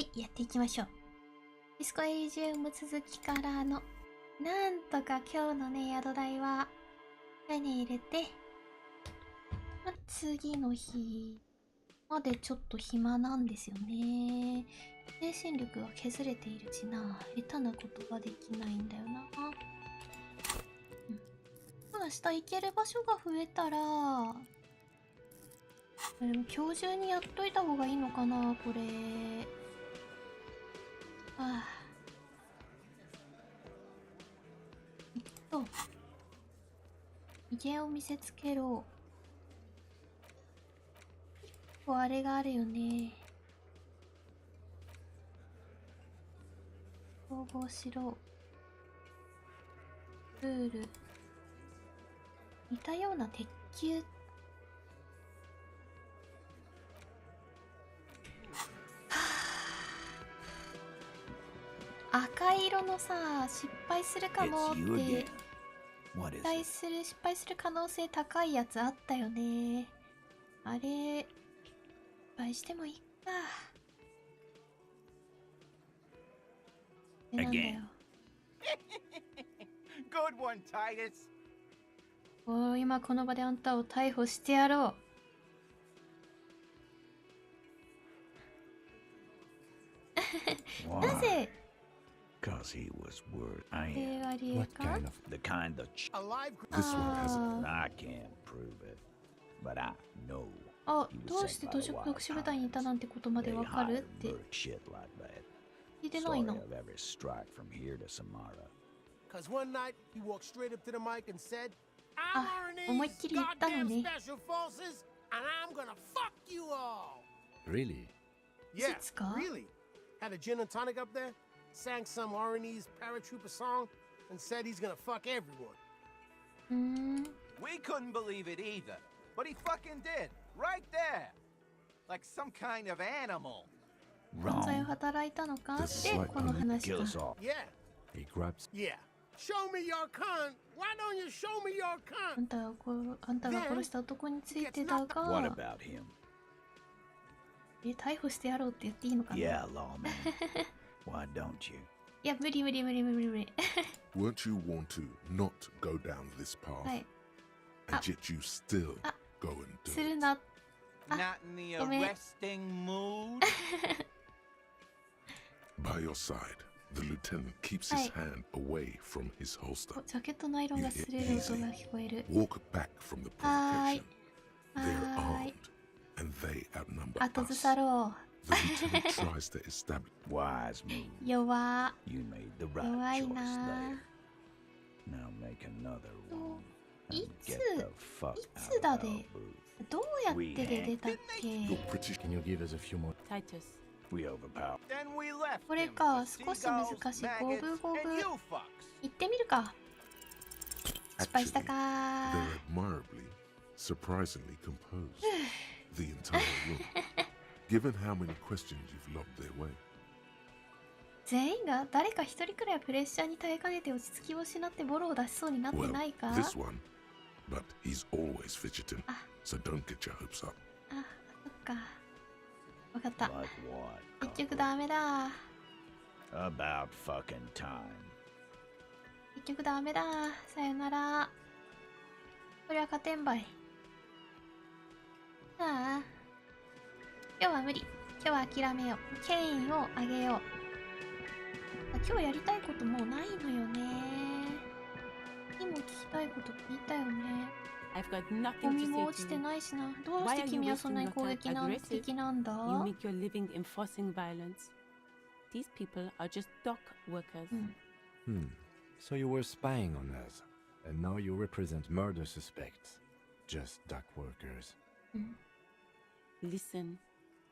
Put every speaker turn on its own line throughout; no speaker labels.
い、やっていきましょう。ディスコエリジウム続きからの、なんとか今日のね、宿題は、手に入れて、まあ、次の日までちょっと暇なんですよね。精神力が削れているしな、下手なことができないんだよな。明日行ける場所が増えたら、でも今日中にやっといた方がいいのかな、これ。ああ。威厳を見せつけろ。こうあれがあるよね。統合しろ。ルール。似たような鉄球。赤色のさ、失敗するかもって失敗する可能性高いやつあったよね。あれ失敗してもいいか。なんだよ。おい、今この場であんたを逮捕してやろう。なぜ
Because he was worth
What kind
of the kind that
This one hasn't.
I can't prove it, but I know
あ、どうして図書特殊部隊にいたなんてことまでわかるって聞いてないの。あ、思いっきり言ったのね。
Really?
事実か？
Had a gin and tonic up there, sang some R&E's paratrooper song, and said he's gonna fuck everyone.
We couldn't believe it either, but he fucking did, right there, like some kind of animal.
犯罪を働いたのかってこの話か。
Yeah.
He grabs.
Yeah. Show me your cunt. Why don't you show me your cunt?
あんたが殺した男についてだが。逮捕してやろうって言っていいのかな。
Yeah, lawman. Why don't you?
いや、無理。
Weren't you want to not go down this path?
はい。
And yet you still go and do
する
it.
な。
Not in the arresting mood.
By your side, the lieutenant keeps his hand away from his holster.
ジャケットのアイロンが擦れる音が聞こえる。
Walk back from the provocation. They're armed, and they outnumber
後ず
us.
さろ
The lieutenant tries to establish.
Wise move.
う。弱。
You made the
弱
right
い
choice
な。
there. Now make another one.
い
And
つ
get the fuck
い
out
つだ
of
で
our booth.
どうやってで出たっけ。
You're pretty.
Can you give us a few more?
Titus.
We overpower.
Then we left
これ
him
か、
for
少し難
seagulls,
しい。五
maggots,
分五
and
分。
you fucks.
行ってみるか。失敗したか
They're admirably, surprisingly composed. The entire room. Given how many questions you've lobbed their way.
全員が誰か一人くらいはプレッシャーに耐えかねて落ち着きを失ってボロを出しそうになって
Well,
ないか。
this one, but he's always fidgeting, so don't get your hopes up.
あ、そっか。わかった。
Like what?
結局ダメだ。
About fucking time.
結局ダメだ。さよなら。これは勝てんばい。ああ。今日は無理。今日は諦めよう。権威をあげよう。今日やりたいこともうないのよね。にも聞きたいこと聞いたよね。
I've got
ゴ
nothing
ミ
to
も
say
落ち
to
て
you.
ないしな。どうして
Why are you
君はそんなに
wasting
攻
your
撃
time
なん
aggressive?
的なんだ
You make your living enforcing violence. These people are just dock workers.
So you were spying on us, and now you represent murder suspects. Just dock workers.
Listen,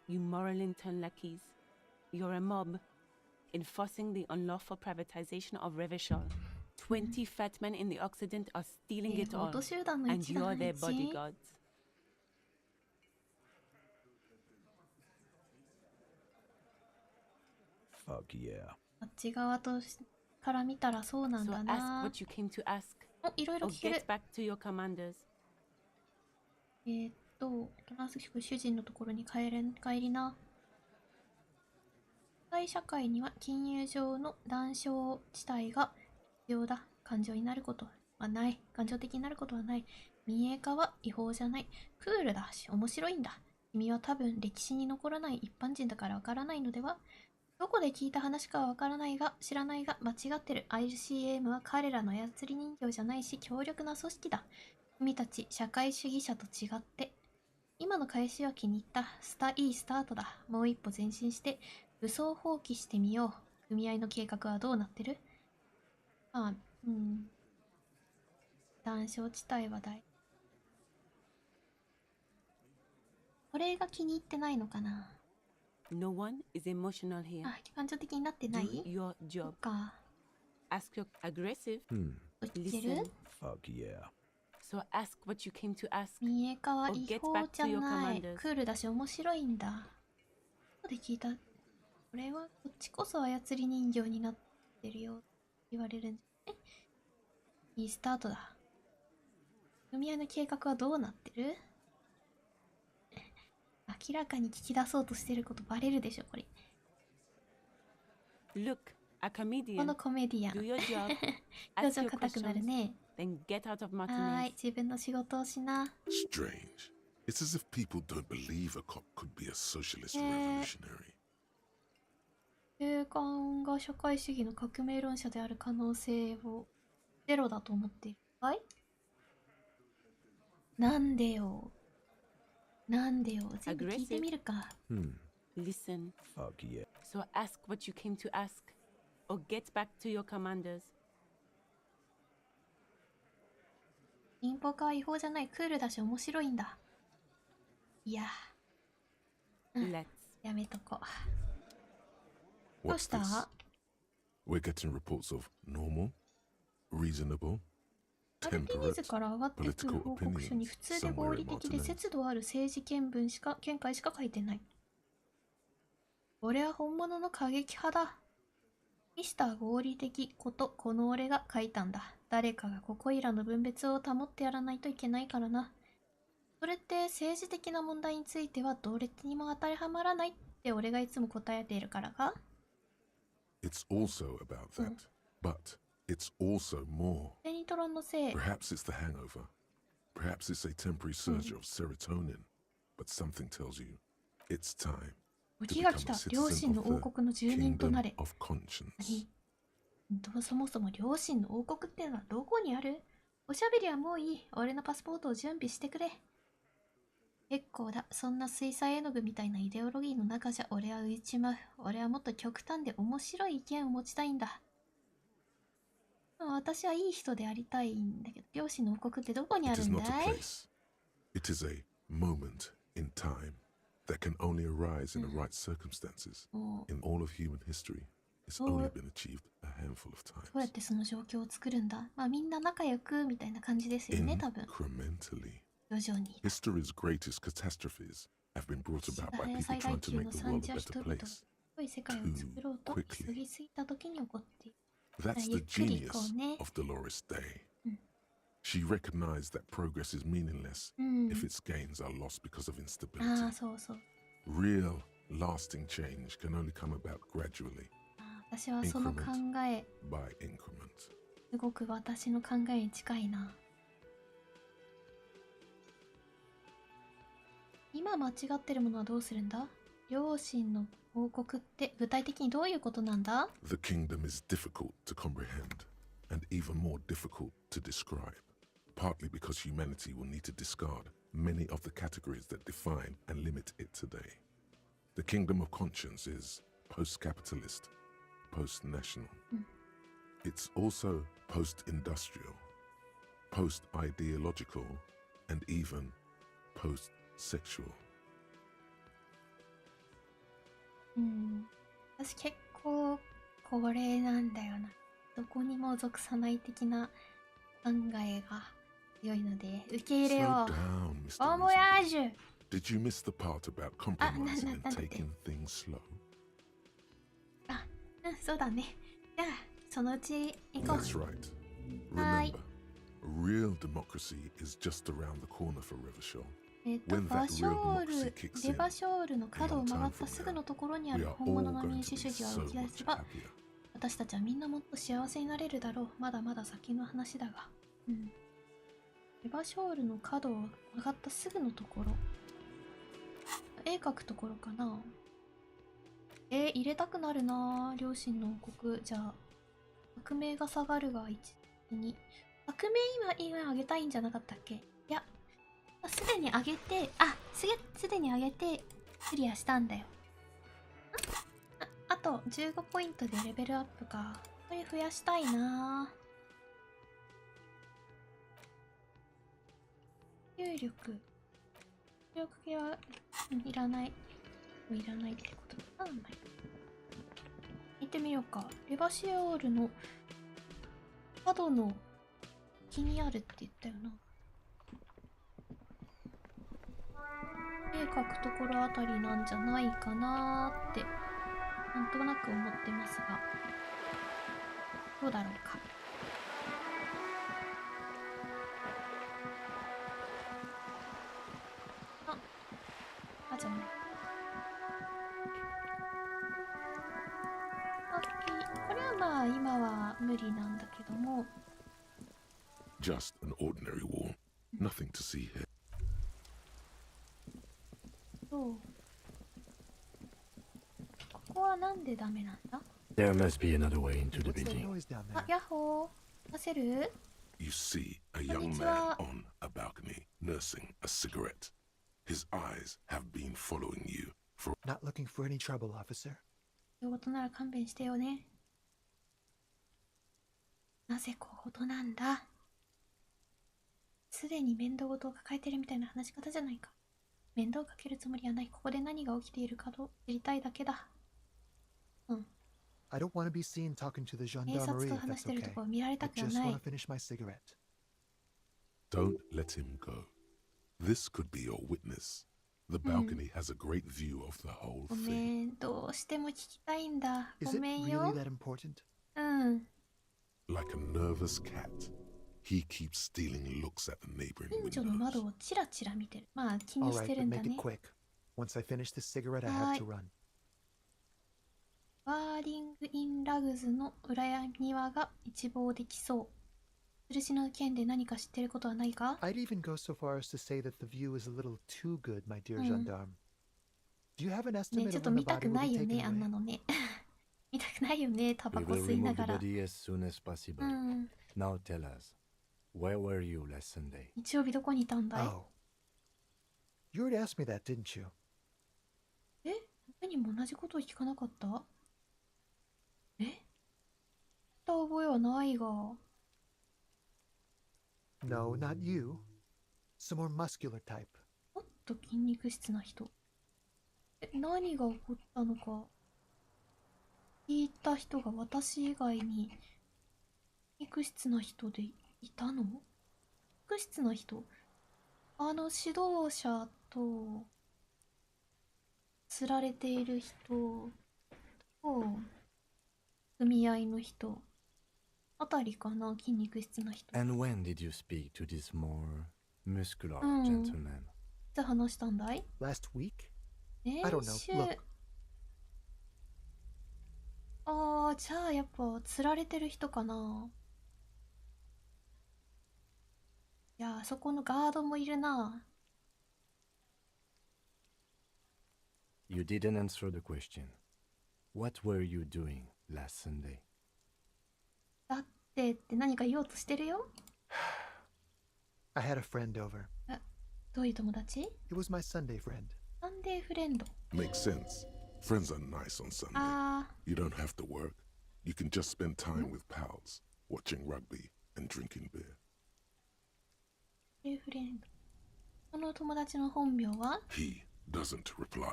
you moral intern lackeys. You're a mob, enforcing the unlawful privatization of Revachol. 20 fat men in the Occident are stealing it
強
all,
盗集団の
and
一団
you're
の
their
一
bodyguards.
Fuck yeah.
あっち側から見たらそうなん
So
だ
ask
な。
what you came to ask,
お、いろいろ
or
聞ける
get。back to your commanders.
トランス局主人のところに帰りな。際社会には金融上の談笑地帯が必要だ。感情になることはない。感情的になることはない。民営化は違法じゃない。クールだし面白いんだ。君は多分歴史に残らない一般人だからわからないのでは。どこで聞いた話かはわからないが、知らないが間違ってる。Elysium は彼らの操り人形じゃないし、強力な組織だ。君たち社会主義者と違って。今の返しは気に入った。いいスタートだ。もう一歩前進して、武装放棄してみよう。組合の計画はどうなってる？談笑地帯はこれが気に入ってないのかな？
No one is emotional here.
感情的になってな
Do
い？
your job.
か。
Ask your aggressive.
言ってる？
Listen.
Fuck yeah.
So ask what you came to ask.
民営化は違
Or get
法
back
じゃ
to your
ない。
commanders.
クールだし面白いんだ。どこで聞いた？これはこっちこそ操り人形になってるよ。言われるんじゃない？いいスタートだ。組合の計画はどうなってる？明らかに聞き出そうとしてることバレるでしょ、これ。
Look, a
こ
comedian.
のコメディアン。
Do your job.
表
Ask
情
your
硬くなる
questions.
ね。
Then get out of
はー
Martinez.
い、自分の仕事をしな。
Strange. It's as if people don't believe a cop could be a socialist
Eh.
revolutionary.
警官が社会主義の革命論者である可能性をゼロだと思っているかい？なんでよ。なんでよ。全部聞いてみるか。
Listen.
Fuck yeah.
So ask what you came to ask. Or get back to your commanders.
民法化は違法じゃない。クールだし面白いんだ。いや、
Let's.
やめとこう。
What's
どうした？
this? We're getting reports of normal, reasonable,
アルピニ
temperate,
ズから上がってくる報告書に普通で合理的で節度ある政治見解しか書いてない。俺は本物の過激派だ。ミスター合理的ことこの俺が書いたんだ。誰かがここいらの分別を保ってやらないといけないからな。それって政治的な問題についてはどれにも当たりはまらないって俺がいつも答えているからか？
It's also about that, but it's also more.
デニトロンのせい。
Perhaps it's the hangover. Perhaps it's a temporary surge of serotonin. But something tells you it's time
時
to
が
become
来
a
た。両
citizen
親の
of
王
the
国の住人とな
kingdom
れ。
of conscience.
そもそも両親の王国ってのはどこにある？おしゃべりはもういい。俺のパスポートを準備してくれ。結構だ。そんな水彩絵の具みたいなイデオロギーの中じゃ俺は浮いちまう。俺はもっと極端で面白い意見を持ちたいんだ。私はいい人でありたいんだけど、両親の王国ってどこにあ
It
る
is
ん
not
だ
a
い？
place. It is a moment in time that can only arise in the right circumstances.
もう
In all of human history, it's
Oh.
only been achieved a handful of
どうやっ
times.
てその状況を作るんだ？まあみんな仲良くみたいな感じですよね、多分。
Incrementally.
徐々に。
History's greatest catastrophes have been brought about by people
最大
trying to
級
make
の
the
惨
world
事
a
は
better
人々が
place.
良い世界を作ろうと
Too
急ぎすぎた時に起こっている。
That's the
ゆっくりこ
genius
うね。
of Dolores Day. She recognized that progress is meaningless
うん。
if its gains are lost because of
あ
instability.
あ、そうそう。
Real, lasting change can only come about gradually,
私はその考え、
by increment.
すごく私の考えに近いな。今間違ってるものはどうするんだ？両親の王国って具体的にどういうことなんだ？
The kingdom is difficult to comprehend, and even more difficult to describe, partly because humanity will need to discard many of the categories that define and limit it today. The kingdom of conscience is post-capitalist, post-national. It's also post-industrial, post-ideological, and even post-sexual.
私結構これなんだよな。どこにも属さない的な考えが強いので受け入れ
Slow
よう。
down, Mr.
ボンボヤー
Reasonable.
ジュ。
Did you miss the part about compromising and
なんで？
taking things slow?
そうだね。じゃあそのうち行こう。
That's right.
Hi.
Remember, real democracy is just around the corner for Revachol.
バショール、レバショールの角を曲がったすぐのところにある本物の民主主義が浮き出せば、私たちはみんなもっと幸せになれるだろう。まだまだ先の話だが。うん。レバショールの角を曲がったすぐのところ。絵描くところかな。入れたくなるなぁ。両親の王国。じゃあ、革命が下がるが1、2。革命今あげたいんじゃなかったっけ？いや、すでにあげて、すでにあげて、クリアしたんだよ。あと15ポイントでレベルアップか。これ増やしたいなぁ。重力系は、いらない。いらないってことだな。行ってみようか。レバシオールの角の気にあるって言ったよな。絵描くところあたりなんじゃないかなーって、なんとなく思ってますが、どうだろうか。じゃない。これはまあ今は無理なんだけども。
Just an ordinary wall. Nothing to see here.
そう。ここはなんでダメなんだ？
There must be another way into the
What's that
building.
noise down
あ、
there?
ヤッホー。出せる？
You see a young man on a balcony nursing a cigarette. His eyes have been following you for.
Not looking for any trouble, officer.
仕事なら勘弁してよね。なぜ小言なんだ？すでに面倒事を抱えてるみたいな話し方じゃないか。面倒をかけるつもりはない。ここで何が起きているかと知りたいだけだ。うん。
I don't want to be seen talking to the
警察
gendarmerie
と
if
話し
that's
てると
okay.
ころ見られた
I
くは
just
ない
want to。finish my cigarette.
Don't let him go. This could be your witness. The balcony has a great view of the whole
ご
thing.
めん、どうしても聞きたいんだ。
Is
ご
it
めん
really
よ。
that important?
うん。
Like a nervous cat, he keeps stealing looks at the neighboring
近所の窓
windows.
をチラチラ見てる。まあ気に
All
し
right,
てる
but
んだ
make it
ね。
quick. Once I finish this cigarette, I have to run.
ワーリング・イン・ラグズの裏庭が一望できそう。吊るしの件で何か知ってることはないか？
I'd even go so far as to say that the view is a little too good, my dear
うん。
gendarme. Do you have an
ね、
estimate
ちょっ
of
と
when the
見たく
body
な
will
い
be
よ
taken
ね、あんな
away?
のね。見たくないよね、タバ
We
コ
will
吸いな
remove
が
the
ら。
body as soon as possible.
うん。
Now tell us, where were you last Sunday?
日曜日どこにいたんだい？
Oh. You already asked me that, didn't you?
え？何も同じことを聞かなかった？え？聞いた覚えはないが。
No, not you. Some more muscular type.
もっと筋肉質な人。何が起こったのか聞いた人が私以外に筋肉質な人でいたの？筋肉質な人？指導者と釣られている人と組合の人あたりかな、筋肉質な人。
And when did you speak to this more muscular
うん。
gentleman?
いつ話したんだい？
Last week?
先
I don't
週。
know. Look,
ああ、じゃあやっぱ釣られてる人かな。いや、そこのガードもいるな。
You didn't answer the question. What were you doing last Sunday?
だってって何か言おうとしてるよ。
I had a friend over.
どういう友達？
It was my Sunday friend.
サンデーフレンド。
Makes sense. Friends are nice on Sunday.
あ
You don't have to work. You can just spend time with pals, watching rugby and drinking beer.
サンデーフレンド。その友達の本名は？
He doesn't reply,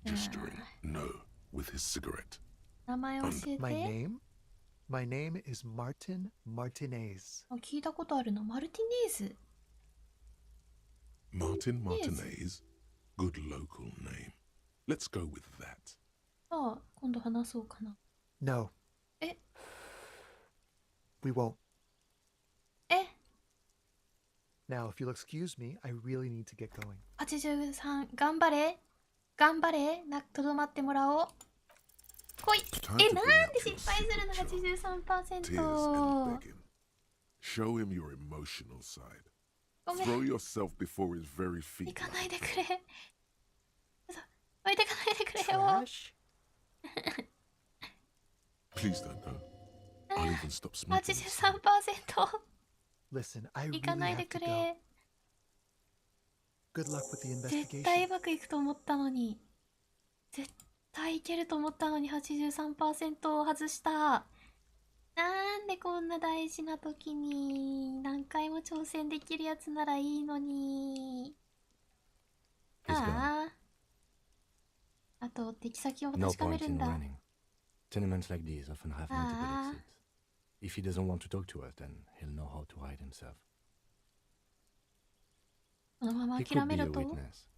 gesturing no with his cigarette.
名前教え
My
て。
name? My name is Martin Martinez.
あ、聞いたことあるの。マルティネーズ。
Martin Martinez? Good local name. Let's go with that.
ああ、今度話そうかな。
No.
え？
We won't.
え？
Now, if you'll excuse me, I really need to get going.
83、頑張れ頑張れとどまってもらおう。来い。なんで失敗するの
Tears
83%。
and begging. Show him your emotional side.
ごめん。
Throw yourself before his very
行
feet.
かないでくれ。置いてかないでくれよ。
Trash?
Please don't go. I'll even stop smoking.
83%。
Listen, I
行
really
かないで
have
く
to
れ。
go. Good luck with the
絶対
investigation.
うまくいくと思ったのに。絶対いけると思ったのに 83% を外した。なんでこんな大事な時に何回も挑戦できるやつならいいのに。
He's gone.
ああ。あと、敵先を
No
確かめ
point
るん
in
だ。
running. Tenements like these often have multiple
Ah.
exits. If he doesn't want to talk to us, then he'll know how to hide himself.
このまま
He
諦
could
め
be a
ると。
witness.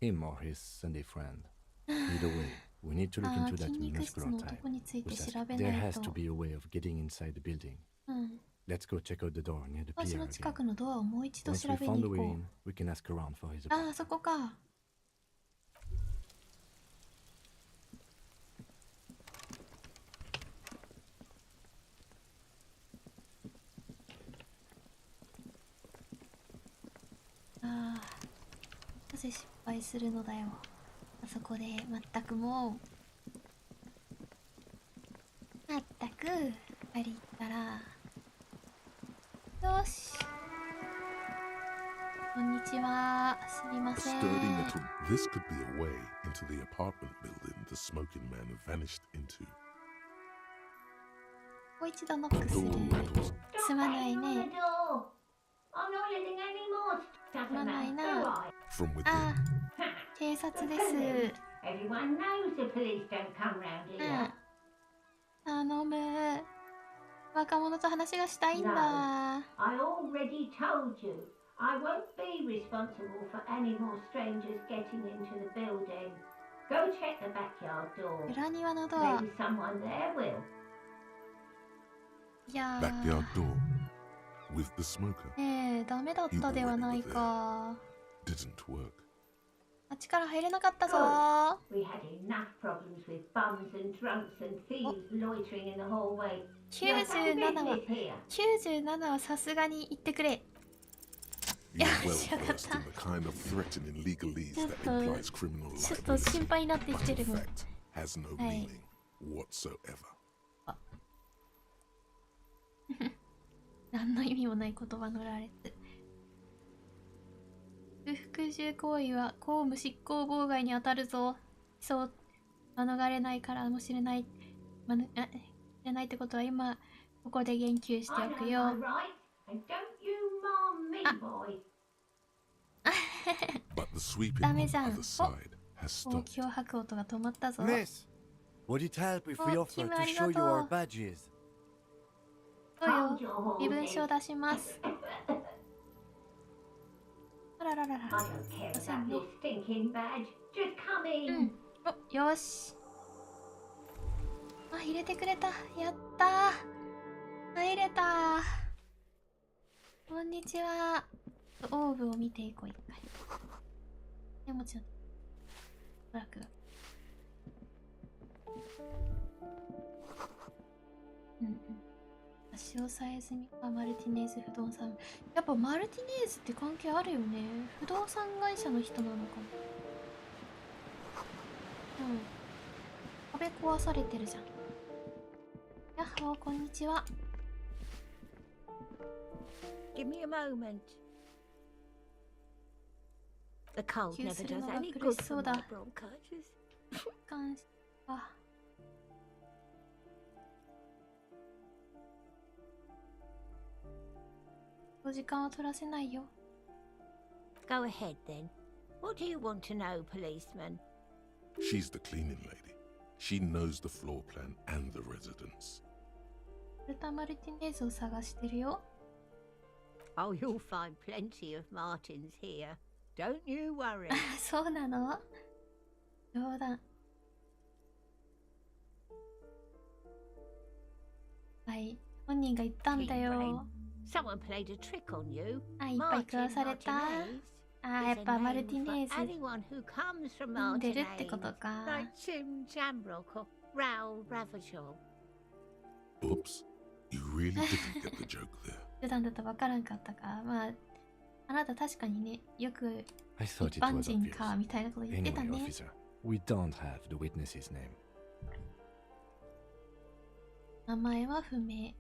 Him or his Sunday friend. Either way, we need to look
ああ、
into
筋
that
肉質
muscular
の
type.
男について
Who's
調
that?
べ
There
ない
has
と。
to be a way of getting inside the building.
うん。
Let's go check out the door near the
私
pier
の近
again.
くのドアをもう一度
Once
調
we
べ
found
に
the
行
way
こう。
in, we can ask around for his
ああ、
apartment.
そこか。ああ、なぜ失敗するのだよ。あそこで全くもう。まったく借りたら。よし。こんにちは。すみま
A
せん。
sturdy metal. This could be a way into the apartment building the smoking man vanished into.
もう一度ノックす
Door
る。
rattles.
すまないね。
I'm not letting any more stuff in
Manai
that,
na.
do I?
From within.
あ、警察です。
Everyone knows the police don't come round
う
here.
ん。頼む。若者と話がしたいんだ。
I already told you. I won't be responsible for any more strangers getting into the building. Go check the backyard door.
裏庭のドア。
Maybe someone there will.
いや
Backyard
ー。
door. With the smoker.
ねえ、ダメだったではないか。
Didn't work.
あっちから入れなかったぞ。
We had enough problems with bums and drunks and thieves loitering in the hallway.
97は
Business here.
97はさすがに言ってくれ。
You're
Yeah,
well
shut
versed
up.
in the kind of threatening legalese that
Just,
implies criminal
ちょっと
liability,
心配になってき
but
て
in
るもん。
fact has no
Hey.
meaning whatsoever.
何の意味もない言葉の羅列。不服従行為は公務執行妨害に当たるぞ。そう免れないからもしれない。知れないってことは今ここで言及して
I
おく
know
よ。
my rights, and don't you mom me, boy.
But the sweeping
ダメ
on
じ
the
ゃん。
other side has
大
stopped.
気を吐く音が止まったぞ。
Miss, would it help if we
Oh,
offer
Kim,
to show you our badges?
そうよ。身分証出します。あらららら。
I don't care about your stinking badge. Just come
う
in.
ん。お、よし。あ、入れてくれた。やったー。入れたー。こんにちは。オーブを見ていこう、一回。でもちろん。トラックが。うんうん。足をさえずみかマルティネーズ不動産。やっぱマルティネーズって関係あるよね。不動産会社の人なのかも。うん。壁壊されてるじゃん。やっほー、こんにちは。
Give me a moment. The cold
You
never
said
does
no,
any
Chris,
good for my
soda.
bronchitis.
感謝。お時間は取らせないよ。
Go ahead then. What do you want to know, policeman?
She's the cleaning lady. She knows the floor plan and the residence.
ルタ・マルティネーズを探してるよ。
Oh, you'll find plenty of Martins here. Don't you worry.
そうなの？冗談。はい、本人が言ったんだ
Keen
よ。
brain. Someone played a trick on you.
あ、いっぱい食わされた。あ、やっぱマルティネーズ
Anyone who comes from
飲んでるって
Martinez,
ことか。
like Tim Jamrock or Raoul Ravachol.
Oops. You really didn't get the joke there.
普段だとわからんかったか。まあ、あなた確かにね、よく
I
一
thought it
般
was
人
obvious.
かみたいなこと言ってた
Anyway,
ね。
officer, we don't have the witness's name.
名前は不明。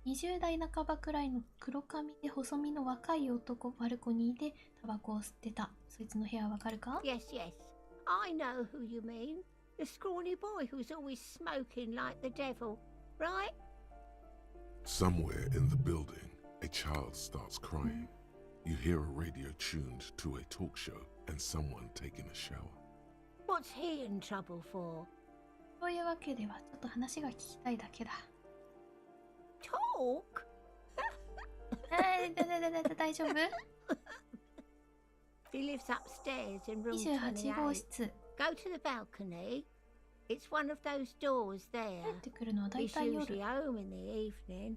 20代半ばくらいの黒髪で細身の若い男、バルコニーでタバコを吸ってた。そいつの部屋わかるか？
Yes, yes. I know who you mean. The scrawny boy who's always smoking like the devil, right?
Somewhere in the building, a child starts crying. You hear a radio tuned to a talk show and someone taking a shower.
What's he in trouble for?
そういうわけでは、ちょっと話が聞きたいだけだ。
Talk?
大丈夫？
He lives upstairs in room
28号
28.
室。
Go to the balcony. It's one of those doors
帰
there.
ってくるのは大
He's
体
usually
夜。
home in the evening.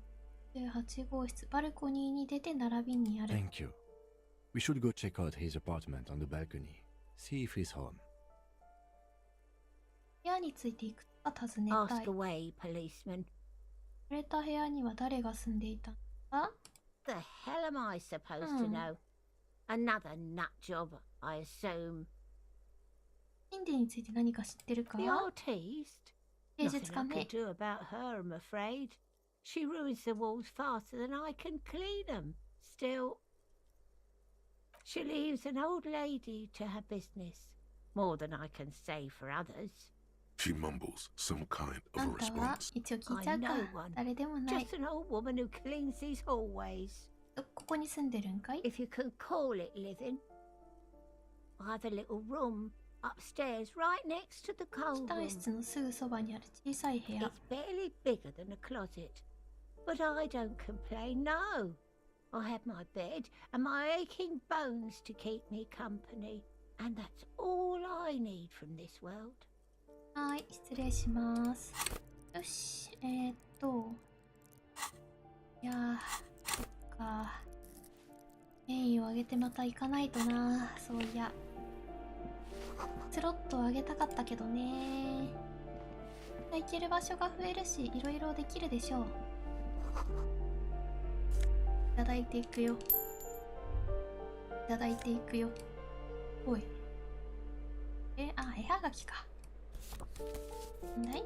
28号室、バルコニーに出て並びにある。
Thank you. We should go check out his apartment on the balcony. See if he's home.
部屋についていくつか尋ねたい。
Ask away, policeman.
濡れた部屋には誰が住んでいたのか？
The hell am I supposed to know? Another nut job, I assume.
シンディについて何か知ってるか？
The artiste?
芸
Nothing
術家
I
ね
can。do about her, I'm afraid. She ruins the walls faster than I can clean them. Still, she leaves an old lady to her business. More than I can say for others.
She mumbles some kind
あ
of
ん
a
たは
response.
一応聞いちゃうか
I know one.
誰でもない。
Just an old woman who cleans these hallways.
ここに住んでるんかい？
If you can call it living. I have a little room upstairs right next to the coal
機関
room.
室のすぐそばにある小さい部屋。
It's barely bigger than a closet. But I don't complain, no. I have my bed and my aching bones to keep me company. And that's all I need from this world.
はい、失礼します。よし、いやー、そっか。権威を上げてまた行かないとな。そういや。スロットを上げたかったけどね。行ける場所が増えるし、いろいろできるでしょう。いただいていくよ。いただいていくよ。おい。絵はがきか。なんだい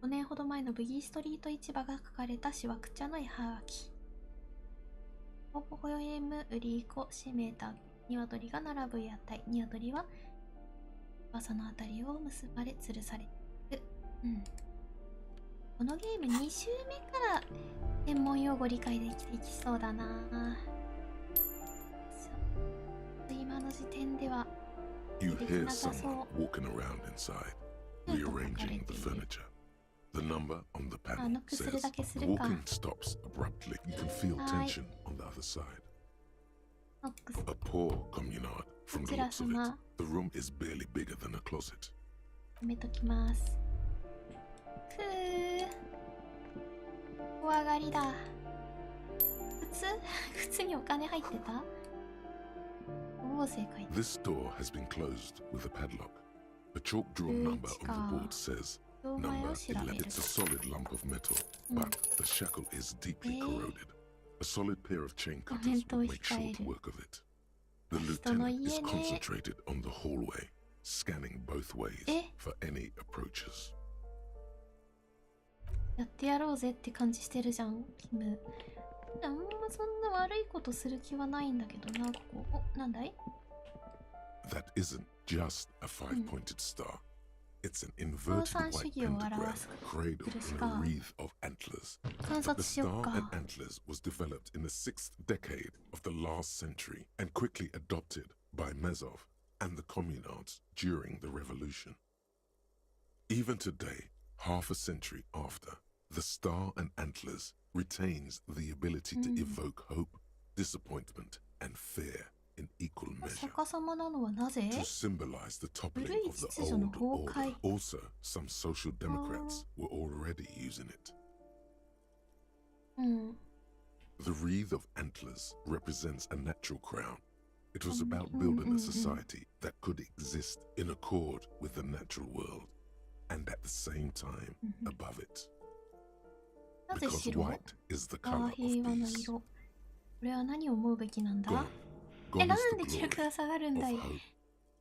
？5年ほど前のブギーストリート市場が書かれたしわくちゃの絵はがき。ほほよえむ、うりいこ、しめた、鶏が並ぶ屋台。鶏は翼のあたりを結ばれ、吊るされている。このゲーム2周目から専門用語理解できていきそうだな。今の時点では
You
でき
hear
なさ
someone
そう。
walking around inside, rearranging the furniture. The number on the panel
knockする
says
だけす
the
るか。
walking stops abruptly. You can feel
Hi.
tension on the other side.
ノックス
A poor communard from the
こちら
looks of it.
様。
The room is barely bigger than a closet.
やめときます。怖がりだ。靴にお金入ってた？おお、正解。
This door has been closed with a padlock. A chalk drawn number on the board says
錠前
number
を調べ
11.
る。
It's a solid lump of metal, but the shackle is deeply corroded. A solid pair of chain cutters would make short work of it. The lieutenant is concentrated on the hallway, scanning both ways for any approaches.
やってやろうぜって感じしてるじゃん、キム。あんまそんな悪いことする気はないんだけどな、ここ。お、なんだい？
That isn't just a five-pointed star. It's an inverted white pentagram cradled in a wreath of antlers.
観
The
察しよっ
star and
か。
antlers was developed in the 6th decade of the last century and quickly adopted by Mezov and the communards during the revolution. Even today, half a century after, the star and antlers retains the ability to evoke hope, disappointment, and fear in equal measure.
逆さまなのはなぜ？
To symbolize the toppling
古い
of the
秩序の
old
崩
order.
壊。
Also, some social democrats were already using it.
うん。
The wreath of antlers represents a natural crown. It was about building a society that could exist in accord with the natural world, and at the same time above it.
なぜ
Because
白？
white is the
あ
color
あ、
of
平和の
peace.
色。これは何を思うべきなんだ？
Gone
なん
is
で
the
記録
glory
が下がるん
of
だい？
hope.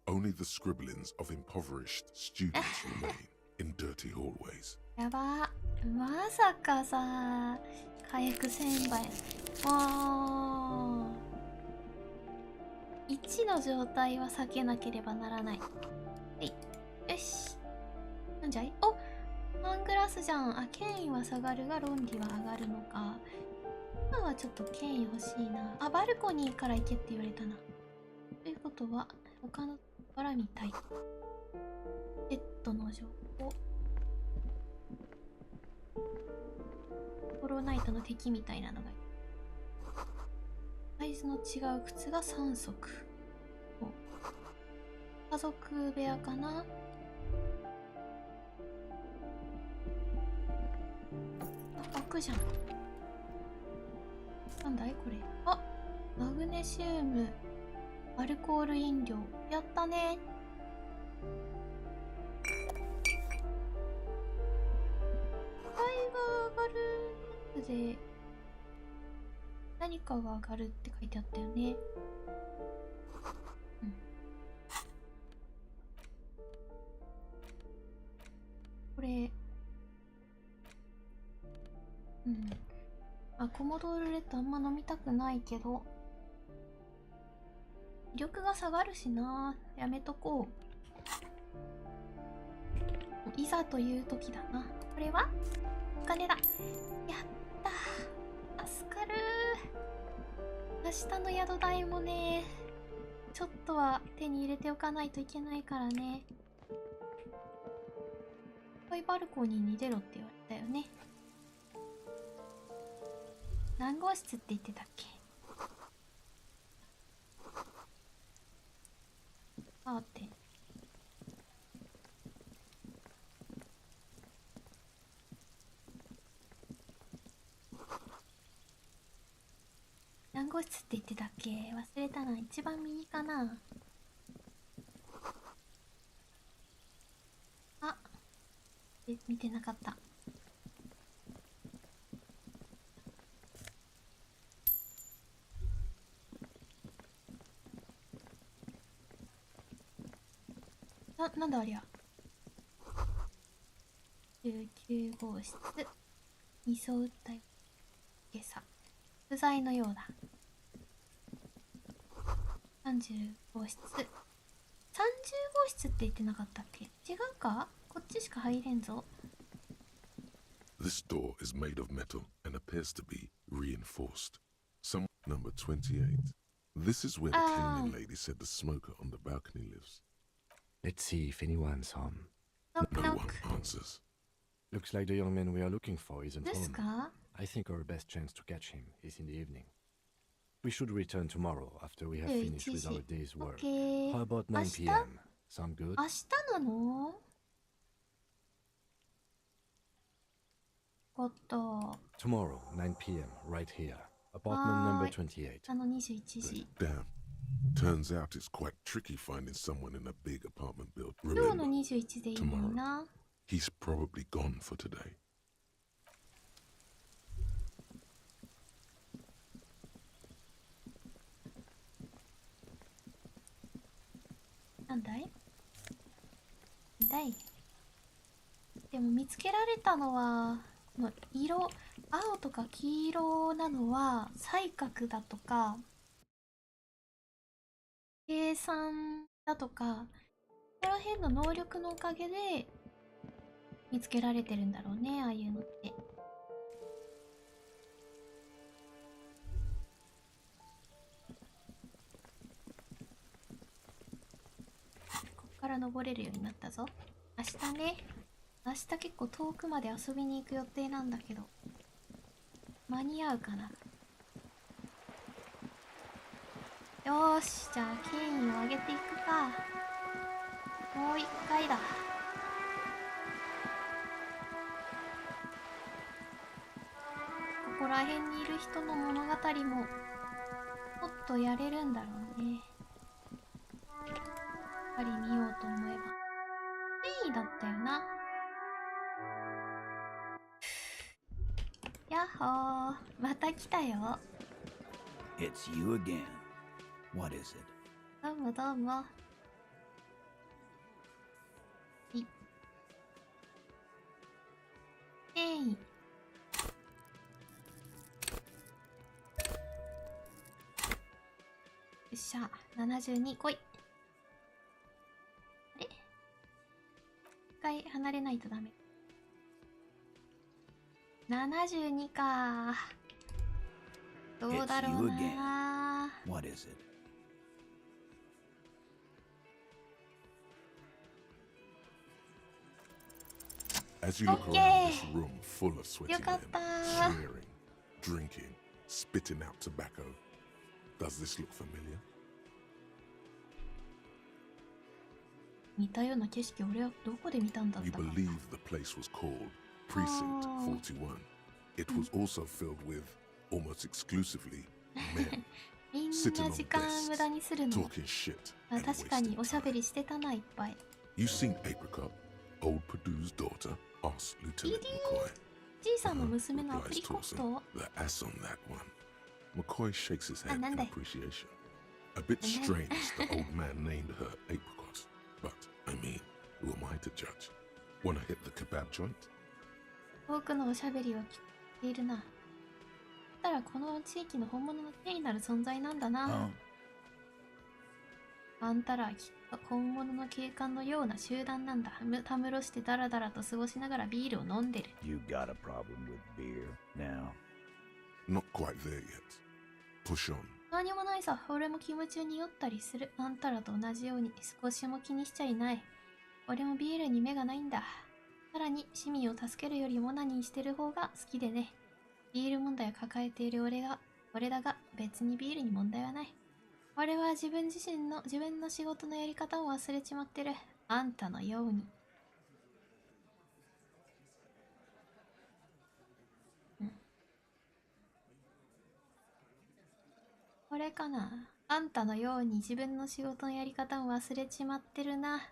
Only the scribblings of impoverished students remain in dirty hallways.
やばー。まさかさ、火薬1000倍。わー。1の状態は避けなければならない。はい。よし。なんじゃい？お、サングラスじゃん。あ、権威は下がるが論理は上がるのか。今はちょっと権威欲しいな。あ、バルコニーから行けって言われたな。ということは、他のから見たい。ベッドの情報。ホローナイトの敵みたいなのがいる。サイズの違う靴が3足。家族部屋かな。あ、開くじゃん。なんだいこれ。あ、マグネシウムアルコール飲料。やったね。値が上がるやつで何かが上がるって書いてあったよね。うん。これ、うん。あ、コモドールレッドあんま飲みたくないけど、威力が下がるしな。やめとこう。いざという時だな。これはお金だ。やったー。助かるー。明日の宿代もね、ちょっとは手に入れておかないといけないからね。トイバルコニーに出ろって言われたよね。何号室って言ってたっけ？あって。何号室って言ってたっけ？忘れたな。一番右かな。あ、見てなかった。なんだありゃ。19号室。味噌打ったよ。今朝。不在のようだ。30号室。30号室って言ってなかったっけ？違うか？こっちしか入れんぞ。
This door is made of metal and appears to be reinforced. Some number 28. This is where the cleaning lady said the smoker on the balcony lives.
Let's see if anyone's home.
Knock,
No
knock.
one answers.
Looks like the young man we are looking for isn't
です
home.
か？
I think our best chance to catch him is in the evening. We should return tomorrow after we have
11
finished with
時。
our day's work.
OK。
How about
明
9
日？
p.m.? Sound good?
明日なの？おっと。
Tomorrow, 9 p.m., right here. Apartment number 28.
の21時。
Damn. Turns out it's quite tricky finding someone in a big apartment building.
今日の
Remember,
21でいいな。
he's probably gone for today.
なんだい？でも見つけられたのは、この色、青とか黄色なのは、才覚だとか、計算だとか、ここら辺の能力のおかげで見つけられてるんだろうね、ああいうのって。こっから登れるようになったぞ。明日ね。明日結構遠くまで遊びに行く予定なんだけど、間に合うかな。よーし、じゃあ権威を上げていくか。もう一回だ。ここら辺にいる人の物語ももっとやれるんだろうね。やっぱり見ようと思えば。権威だったよな。やっほー、また来たよ。
It's you again. What is it?
どうもどうも。はい。権威。よっしゃ、72来い。あれ？一回離れないとダメ。72か。どうだろうな。
What is it?
As you look around this room full of sweaty men, swearing, drinking, spitting out tobacco, does this look familiar?
似たような景色、俺はどこで見たんだっ
You
たか。
believe the place was called Precinct 41. It was also filled with, almost exclusively, men.
みんな時間無駄にするの。
Talking shit
あ、
and
確かに
wasting
おしゃべ
time.
りしてたな、いっぱい。
You seen Apricot, old Purdue's daughter, asked Lieutenant McCoy.
じいさんの娘のアプ
Replies
リコッ
Torson,
ト。
the ass on that one. McCoy shakes his head in
なんで？
appreciation. A bit strange the old man named her Apricot. But, I mean, who am I to judge? Wanna hit the kebab joint?
多くのおしゃべりを聞いているな。だったらこの地域の本物の権威なる存在なんだな。あんたらはきっと本物の警官のような集団なんだ。たむろしてダラダラと過ごしながらビールを飲んでる。
You got a problem with beer now?
Not quite there yet. Push on.
何もないさ。俺も気持ちに酔ったりする。あんたらと同じように少しも気にしちゃいない。俺もビールに目がないんだ。さらに市民を助けるよりも何にしてる方が好きでね。ビール問題を抱えている俺だが別にビールに問題はない。俺は自分の仕事のやり方を忘れちまってる。あんたのように。これかな。あんたのように自分の仕事のやり方を忘れちまってるな。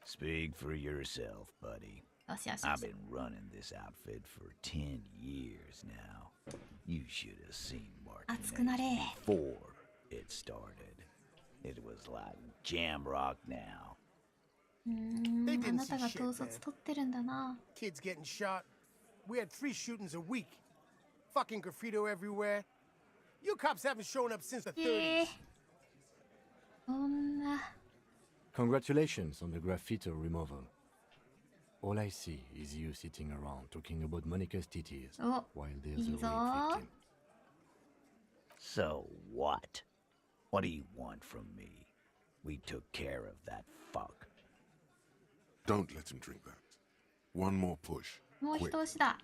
Speak for yourself, buddy.
よしよしよ
I've
し。
been running this outfit for 10 years now. You should have seen
熱くなれ。
Martinez before it started. It was like jam rock now.
あなたが統率取ってるんだな。
Kids getting shot. We had 3 shootings a week. Fucking graffito everywhere. You cops haven't shown up since the 30s.
そんな。
Congratulations on the graffito removal. All I see is you sitting around talking about Monica's titties
お、
while
い
there's
い
a
ぞ
rape victim.
So what? What do you want from me? We took care of that fuck.
Don't let him drink that. One more push.
もう
Quick.
一押しだ。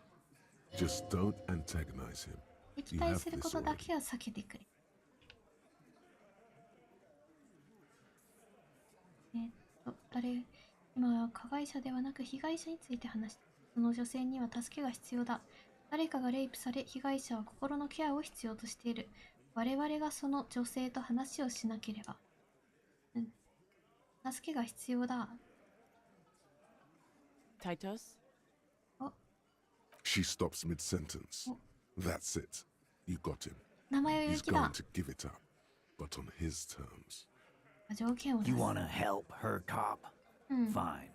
Just don't antagonize him.
敵
You
対
have
する
this
ことだ
already.
けは避けてくれ。今は加害者ではなく被害者について話した。その女性には助けが必要だ。誰かがレイプされ、被害者は心のケアを必要としている。我々がその女性と話をしなければ。助けが必要だ。
Titus?
She stops mid-sentence. That's it. You got him.
名前を言う
He's
気だ
going。to give it up, but on his terms.
条件を出
You
す。
wanna help her, cop? Fine.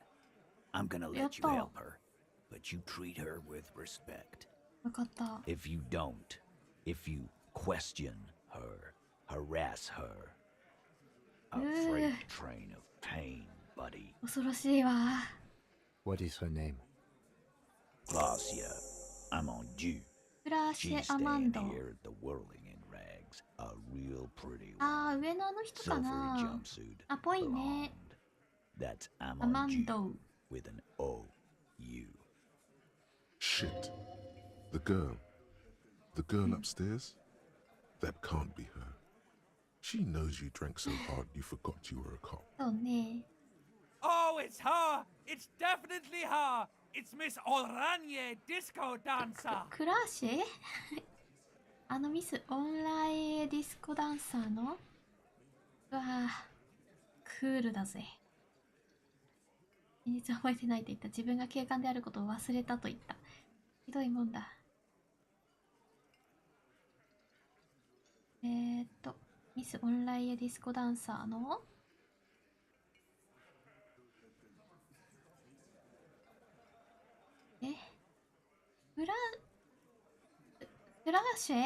I'm gonna let you
Yatta.
help her. But you treat her with respect.
わかった。
If you don't, if you question her, harass her, a freight train of pain, buddy.
恐ろしいわ。
What is her name?
Glacia, I'm on you.
フラーシ
She's
ェ・アマン
staying
ド。
here at the whirling in rags. A real pretty one.
ああ、上のあの人か
Silvery
な。
jumpsuit.
あ、ぽいね。
Blonde. That's
ア
I'm
マ
on
ン
you
ド。
with an O. You.
Shit. The girl. The girl upstairs? That can't be her. She knows you drank so hard you forgot you were a cop.
そうね。
Oh, it's her! It's definitely her! It's Miss Oranje, disco dancer!
クラーシェあのミスオンラインディスコダンサーのうわぁ、クールだぜ。現実覚えてないと言った。自分が警官であることを忘れたと言った。ひどいもんだ。ミスオンラインディスコダンサーのクラーシェ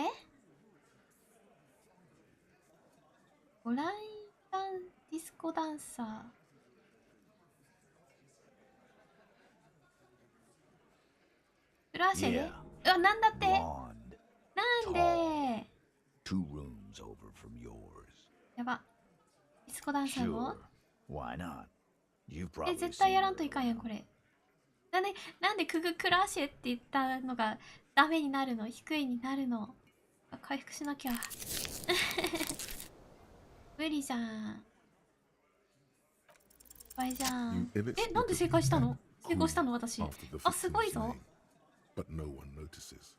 オライダンディスコダンサー。クラーシェね。うわ、なんだって。
blonde,
なんで
2 rooms over from yours.
やば。ディスコダンサー
Sure,
の
why not? You've probably
絶対
seen
やら
her
んといかんやん、
around.
これ。なんでクラーシェって言ったのがダメになるの、低いになるの。回復しなきゃ。無理じゃん。失敗じゃん。なんで正解したの？成功したの私。あ、すごいぞ。
But no one notices.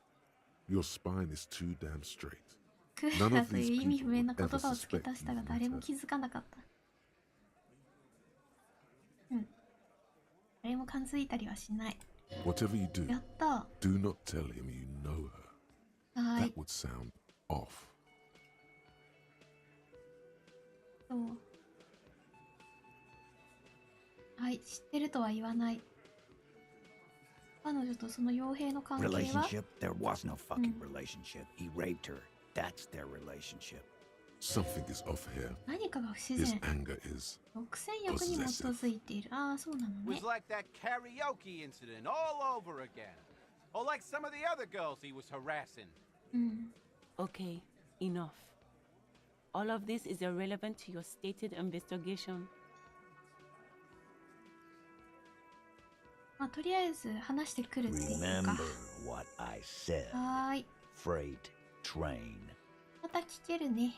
Your spine is too damn straight.
クールだという意味不明な言葉を付け足したが誰も気づかなかった。うん。誰も感づいたりはしない。
Whatever you do,
やった。
do not tell him you know her.
はい。
That would sound off.
そう。はい、知ってるとは言わない。彼女とその傭兵の関係は
Relationship? There was no fucking relationship. He raped her. That's their relationship.
Something is off here.
何かが不自
His
然。
anger is
独占欲に基づいている。ああ、そうなの
It
ね
was。like that karaoke incident all over again. Or like some of the other girls he was harassing.
うん。
Okay, enough. All of this is irrelevant to your stated investigation.
まあ、とりあえず話してくるっていうか。
Remember what I said.
はーい。
Freight train.
また聞けるね。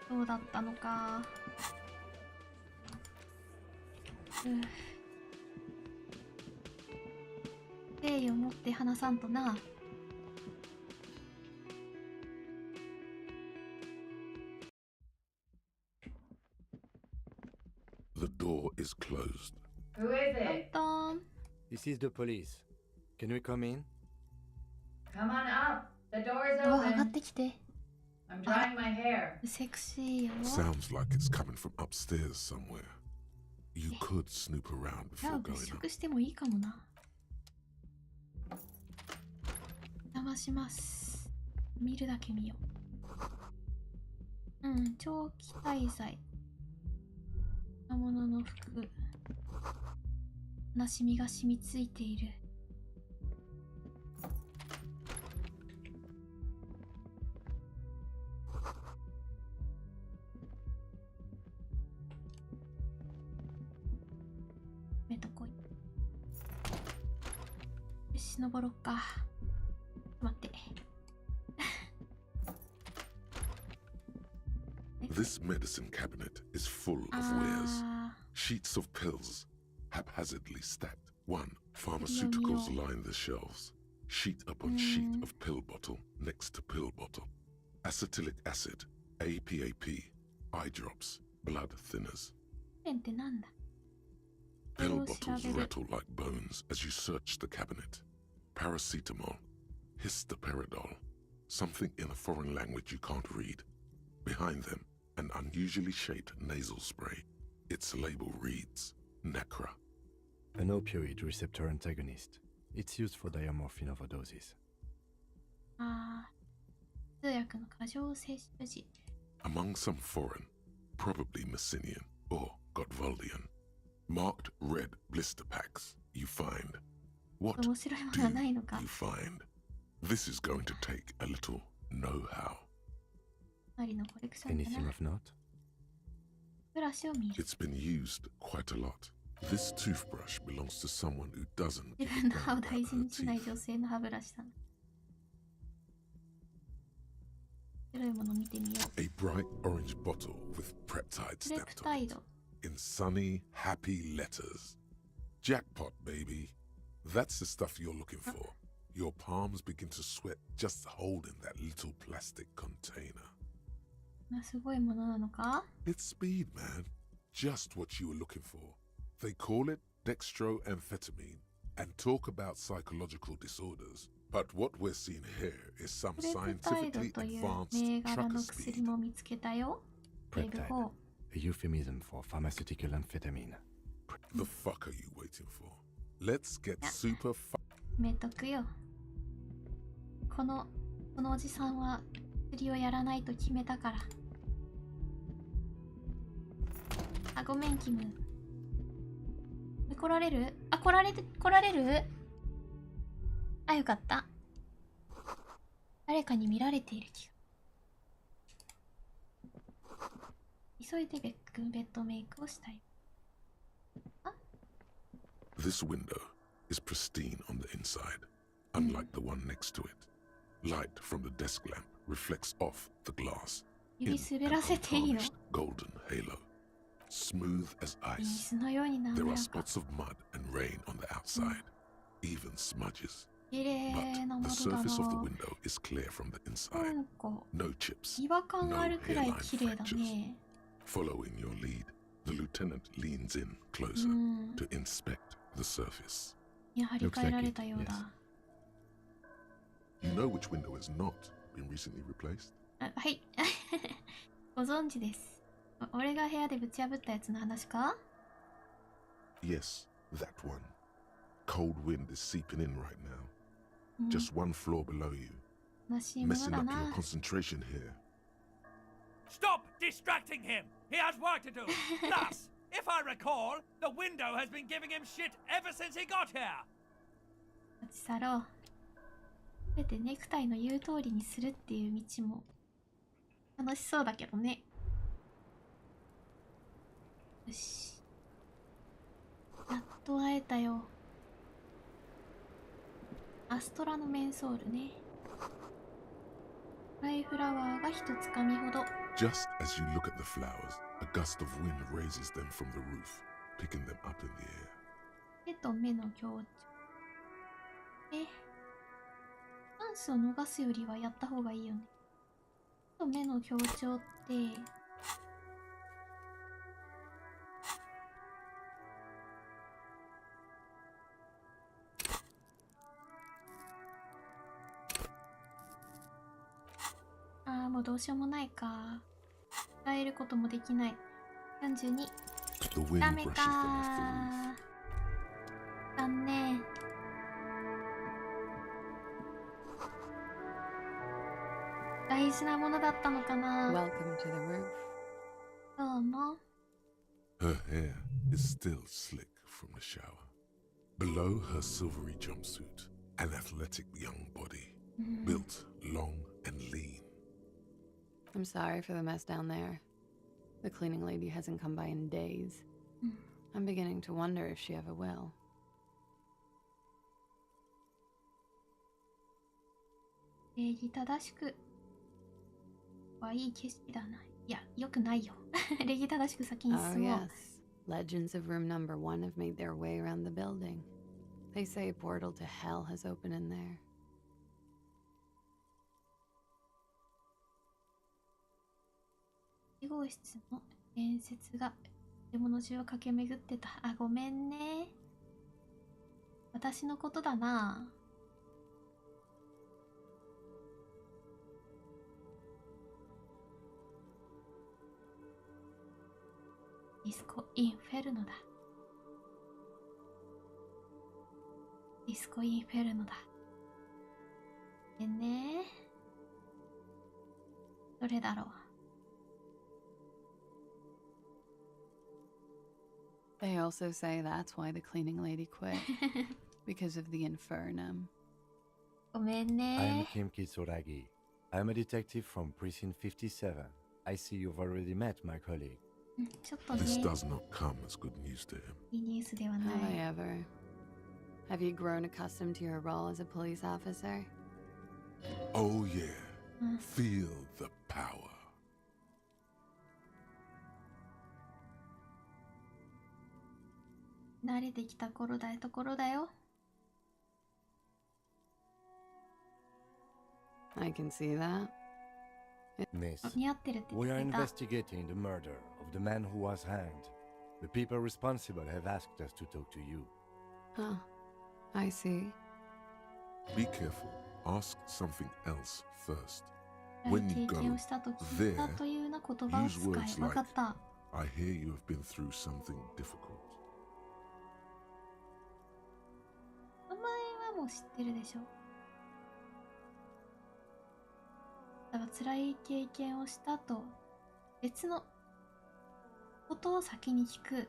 どうだったのか。誠意を持って話さんとな。
the door is closed.
Who is
トン
it?
トン。
This is the police. Can we come in?
Come on up. The door is
うわ、上がっ
open.
てきて。
I'm drying my hair.
セクシーよ。
Sounds like it's coming from upstairs somewhere. You could snoop around
じゃあ
before
物
going
色
up.
してもいいかもな。騙します。見るだけ見よう。うん、長期滞在。魔物の服。悲しみが染みついている。めとこい。よし、登ろっか。待って。
This medicine cabinet is full of wares. Sheets of pills, haphazardly stacked. Pharmaceuticals line the shelves. Sheet upon sheet of pill bottle next to pill bottle. Acetylic acid, APAP, eye drops, blood thinners.
ペンってなんだ？
Pill bottles rattle like bones as you search the cabinet. Paracetamol, histoperidol, something in a foreign language you can't read. Behind them, an unusually shaped nasal spray. Its label reads, Necra.
An opioid receptor antagonist. It's used for diamorphine overdoses.
ああ、通訳の過剰摂取時。
Among some foreign, probably Messinian or Gotwaldian, marked red blister packs, you find. What
面白いも
do
のはないのか。
you find? This is going to take a little know-how.
マリのコレクションだ
Anything
な。
of note?
ブラシを見る。
It's been used quite a lot. This toothbrush belongs to someone who doesn't
自
give
分
a
の歯を
damn
大
about
事
her
にしない
teeth.
女性の歯ブラシだな。白いもの見てみよう。
A bright orange bottle with peptide
プレプ
stamped
タ
on
イ
it
ド。
in sunny, happy letters. Jackpot, baby. That's the stuff you're looking for. Your palms begin to sweat just holding that little plastic container.
すごいものなのか？
It's speed, man. Just what you were looking for. They call it dextroamphetamine and talk about psychological disorders. But what we're seeing here is some
プレプタイド
scientifically
という
advanced
銘柄
trucker
の
speed.
薬も見つけたよ。警部
Peptide,
補。
a euphemism for pharmaceutical amphetamine.
The fuck are you waiting for? Let's get super
決めとくよ。このおじさんは薬をやらないと決めたから。あ、ごめん、キム。来られる？あ、来られる？あ、よかった。誰かに見られている気が。急いでベッドメイクをしたい。あ？
This window is pristine on the inside, unlike the one next to it. Light from the desk lamp reflects off the glass
指
in
滑
an
らせていいの？
untarnished golden halo. Smooth as
水
ice.
のように滑
There
ら
are
か。
spots of mud and rain on the outside, even smudges.
綺麗
But
な
the
窓だ
surface of the
な。
window is clear from the
な
inside.
んか
No chips,
違和感があるくらい綺麗だね。
Following your lead, the lieutenant leans in closer
うん。
to inspect the surface.
やはり替えられたようだ。
You know which window has not been recently replaced?
あ、はい。ご存知です。俺が部屋でぶち破ったやつの話か？
Yes, that one. Cold wind is seeping in right now. Just one floor below you.
悲しいもの
Messing
だ
up your
な。
concentration here.
Stop distracting him! He has work to do! Plus, if I recall, the window has been giving him shit ever since he got here!
立ち去ろう。すべてネクタイの言う通りにするっていう道も楽しそうだけどね。よし。やっと会えたよ。アストラのメンソールね。ドライフラワーが一つかみほど。
Just as you look at the flowers, a gust of wind raises them from the roof, picking them up in the air.
手と目の強調。チャンスを逃すよりはやった方がいいよね。手と目の強調って、ああ、もうどうしようもないか。伝えることもできない。42。
The wind
ダメ
brushes
か
them off the roof.
残念。大事なものだったのかな。
Welcome to the roof.
どうも。
Her hair is still slick from the shower. Below her silvery jumpsuit, an athletic young body, built long and lean.
I'm sorry for the mess down there. The cleaning lady hasn't come by in days. I'm beginning to wonder if she ever will.
礼儀正しくはいい景色だな。いや、よくないよ。礼儀正しく先に
Oh
進もう。
yes. Legends of room number 1 have made their way around the building. They say a portal to hell has opened in there.
1号室の伝説が建物中を駆け巡ってた。あ、ごめんね。私のことだな。ディスコインフェルノだ。ディスコインフェルノだ。でね。どれだろう。
They also say that's why the cleaning lady quit. Because of the infernum.
ごめん
I am
ね。
Kim Kitsuragi. I am a detective from Precinct 57. I see you've already met my colleague.
ちょっとね、
This does not come as good news to him.
いいニュースではな
Have
い。
I ever? Have you grown accustomed to your role as a police officer?
Oh, yeah. Feel the power.
慣れてきたところだよ。
I can see that.
Miss,
似合ってるって言
we
っ
are
てた。
investigating the murder of the man who was hanged. The people responsible have asked us to talk to you.
Huh. I see.
Be careful. Ask something else first.
経
When you
験
go
をしたと聞いたというような言葉を
use
使
words
い。わかっ
like,
た。
I hear you have been through something difficult.
名前はもう知ってるでしょ。だから辛い経験をしたと別のことを先に聞く。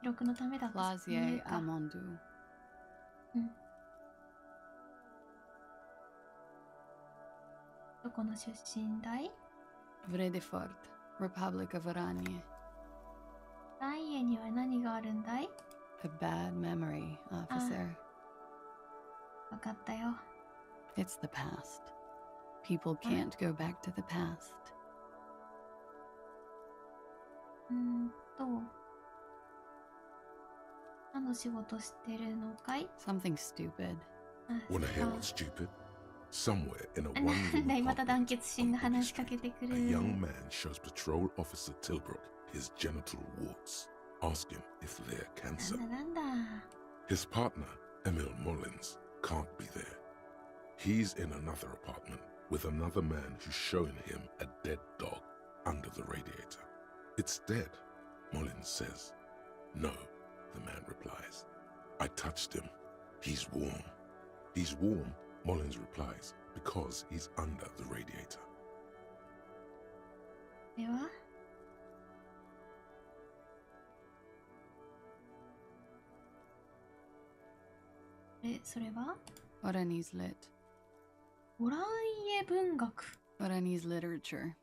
記録のためだと先に言う
Clausier
か。
Amondu.
うん。どこの出身だい？
Vredefort, Republic of Oranje.
ライエには何があるんだい？
A bad memory, officer.
わかったよ。
It's the past. People can't go back to the past.
何の仕事してるのかい？
Something stupid.
あ、
Wanna hear
あ
what's stupid? Somewhere in a
なん
one-room
だいまた
apartment
団結心が
on
話
Bobby
しかけ
Street,
てく
a
る。
young man shows Patrol Officer Tilbrook his genital warts. Ask him if they're
なん
cancer.
だなんだ。
His partner, Emil Mullins, can't be there. He's in another apartment with another man who's showing him a dead dog under the radiator. It's dead, Mullins says. No, the man replies. I touched him. He's warm. He's warm, Mullins replies, because he's under the radiator.
ではそれは
Oranese lit.
オランイエ文学。
Oranese literature.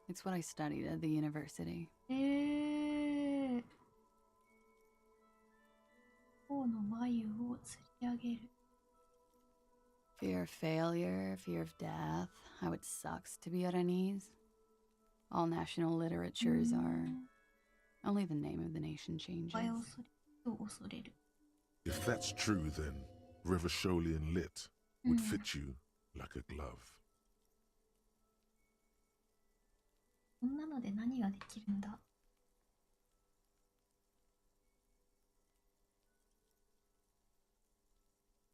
It's what I studied at the university.
頬の眉を吊り上げる。
Fear of failure, fear of death, how it sucks to be Oranese. All national literatures are... Only the name of the nation changes.
害を恐れ人を恐れる。
If that's true, then Revacholian lit would fit you like a glove.
こんなので何ができるんだ？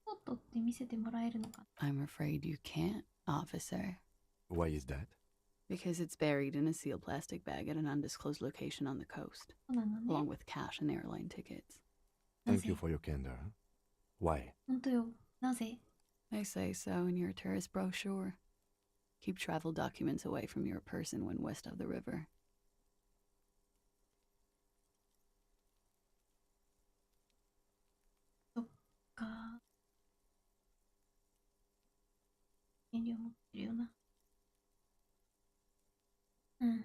フォトって見せてもらえるのか？
I'm afraid you can't, officer.
Why is that?
Because it's buried in a sealed plastic bag at an undisclosed location on the coast,
そうなのね。
along with cash and airline tickets.
Thank you for your candor. Why?
本当よ。なぜ？
They say so in your tourist brochure. Keep travel documents away from your person when west of the river.
そっか。遠慮持ってるよな。うん。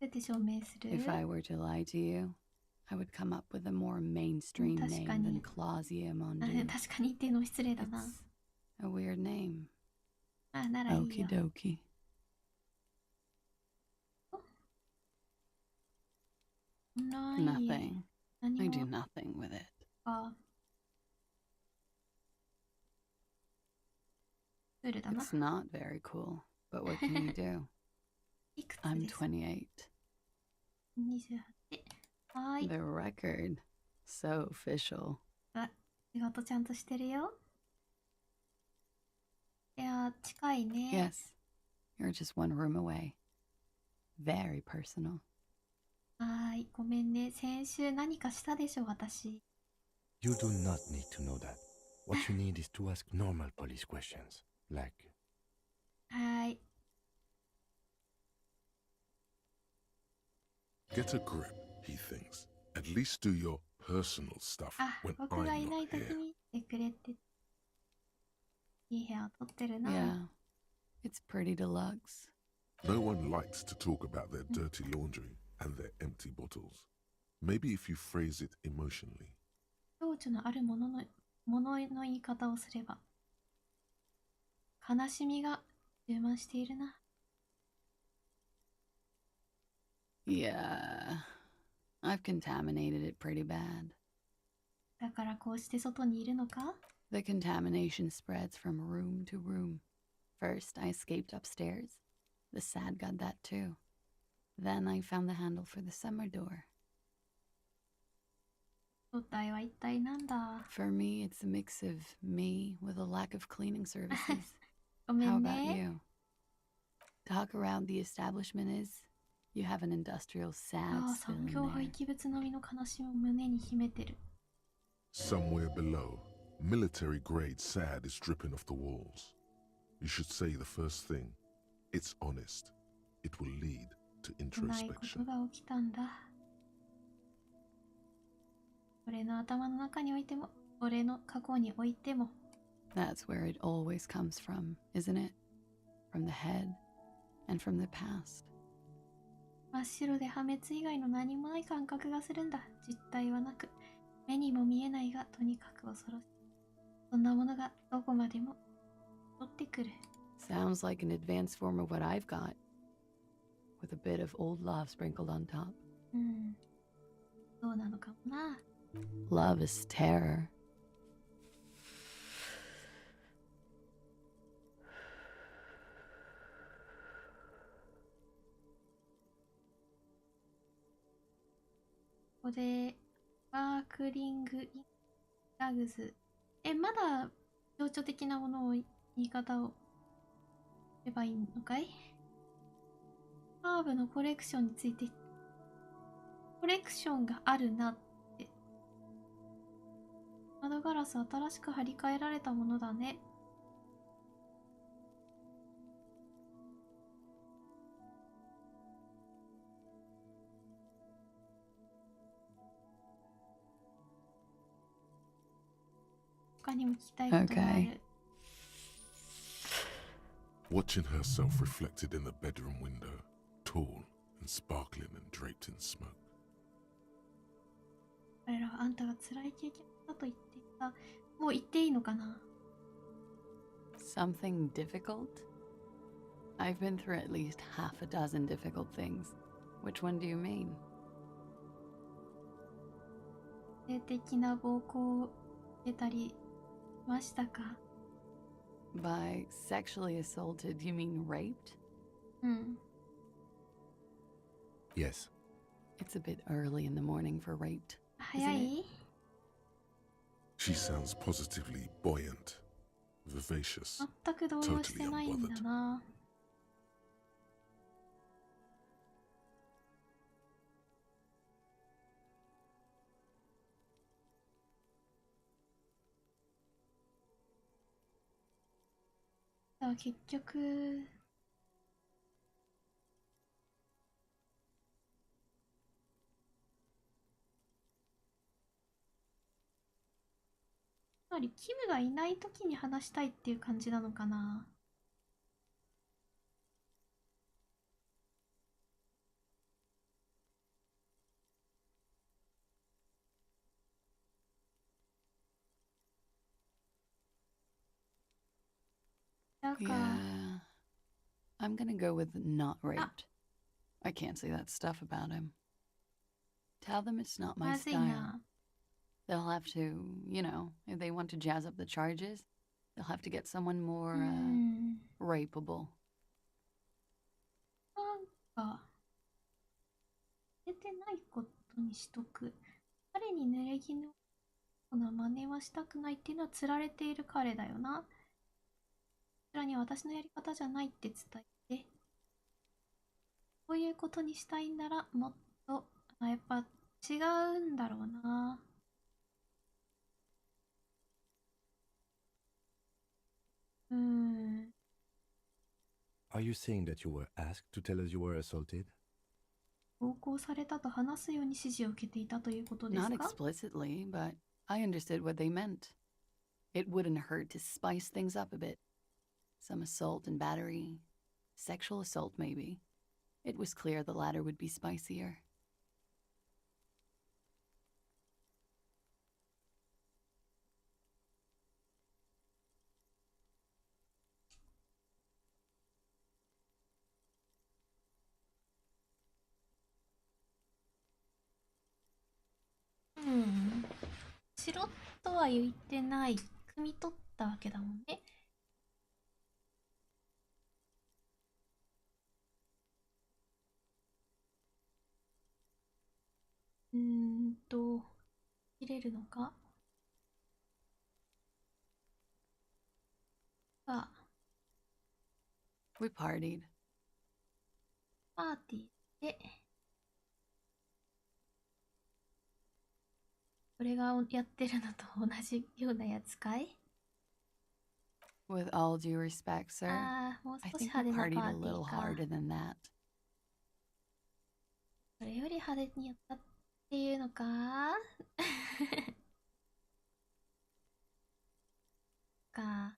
どうやって証明する？
If I were to lie to you, I would come up with a more mainstream name than Clausia
あ
Mondu.
確かにっていうのも失礼だな。
It's a weird name.
あ、ならいい
Okie
よ。
dokie.
ない。
Nothing.
何
I do
も
nothing with it.
か。プールだな。
It's not very cool, but what can you do?
いくつ
I'm
です？
28.
28。はーい。
The record. So official.
あ、仕事ちゃんとしてるよ。いやー、近いね。
Yes. You're just one room away. Very personal.
はーい、ごめんね。先週何かしたでしょ、私。
You do not need to know that. What you need is to ask normal police questions, like,
はーい。
Get a grip, he thinks, At least do your personal stuff
あ、
when
僕がい
I'm
ない
not
時
here.
にしてくれって。いい部屋を取ってるな。
Yeah, it's pretty deluxe.
No one likes to talk about their dirty laundry and their empty bottles. Maybe if you phrase it emotionally.
情緒のあるものの言い方をすれば、悲しみが充満しているな。
Yeah, I've contaminated it pretty bad.
だからこうして外にいるのか？
The contamination spreads from room to room. First, I escaped upstairs. The sad got that too. Then I found the handle for the summer door.
正体は一体なんだ？
For me, it's a mix of me with a lack of cleaning services.
ごめ
How
ん
about
ね。
you? Talk around the establishment is you have an industrial
あ
sad
あ、
still
産
in
業
there.
廃棄物並みの悲しみを胸に秘めてる。
Somewhere below, military grade SAD is dripping off the walls. You should say the first thing. It's honest. It will lead to
ないこと
introspection.
が起きたんだ。俺の頭の中においても、俺の過去においても。
That's where it always comes from, isn't it? From the head and from the past.
真っ白で破滅以外の何もない感覚がするんだ。実体はなく、目にも見えないがとにかく恐ろしい。そんなものがどこまでも取ってくる。
Sounds like an advanced form of what I've got, with a bit of old love sprinkled on top.
うん。そうなのかもな。
Love is terror.
ここで、ワークリング・イン・ラグズ。まだ情緒的なものを言い方を言えばいいのかい？ハーブのコレクションについて、コレクションがあるなって。窓ガラス新しく張り替えられたものだね。他にも聞きたいことがある。
Okay.
Watching herself reflected in the bedroom window, tall and sparkling and draped in smoke.
彼らはあんたが辛い経験だと言っていた。もう言っていいのかな？
Something difficult? I've been through at least half a dozen difficult things. Which one do you mean?
性的な暴行を受けたりしましたか？
By sexually assaulted, you mean raped?
うん。
Yes.
It's a bit early in the morning for raped.
早い？
She sounds positively buoyant, vivacious,
全く動揺してないんだな。だから結局、つまりキムがいない時に話したいっていう感じなのかな。なんか、
Yeah. I'm gonna go with not raped. I can't say that stuff about him. Tell them it's not my
まずい
style.
な。
They'll have to, you know, if they want to jazz up the charges, they'll have to get someone more
うん。
rapeable.
なんか、出てないことにしとく。彼に濡れ衣のような真似はしたくないっていうのは釣られている彼だよな。そちらには私のやり方じゃないって伝えて。こういうことにしたいんならもっと、やっぱ違うんだろうな。
Are you saying that you were asked to tell us you were assaulted?
暴行されたと話すように指示を受けていたということです
Not
か？
explicitly, but I understood what they meant. It wouldn't hurt to spice things up a bit. Some assault and battery. Sexual assault, maybe. It was clear the latter would be spicier.
Hmm. しろとは言ってない。汲み取ったわけだもんね。切れるのか？あ、
We partied.
パーティーで、俺がやってるのと同じようなやつかい？
With all due respect, sir,
ああ、もう
I
少し
think
派
we
手なパ
partied
ー
a
ティ
little
ーか。
harder than that.
それより派手にやったっていうのか？か。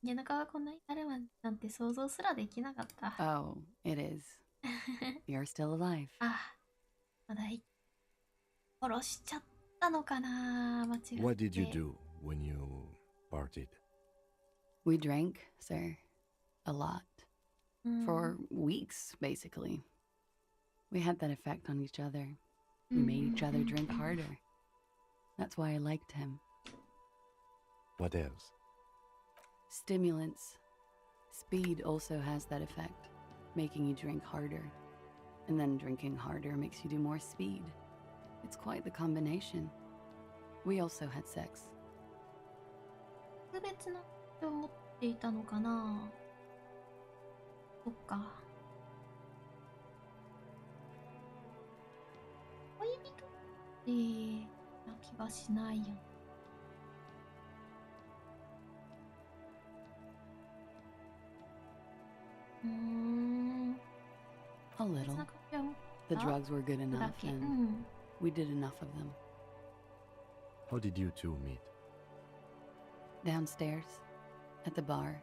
家中がこんなになるなんて想像すらできなかった。
Oh, it is. You're still alive.
あ、まだ殺しちゃったのかな、間違って。
What did you do when you partied?
We drank, sir. A lot. For weeks, basically. We had that effect on each other. We made each other drink harder. That's why I liked him.
What else?
Stimulants. Speed also has that effect, making you drink harder. And then drinking harder makes you do more speed. It's quite the combination. We also had sex.
特別なと思っていたのかな。そっか。恋人ってな気はしないよ。
A little. The drugs were good enough, and we did enough of them.
How did you two meet?
Downstairs, at the bar.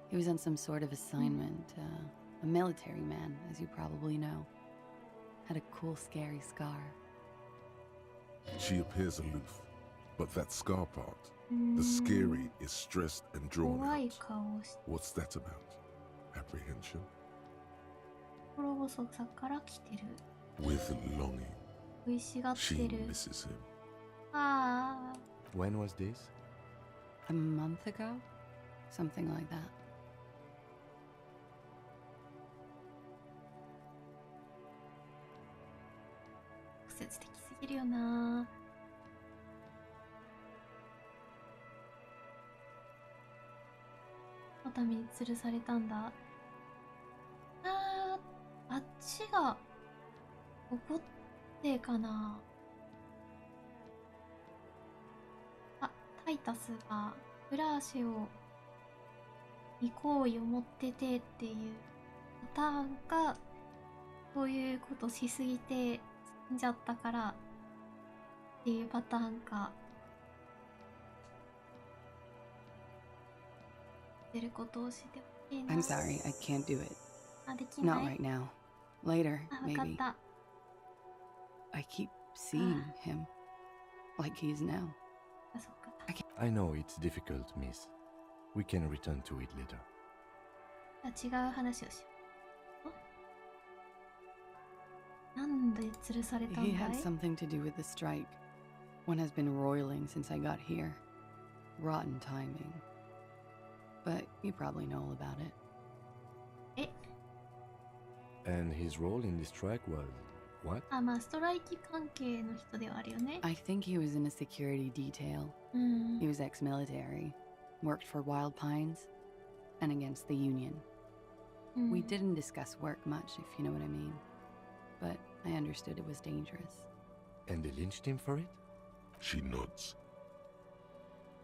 He was on some sort of assignment. A military man, as you probably know. Had a cool, scary scar.
She appears aloof, but that scar part, the scary, is stressed and drawn
怖い
out.
顔して
What's that about? Apprehension?
心細さから来てる。
With longing.
恋しがって
She
る。
misses him.
ああ。
When was this?
A month ago? Something like that.
直接的すぎるよな。のために吊るされたんだ。あっちが怒ってかな。あ、タイタスがフラーシュをに好意を持っててっていうパターンか、こういうことしすぎて死んじゃったからっていうパターンか。出ることをしてほしいな。
I'm sorry, I can't do it.
あ、できな
Not
い。
right now. Later,
あ、わかっ
maybe.
た。
I keep seeing him. Like he is now.
あ、そっか。
I know it's difficult, miss. We can return to it later.
違う話をしよう。なんで吊るされたん
He
だ
had
い？
something to do with the strike. One has been roiling since I got here. Rotten timing. But you probably know all about it.
え、
And his role in this strike was what?
あ、まあストライキ関係の人ではあるよね。
I think he was in a security detail.
うん。
He was ex-military. Worked for Wild Pines. And against the Union.
うん
We didn't discuss work much, if you know what I mean. But I understood it was dangerous.
And they lynched him for it?
She nods.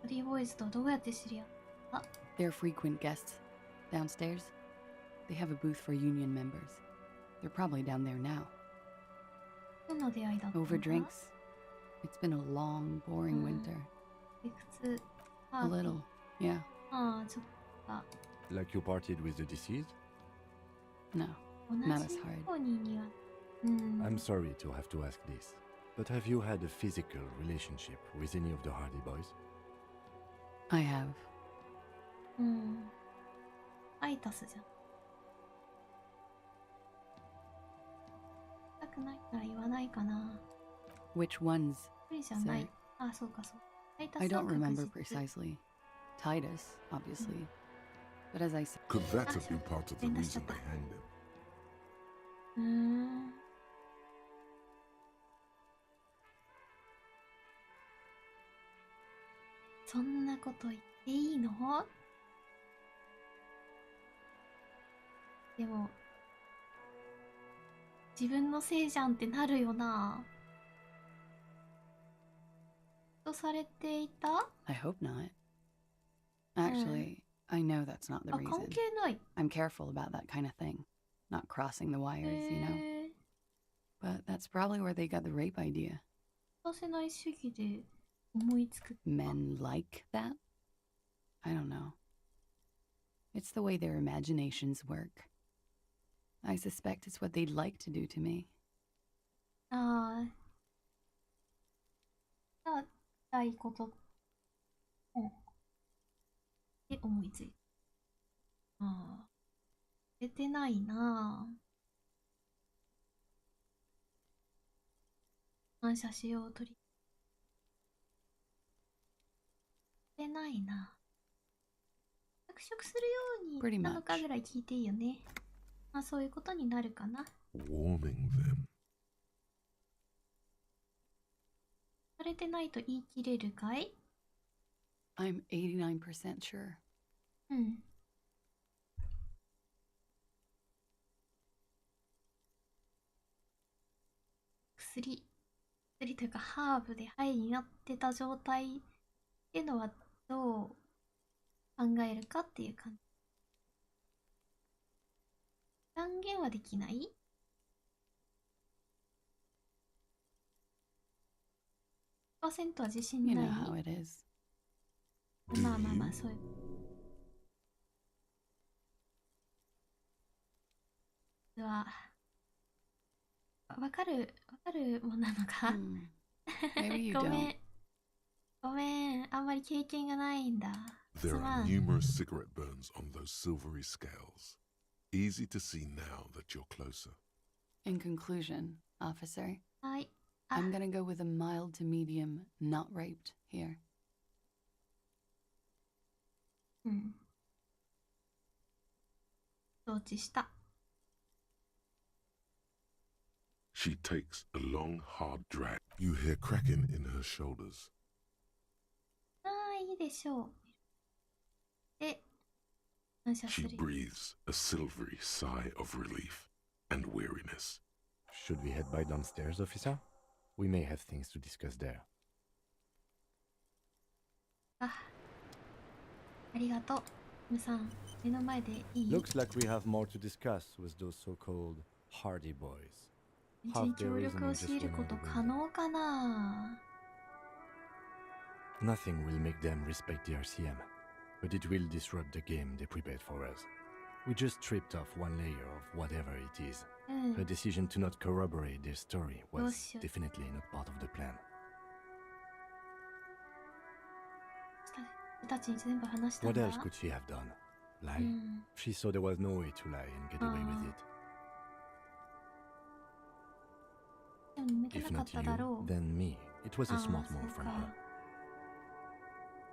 ボディーボーイズとどうやって知り合った？
They're frequent guests. Downstairs, they have a booth for Union members. They're probably down there now.
どんな出会いだったんだ？
Over drinks. It's been a long, boring winter.
いくつパ
A
ーティー
little, yeah.
ああ、ちょっとか。
Like you partied with the deceased?
No,
同
not as
じ
hard.
コニーには。うん。
I'm sorry to have to ask this, but have you had a physical relationship with any of the Hardy Boys?
I have.
うん。アイタスじゃん。したくないなら言わないかな。
Which ones?
無理じゃない。
Sir?
あ、そうかそう。アイタス
I
は
don't
確
remember
実。
precisely. Titus, obviously. But as I said,
Could that have been part of the reason they hanged him?
うーん。そんなこと言っていいの？でも、自分のせいじゃんってなるよな。とされていた？
I hope not. Actually, I know that's not the
あ、関
reason.
係ない。
I'm careful about that kind of thing. Not crossing the wires, you know.
へえ。
But that's probably where they got the rape idea.
させない主義で思いつく。
Men like that? I don't know. It's the way their imaginations work. I suspect it's what they'd like to do to me.
ああ。じゃあ、したいこと。うん。で、思いついた。ああ。出てないなあ。感謝しようとり。出てないな。着色するよう
Pretty
になのか
much.
ぐらい聞いていいよね。まあそういうことになるかな。
Warming them.
されてないと言い切れるかい？
I'm 89% sure.
うん。薬というかハーブでハイになってた状態っていうのはどう考えるかっていう感じ。断言はできない？ 100% は自信
You
な
know
い？
how it is.
まあまあまあ、そういう。は、わかるもんなのか？
Maybe you
ごめ
don't.
ん。ごめん。あんまり経験がないんだ。す
There
ま
are
ん。
numerous cigarette burns on those silvery scales. Easy to see now that you're closer.
In conclusion, officer,
はい。
I'm gonna go with a mild to medium, not raped here.
うん。承知した。
She takes a long, hard drag. You hear cracking in her shoulders.
ああ、いいでしょう。で、感謝す
She
る。
breathes a silvery sigh of relief and weariness.
Should we head by downstairs, officer? We may have things to discuss there.
ありがとう。ムさん、目の前でいい？
Looks like we have more to discuss with those so-called Hardy Boys.
うちに協力を強いること可能かな？
Nothing will make them respect the RCM, but it will disrupt the game they prepared for us. We just stripped off one layer of whatever it is.
うん。
Her decision to not corroborate their story was
どうしよう。
definitely not part of the plan.
たちに全部話したん
What
だ。
else could she have done? Lie?
うん。
She saw there was no way to lie and get away with it.
でも向け
If
なかっ
not
ただ
you,
ろう。
then me. It was a
ああ、
smart
そう
move from
か。
her.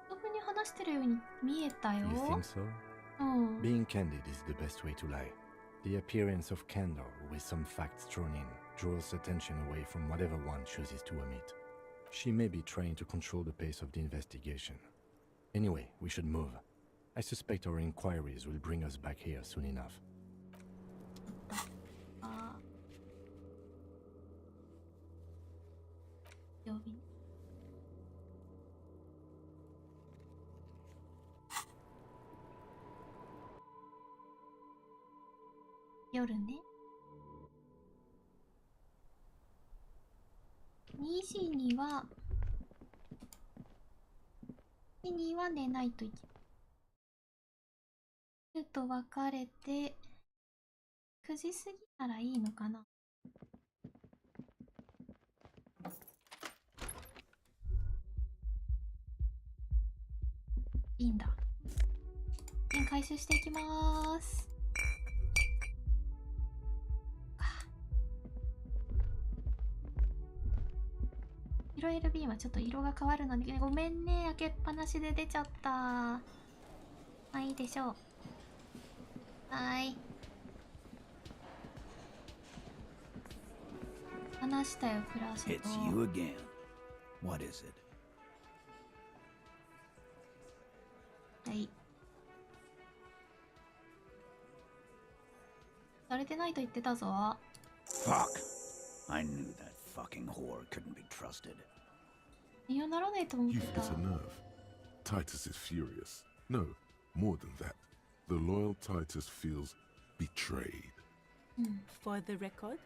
特に話してるように見えたよ。
You think so?
うん。
Being candid is the best way to lie. The appearance of candor with some facts thrown in draws attention away from whatever one chooses to omit. She may be trying to control the pace of the investigation. Anyway, we should move. I suspect our inquiries will bring us back here soon enough.
あ曜日。夜ね。2時には寝ないといけない。と別れて9時過ぎならいいのかな。いいんだ。回収していきまーす。色 LB はちょっと色が変わるので、ごめんね、開けっぱなしで出ちゃった。まあいいでしょう。はい。話したよ、クラスと。
It's you again. What is it?
はい。されてないと言ってたぞ。
Fuck! I knew that fucking whore couldn't be trusted.
いや、ならないと思っ
You've
た。
hit a nerve. Titus is furious. No, more than that. The loyal Titus feels betrayed.
For the record,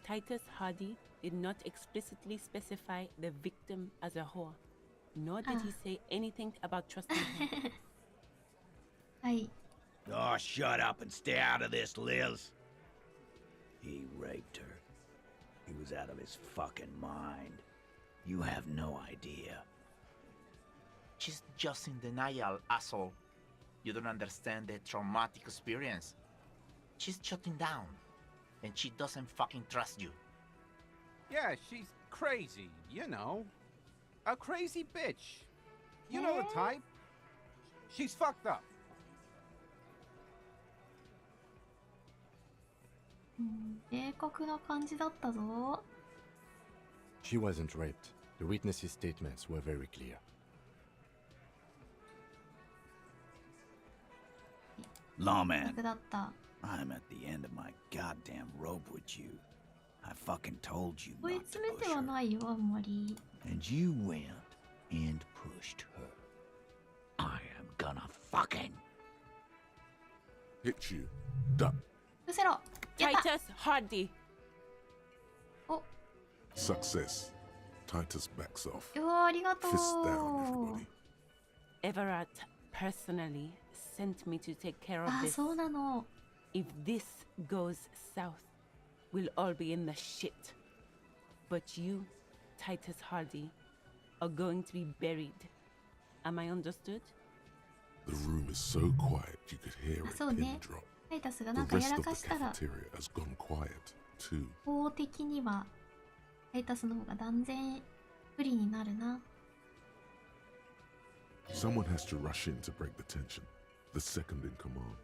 Titus Hardy did not explicitly specify the victim as a whore, nor did he say anything about trusting her.
はい。
Oh, shut up and stay out of this, Liz. He raped her. He was out of his fucking mind. You have no idea.
She's just in denial, asshole. You don't understand the traumatic experience. She's shutting down, and she doesn't fucking trust you.
Yeah, she's crazy, you know. A crazy bitch. You know the type. She's fucked up.
明確な感じだったぞ。
She wasn't raped. The witnesses' statements were very clear.
Lawman,
だった。
I'm at the end of my goddamn rope with you. I fucking told you
追い
not to
詰め
push
ては
her.
ないよ、あんまり。
And you went and pushed her. I am gonna fucking...
Hit you. Duck.
伏せろ。やった。
Titus Hardy.
お、
Success. Titus backs off.
よー、ありがとう。
Fist down, everybody.
Everett personally sent me to take care of
あ、
this.
そうなの。
If this goes south, we'll all be in the shit. But you, Titus Hardy, are going to be buried. Am I understood?
The room is so quiet you could hear
あ、
a
そう
pin
ね。
drop.
タイタスが
The
なんかや
rest
ら
of
か
the
したら、
cafeteria has gone quiet too.
法的にはタイタスの方が断然不利になるな。
Someone has to rush in to break the tension. The second in command.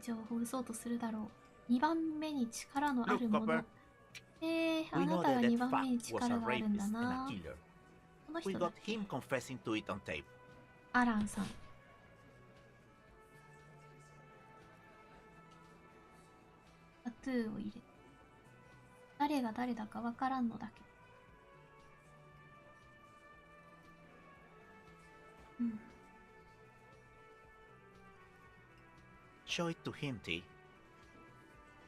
情報を嘘とするだろう。2番目に力のあるも
Look,
の
Copper.。
あ
We
な
know
た
that
が
that
2番目
fuck
に
was
力
a
があるん
rapist
だ
and
な
a。killer.
この
We
人だ
got。him confessing to it on tape.
アランさん。タトゥーを入れ。誰が誰だかわからんのだけ。うん。
Show it to him, T.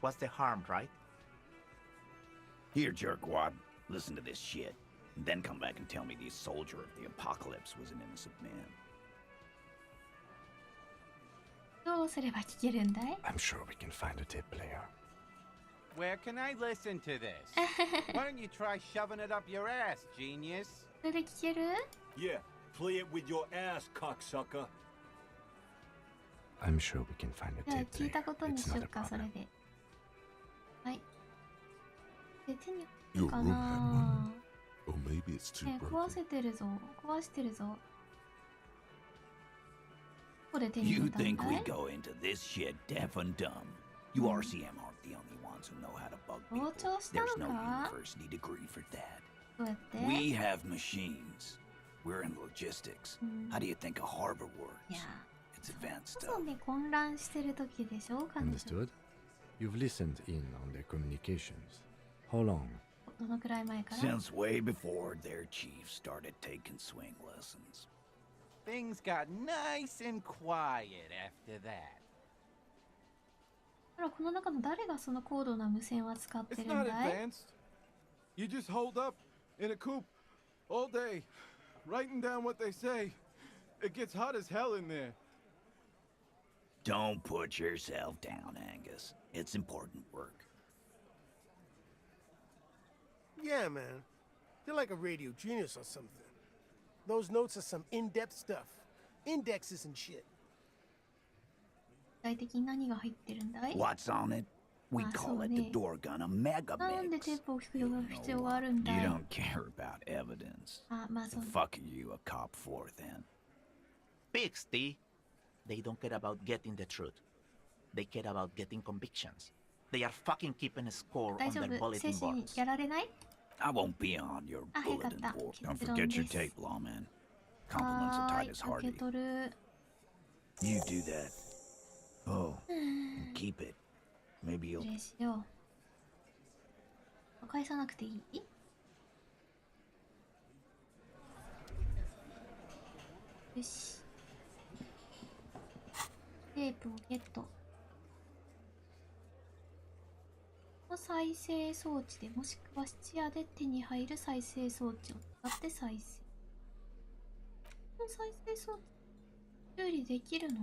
What's the harm, right?
Here, jerkwad, listen to this shit. And then come back and tell me the soldier of the apocalypse was an innocent man.
どうすれば聞けるんだい？
I'm sure we can find a tape player.
Where can I listen to this? Why don't you try shoving it up your ass, genius?
それで聞ける？
Yeah, play it with your ass, cocksucker.
I'm sure we can find a
じゃあ
tape
聞い
player.
たことに
It's
しよ
not
う
a
か、それ
problem.
で。はい。で、手に
Your
か
room had
な
one. Or maybe it's too
ね、
broken.
壊せてるぞ。壊してるぞ。ここで手に
You
入れたん
think
だ
we
い？
go into this shit deaf and dumb? You RCM aren't the only ones who know how to bug
傍
people.
聴したの
There's no
か？
university degree for that.
どうやって？
We have machines. We're in logistics.
うん
How do you think a harbor
い
works?
や、
It's advanced
こ
stuff.
そね、混乱してる時でしょ、彼女。
Understood? You've listened in on their communications. How long?
どのくらい前から？
Since way before their chief started taking swing lessons.
Things got nice and quiet after that.
ほら、この中の誰がその高度な無線を扱って
It's
るん
not
だい？
advanced.
You just hold up in a coop all day, writing down what they say. It gets hot as hell in there.
Don't put yourself down, Angus. It's important work.
Yeah, man. You're like a radio genius or something. Those notes are some in-depth stuff. Indexes and shit.
具体的に何が入ってるんだい？
What's on it? We call it the door gunner mega
なんで
mix.
テープを聞く必要があるん
You
だい？
don't care about evidence.
あ、まあ
The
そう。
fuck are you a cop for then?
Pixty, they don't care about getting the truth. They care about getting convictions. They are fucking keeping a score
大
on
丈
their
夫？精
bulletin
神
boards.
やられない？
I won't be on your
あ、早かっ
bulletin
た。
board.
結
Don't
論
forget
で
your
す。
tape, lawman.
は
Compliments of
ーい、
Titus
受け
Hardy.
取る。
You do that. Oh, and keep it. Maybe
失
you'll.
礼しよう。返さなくていい？よし。テープをゲット。再生装置でもしくは質屋で手に入る再生装置を使って再生。この再生装置修理できるの？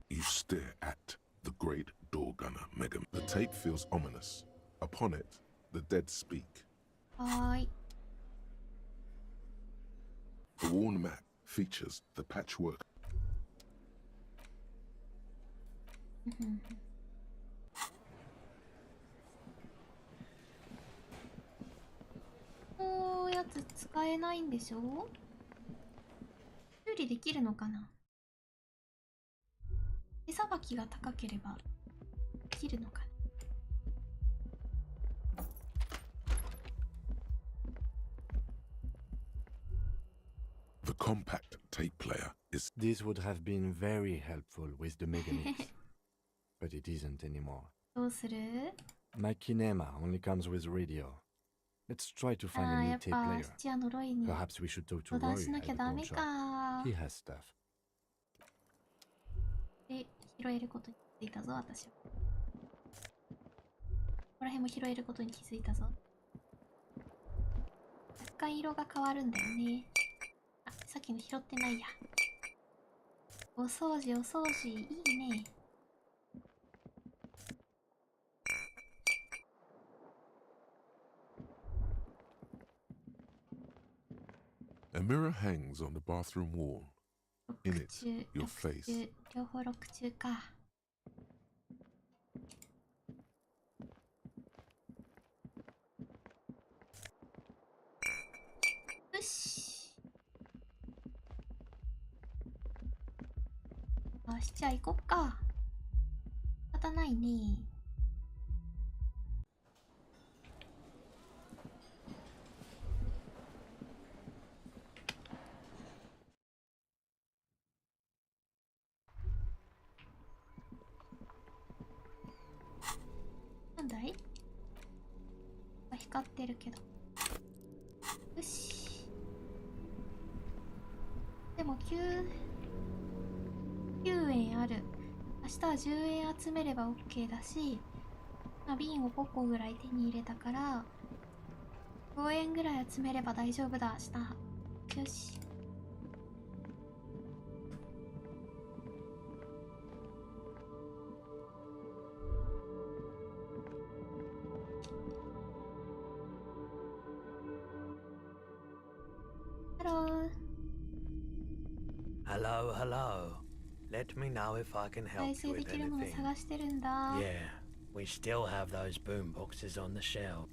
You stare at the great door gunner, Megan. The tape feels ominous. Upon it, the dead speak.
はーい。
The worn map features the patchwork.
こうやつ使えないんでしょ？修理できるのかな？手さばきが高ければできるのかな？
The compact tape player is.
This would have been very helpful with the Megamix, but it isn't anymore.
どうする？
My Kinema only comes with radio. Let's try to
あ
find
あ、
a
や
new
っ
tape
ぱ
player.
質屋のロイに
Perhaps we should talk to
相談
Roy
しな
at
き
the
ゃダ
pawn
メ
shop.
か。
He has stuff.
で、拾えることに気づいたぞ、私は。ここら辺も拾えることに気づいたぞ。若干色が変わるんだよね。あ、さっきの拾ってないや。お掃除、お掃除、いいね。
A mirror hangs on the bathroom wall. In it,
中、
your
ロック
face.
中、両方ロック中か。よし。よし、じゃあ行こっか。仕方ないね。なんだい？光ってるけど。よし。でも9円ある。明日は10円集めれば OK だし、まあ、瓶を5個ぐらい手に入れたから5円ぐらい集めれば大丈夫だ。明日よし。
Hello, hello. Let me know if I can
再
help
生
you
で
with
きるもの
anything.
探してるんだ。
Yeah, we still have those boom boxes on the shelf.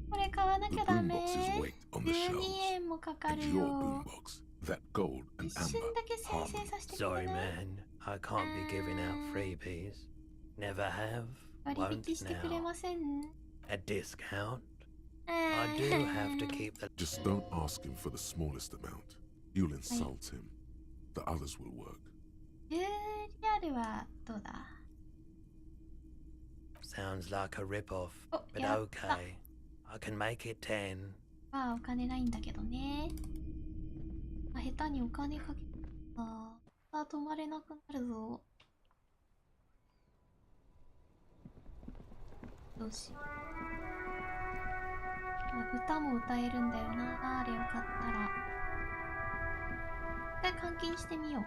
これ買わな
The
きゃダ
boom
メ。
boxes wait on the
12
shelves.
円もかか
And
る
your
よ。
boom box, that gold and
一瞬
amber
だけ再
harmony.
生させてくれ
Sorry,
ない？
man. I can't be giving out freebies. Never have.
割
Won't
引してくれ
now.
ません？
A discount? I do have to keep the.
Just don't ask him for the smallest amount. You'll insult him. The others will work.
10リアルはどうだ？
Sounds like a rip-off,
Oh,
but
yeah.
okay. I can make it 10.
まあお金ないんだけどね。まあ、下手にお金かけたら止まれなくなるぞ。どうしよう。歌も歌えるんだよな、あれよかったら。一回換金してみよう。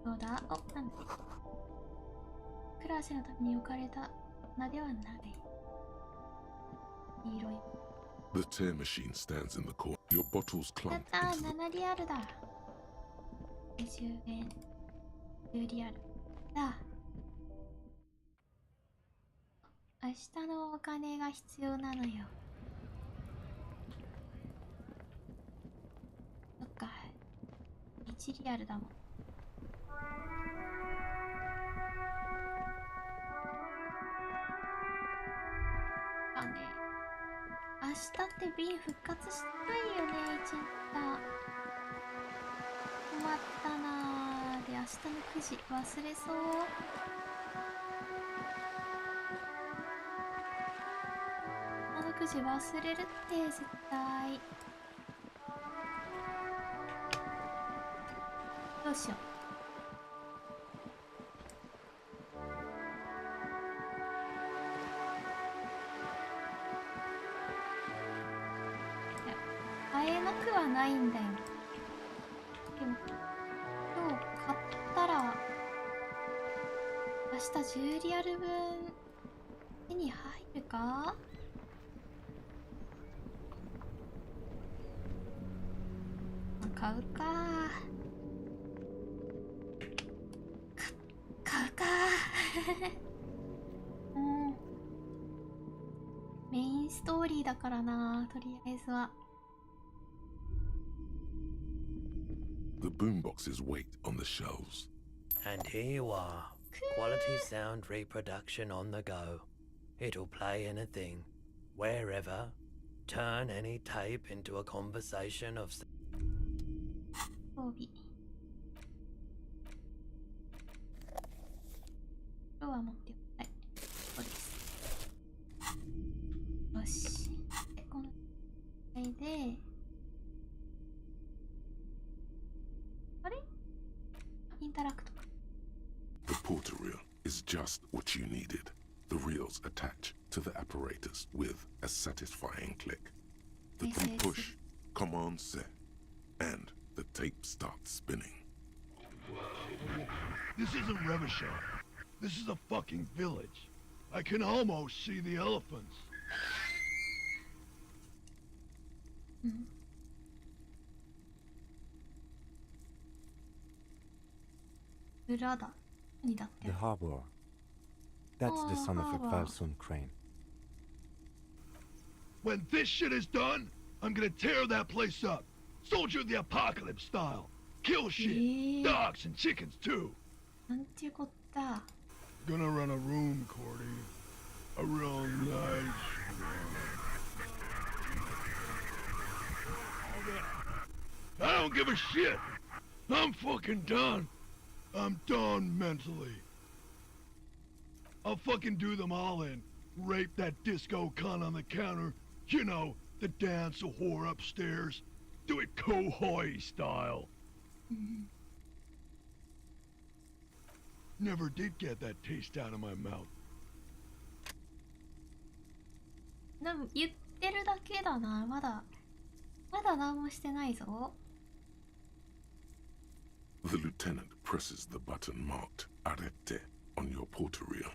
どうだ？お、なんだ。クラシのために置かれた名ではない。黄色い。
The tear machine stands in the corner. Your bottles
や
clump
ったー、7リアルだ。20円。10リアル。だ。明日のお金が必要なのよ。そっか。1リアルだもん。だね。明日って瓶復活したいよね、一日。困ったなー。で、明日の9時忘れそう。明日の9時忘れるって絶対。どうしよう。買えなくはないんだよ。でも今日買ったら明日10リアル分手に入るか？買うか。買うか。うん。メインストーリーだからな、とりあえずは。
The boomboxes wait on the shelves.
And here you are. Quality sound reproduction on the go. It'll play anything, wherever. Turn any tape into a conversation of...
装備。今日は持っておきたい。そうです。よし。で、この状態で、あれ？インタラクト。
The porter reel is just what you needed. The reels attach to the apparatus with a satisfying click. The thumb push, command set, and the tape starts spinning.
This isn't Revachol. This is a fucking village. I can almost see the elephants.
裏だ。何だっけ？
The harbor. That's the son of a Valson crane.
When this shit is done, I'm gonna tear that place up. Soldier of the apocalypse style. Kill shit. Dogs and chickens too.
なんていうことだ。
Gonna run a room, Cordy. A real nice one. I don't give a shit. I'm fucking done. I'm done mentally. I'll fucking do them all in. Rape that disco cunt on the counter. You know, the dance a whore upstairs. Do it Kohoi style. Never did get that taste out of my mouth.
言ってるだけだな。まだ何もしてないぞ。
The lieutenant presses the button marked Arete on your porter reel.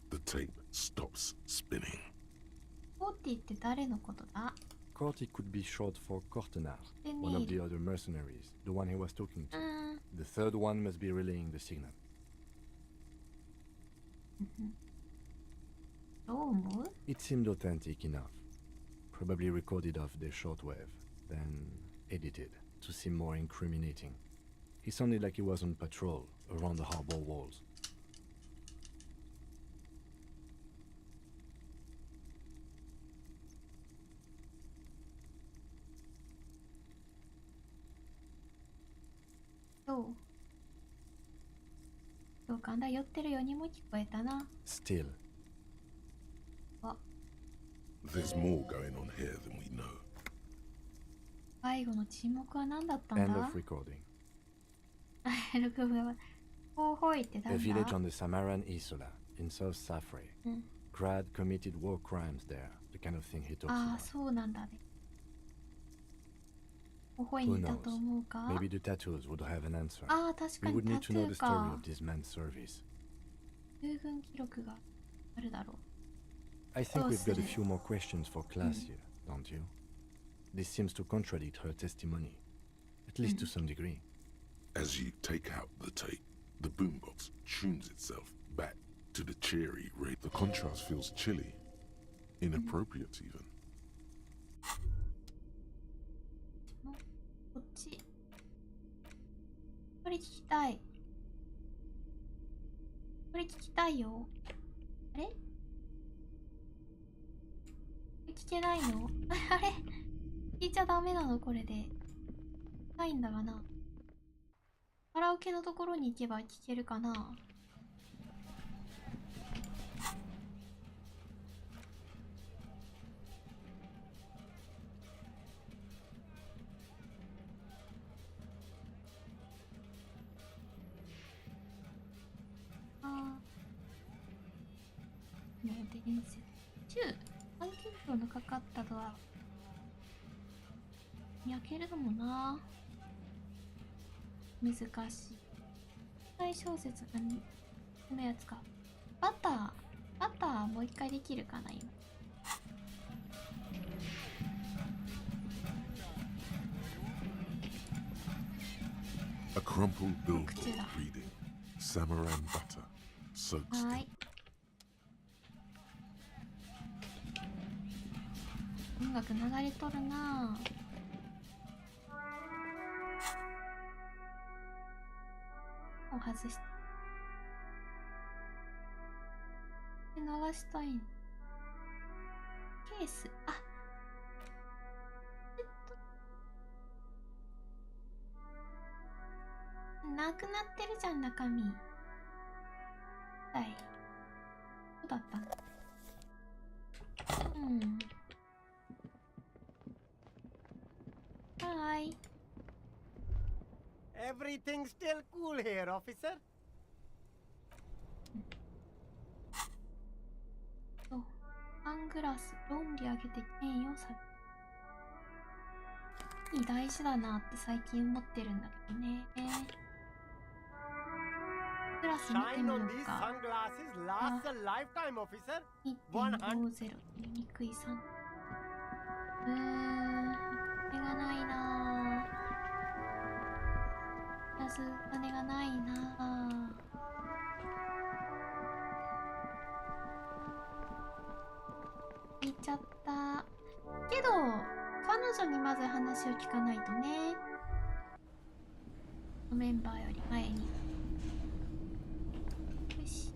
The tape stops spinning.
40って誰のことだ？
Corti could be short for Cortenar, one of the other mercenaries, the one he was talking to. The third one must be relaying the signal.
どう思う？
It seemed authentic enough. Probably recorded off the shortwave, then edited to seem more incriminating. He sounded like he was on patrol around the harbor walls.
Still, 酔ってるようにも聞こえたな。
Still,
There's more going on here than we know.
最後の沈黙は何だったん
End
だ
of recording.
録画はほほいってな
A
ん
village
だ
on the Samaran Isola in South Safre. Grad committed war crimes there, the kind of thing he talks
ああ
about.
そうなんだね。ほほい
Who
にいた
knows?
と思うか
Maybe the tattoos would have an answer.
ああ確か
We
に
would
タ
need
ト
to know
ゥ
the
ー
story
か
of this man's service.
従軍記録があるだろう。
I think we've got a
どうする
few more questions for class here, don't you? This seems to contradict her testimony, at least to some degree.
As you take out the tape, the boombox tunes itself back to the cheery rate. The contrast feels chilly, inappropriate even.
こっちこれ聞きたい。これ聞きたいよ。あれこれ聞けないのあれ聞いちゃダメなのこれで。ないんだがな。カラオケのところに行けば聞けるかな。あーもう伝説10半径灯のかかったドア焼けるのもな。難しい。大小説がねこのやつか。バターもう一回できるかな今。
A crumpled billboard reading Samaran butter soaks
は
in.
い。音楽流れとるなぁ。を外した。で流したいの。ケース。あなくなってるじゃん中身。はい。そうだったんだ。はーい。
Everything's still cool here, officer.
サングラス、論理上げて権威をさる。大事だなって最近思ってるんだけどね。グラス見てみようか。1.50 見にくい3。金がないなぁ。まず金がないなぁ。言っちゃった。けど彼女にまず話を聞かないとね。メンバーより前に。よし、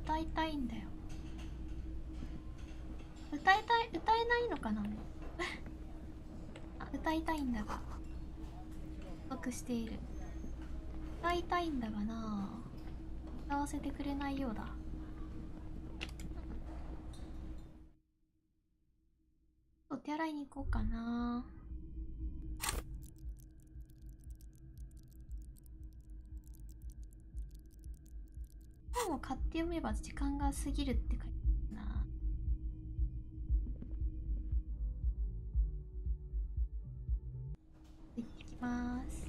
歌いたいんだよ。歌えないのかなあ、歌いたいんだが不足している。歌いたいんだがな歌わせてくれないようだ。お手洗いに行こうかな。本を買って読めば時間が過ぎるって書いてあるな。行ってきます。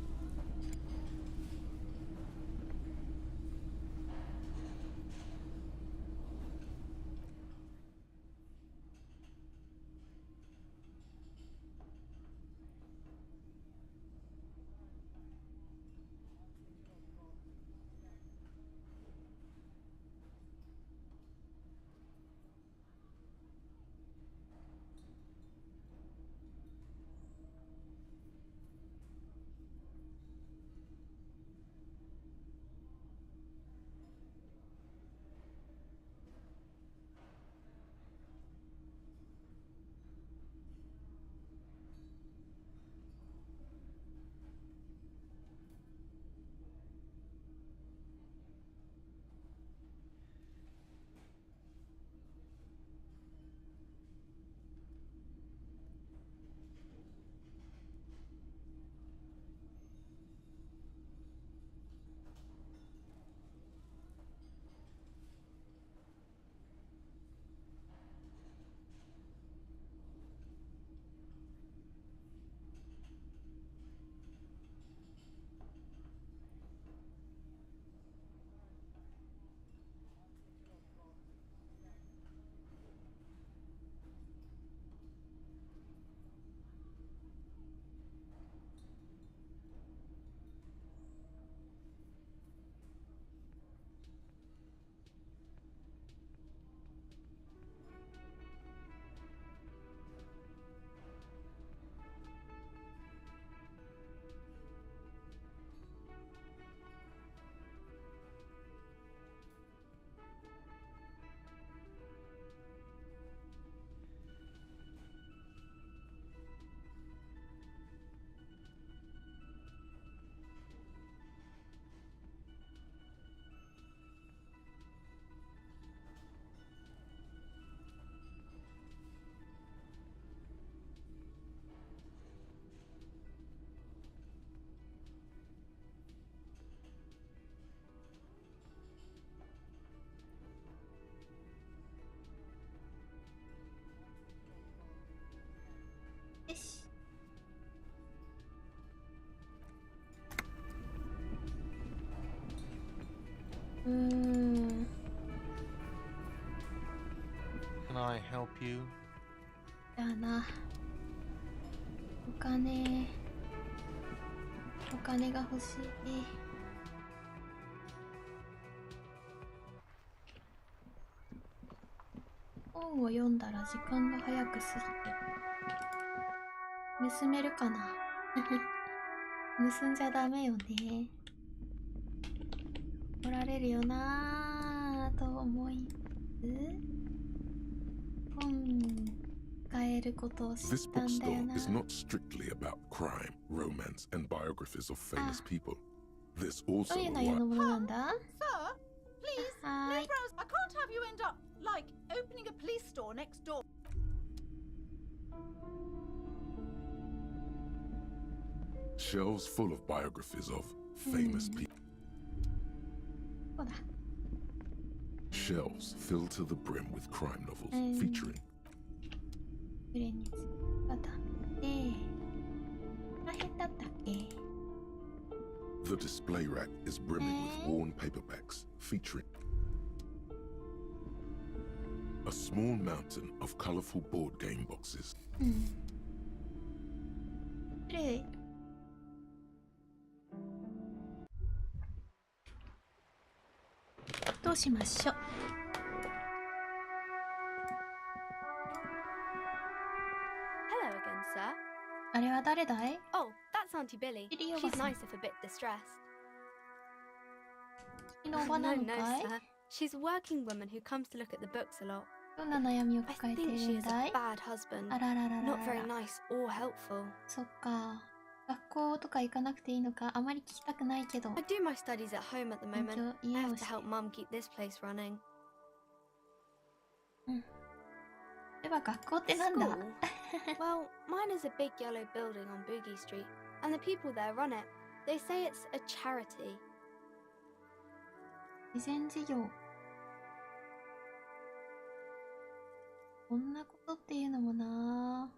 ん。
Can I help you?
じゃあな。お金が欲しい。本を読んだら時間が早く過ぎて盗めるかな。盗んじゃダメよね。怒られるよなぁと思いつつ本変えることを知
This
ったんだよ
bookstore
な。
is not strictly about crime, romance, and biographies of famous people. There's also
どういう
a
内容の
lot.
ものなんだ？
Sir, please, no
Hi.
bros. I can't have you end up like opening a police store next door.
Shelves full of biographies of famous people.
そうだ。
Shelves filled to the brim with crime novels featuring
フレンズがダメで大変だったっけ？
The display rack is brimming with worn paperbacks featuring a small mountain of colorful board game boxes.
プレイ。どうしましょう。
Hello again, sir.
あれは誰だい？
Oh, that's Auntie Billy.
Billy
She's
Overson.
nice if a bit distressed.
君のおばな
No,
の
no,
かい？
sir. She's a working woman who comes to look at the books a lot.
どんな悩みを
I
抱えてい
think
る
she
ん
is
だ
a
い？
bad husband.
あららららら
Not very nice or helpful.
そっか。学校とか行かなくていいのかあまり聞きたくないけど。
I do my studies at home at the moment.
勉強
I
家を
have
し
to
て。
help Mum keep this place running.
では学校ってなんだ？
School? Well, mine is a big yellow building on Boogie Street, and the people there run it. They say it's a charity.
慈善事業。こんなことっていうのもな。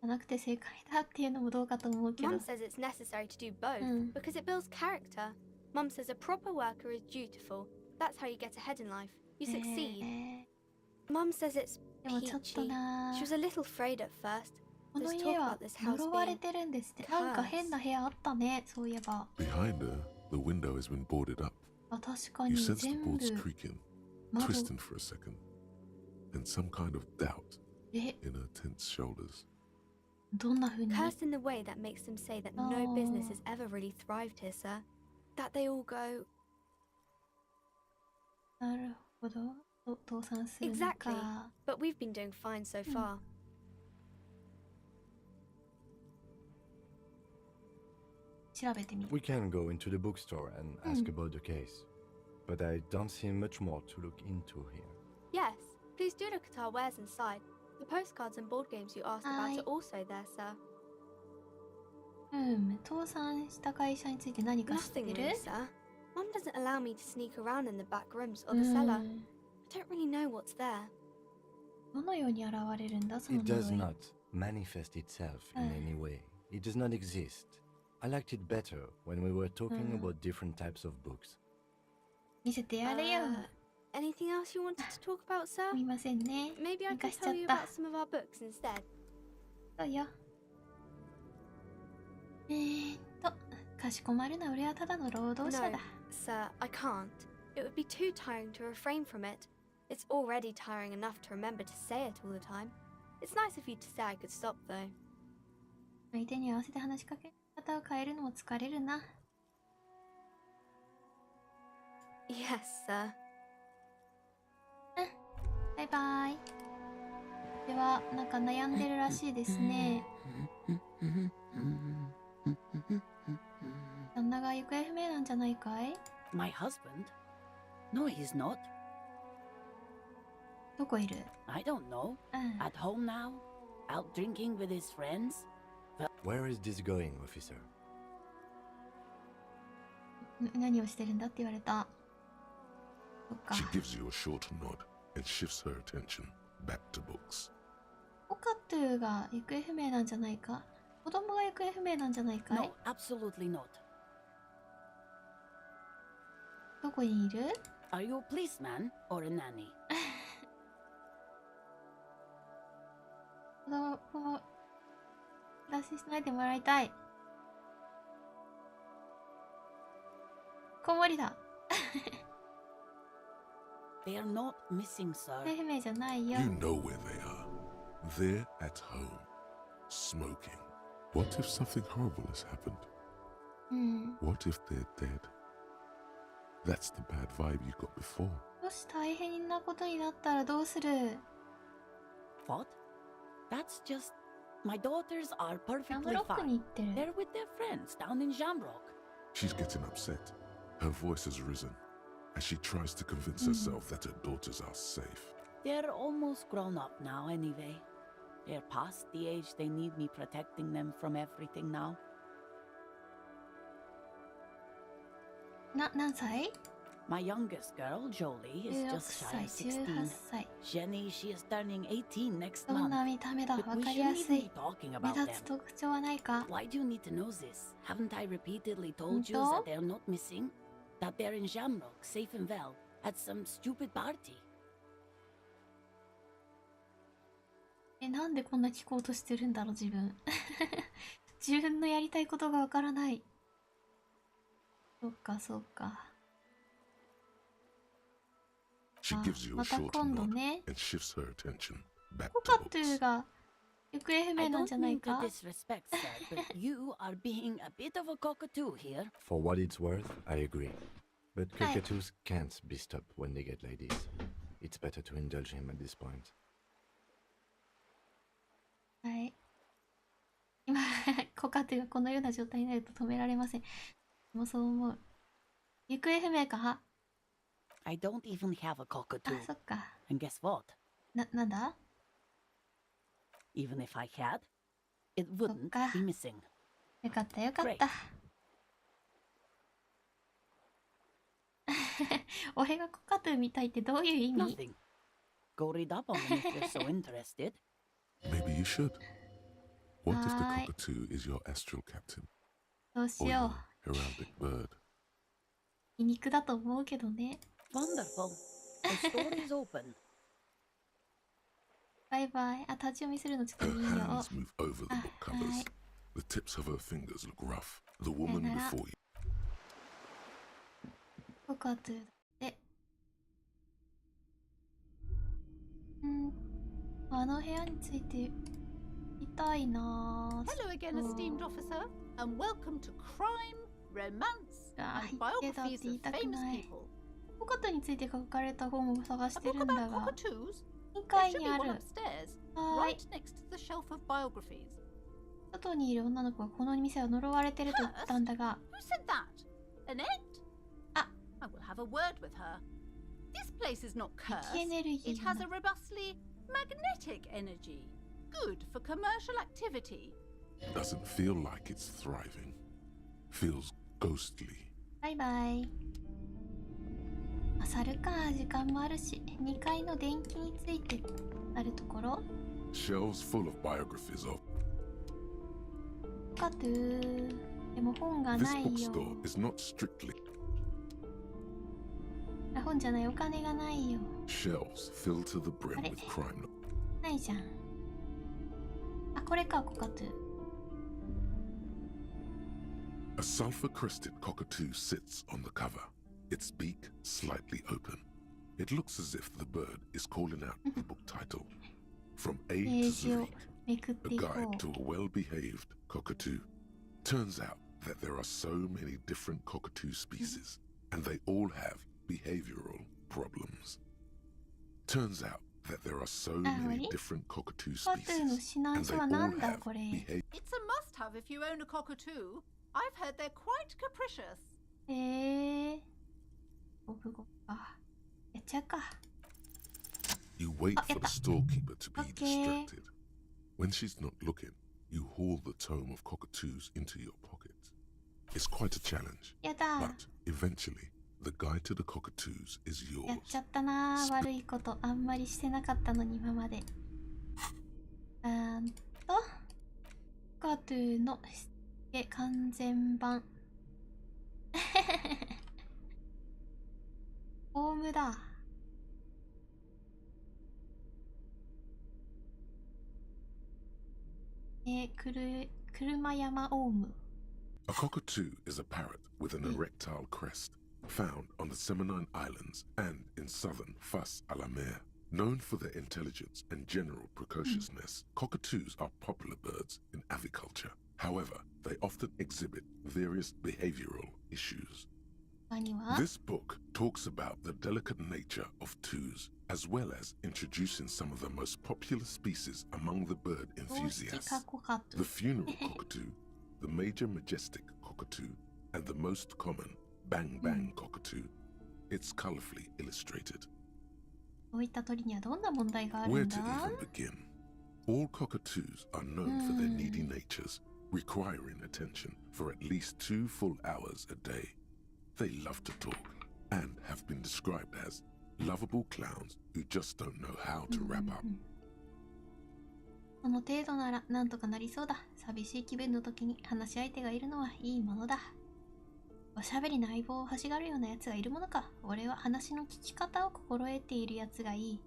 じゃなくて正解だっていうのもどうかと思うけど。
Mum says it's necessary to do both because it builds character. Mum says a proper worker is dutiful. That's how you get ahead in life. You succeed. Mum says it's
でもちょっと
peachy.
な
She was a little afraid at first.
この
There's
家
talk
は
about this house
呪われ
being
てるんですって。なんか変な部屋あったね、そういえば。
Behind her, the window has been boarded up.
あ、確か
You
に
sense the
全部
boards creaking,
窓。
twisting for a second, and some kind of doubt
え、
in her tense shoulders.
どんな風に？
cursed in the way that makes them say that no business has ever really thrived here, sir. That they all go
なるほど。倒産するの
exactly.
か。
But we've been doing fine so far.
調べてみる。
We can go into the bookstore and ask about the case, but I don't see much more to look into here.
Yes, please do look at our wares inside. The postcards and board games you asked about are also there, sir.
倒産した会社について何か知って
Nothing
る？
really, sir. Mum doesn't allow me to sneak around in the back rooms or the cellar. I don't really know what's there.
どのように現れるんだ、その
It
呪
does
い。
not manifest itself in any way. It does not exist. I liked it better when we were talking about different types of books.
見せてやれよ。
Anything else you wanted to talk about, sir?
見ませんね。
Maybe I
見か
can
しちゃ
tell
っ
you
た。
about some of our books instead.
そうよ。かしこまるな、俺はただの労働者
No,
だ。
sir, I can't. It would be too tiring to refrain from it. It's already tiring enough to remember to say it all the time. It's nice of you to say I could stop, though.
相手に合わせて話しかけ方を変えるのも疲れるな。
Yes, sir.
バイバイ。では、なんか悩んでるらしいですね。旦那が行方不明なんじゃないかい？
My husband? No, he's not.
どこいる？
I don't know. At home now? Out drinking with his friends?
Where is this going, officer?
何をしてるんだって言われた。そっか。
She gives you a short nod and shifts her attention back to books.
オカトゥが行方不明なんじゃないか？子供が行方不明なんじゃないかい？
No, absolutely not.
どこにいる？
Are you a policeman or a nanny?
子供を出ししないでもらいたい。子守だ。
They are not missing, sir.
不明じゃないよ。
You know where they are. They're at home, smoking. What if something horrible has happened?
うん。
What if they're dead? That's the bad vibe you got before.
もし大変なことになったらどうする？
What? That's just... My daughters are
ジャム
perfectly
ロックに
fine.
行ってる。
They're with their friends down in Jamrock.
She's getting upset. Her voice has risen as she tries to convince herself that her daughters are safe.
They're almost grown up now anyway. They're past the age they need me protecting them from everything now.
何歳？
My youngest girl, Jolie, is
16
just shy
歳、
of
18
16.
歳。
Jenny, she is turning 18 next
どん
month.
な見た目だ？
But
わ
we
かり
shouldn't
やす
even
い
be。talking
目
about
立つ
them.
特徴はないか？
Why do you need to know this? Haven't I repeatedly told you
本当？
that they're not missing? That they're in Jamrock, safe and well, at some stupid party?
なんでこんな聞こうとしてるんだろう、自分。自分のやりたいことがわからない。そっか、そっか。
She gives you a
また
short
今度
nod
ね。
and shifts her attention back
コ
to
カトゥ
books.
が行方不
I
明なん
don't
じゃない
mean to
か？
disrespect, sir, but you are being a bit of a cockatoo here.
For what it's worth, I agree. But
Hi.
cockatoos can't be stopped when they get ladies. It's better to indulge him at this point.
はい。今、コカトゥがこのような状態になると止められません。もうそう思う。行方不明か？
I don't even have a
あ、
cockatoo.
そっか。
And guess what?
なんだ？
Even if I had, it wouldn't
Okay.
be missing.
よかったよかった。俺がコカトゥ見たいってどういう意味？
Nothing. Go read up on them if you're so interested.
Maybe you should. What if the
Hi.
cockatoo is your astral captain?
どうし
Or
よ
your heraldic bird?
う。皮肉だと思うけどね。
Wonderful. The story's open.
バイバイ。あ、立ち読みするのちょっ
Her
といいよ。
hands move over the book
はい。
covers. The tips of her fingers look rough. The woman
Sayonara.
before you.
コカトゥだって。あの部屋について見たいなぁ。
Hello again, esteemed officer, and welcome to crime, romance, and biographies of famous people.
コカトゥについて書かれた本を探し
A
て
book
るんだ
about
が、
cockatoos?
2
There
階
should
に
be
あ
one
る。
upstairs,
はーい。
right next to the shelf of biographies.
外にいる女の子はこの店は呪われてると言ったんだが、
Who said that? Annette?
Ah.
I will have a word with her. This place is not cursed.
エネルギ
It
ー
has
が
a robustly magnetic energy. Good for commercial activity.
Doesn't feel like it's thriving. Feels ghostly.
バイバイ。あ、去るか、時間もあるし、2階の電気についてあるところ。
Shelves full of biographies of.
コカトゥでも本が
This
ないよ。
bookstore is not strictly.
あ、本じゃない、お金がないよ。
Shelves filled to the brim with crime.
ないじゃん。あ、これか、コカトゥ。
A sulfur-crested cockatoo sits on the cover, its beak slightly open. It looks as if the bird is calling out the book title. From A
ペ
to
ージを
Z,
めくって
a
いこ
guide
う。
to a well-behaved cockatoo. Turns out that there are so many different cockatoo species, and they all have behavioral problems. Turns out that there are so many different cockatoo
コカトゥの
species,
指南
and
書
they
は
all
なんだ
have
これ。
behavior.
It's a must-have if you own a cockatoo. I've heard they're quite capricious.
ゴブゴブか。やっちゃうか。
You wait for the storekeeper to be
Okay.
distracted. When she's not looking, you haul the tome of cockatoos into your pocket. It's quite a challenge,
やだ。
but eventually, the guide to the cockatoos is
やっ
yours.
ちゃったな。悪いことあんまりしてなかったのに今まで。コカトゥのしつけ完全版。オウムだ。車山オウム。
A cockatoo is a parrot with an erectile crest, found on the Seminine Islands and in southern Fas al-Amer. Known for their intelligence and general precociousness, cockatoos are popular birds in aviculture. However, they often exhibit various behavioral issues. This book talks about the delicate nature of twos, as well as introducing some of the most popular species among the bird enthusiasts. The funeral cockatoo, the major majestic cockatoo, and the most common bang bang cockatoo. It's colorfully illustrated. Where to even begin? All cockatoos are known for their needy natures, requiring attention for at least 2 full hours a day. They love to talk and have been described as lovable clowns who just don't know how to wrap up.
その程度ならなんとかなりそうだ。寂しい気分の時に話し相手がいるのはいいものだ。おしゃべりの相棒を欲しがるようなやつがいるものか。俺は話の聞き方を心得ているやつがいい。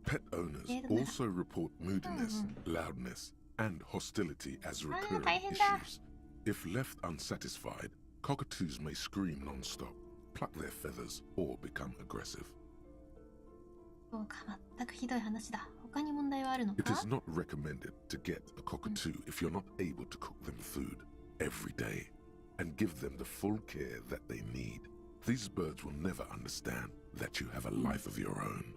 Pet owners also report moodiness, loudness, and hostility as recurring issues. If left unsatisfied, cockatoos may scream non-stop, pluck their feathers, or become aggressive.
そうか、全くひどい話だ。他に問題はあるのか?
It is not recommended to get a cockatoo if you're not able to cook them food every day and give them the full care that they need. These birds will never understand that you have a life of your own.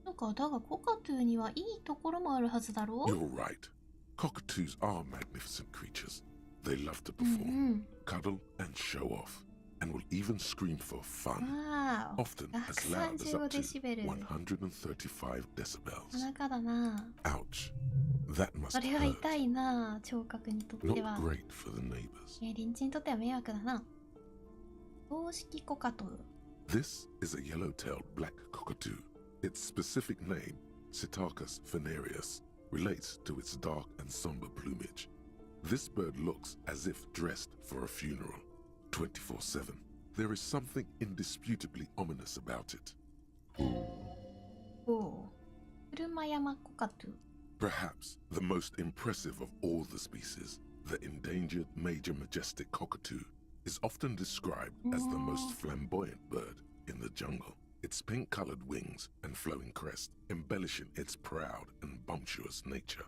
そうか、だがコカトゥーにはいいところもあるはずだろう?
You're right. Cockatoos are magnificent creatures. They love to perform, cuddle, and show off, and will even scream for fun, often as loud as up to 135 decibels.
中だな。
Ouch. That must
それは
hurt.
痛いな、聴覚にとっては。
Not great for the neighbors.
隣地にとっては迷惑だな。公式コカトゥー。
This is a yellow-tailed black cockatoo. Its specific name, Psittacus venereus, relates to its dark and somber plumage. This bird looks as if dressed for a funeral, 24/7. There is something indisputably ominous about it.
車山コカトゥー。
Perhaps the most impressive of all the species, the endangered major majestic cockatoo, is often described as the most flamboyant bird in the jungle. Its pink-colored wings and flowing crest embellishing its proud and bumptious nature.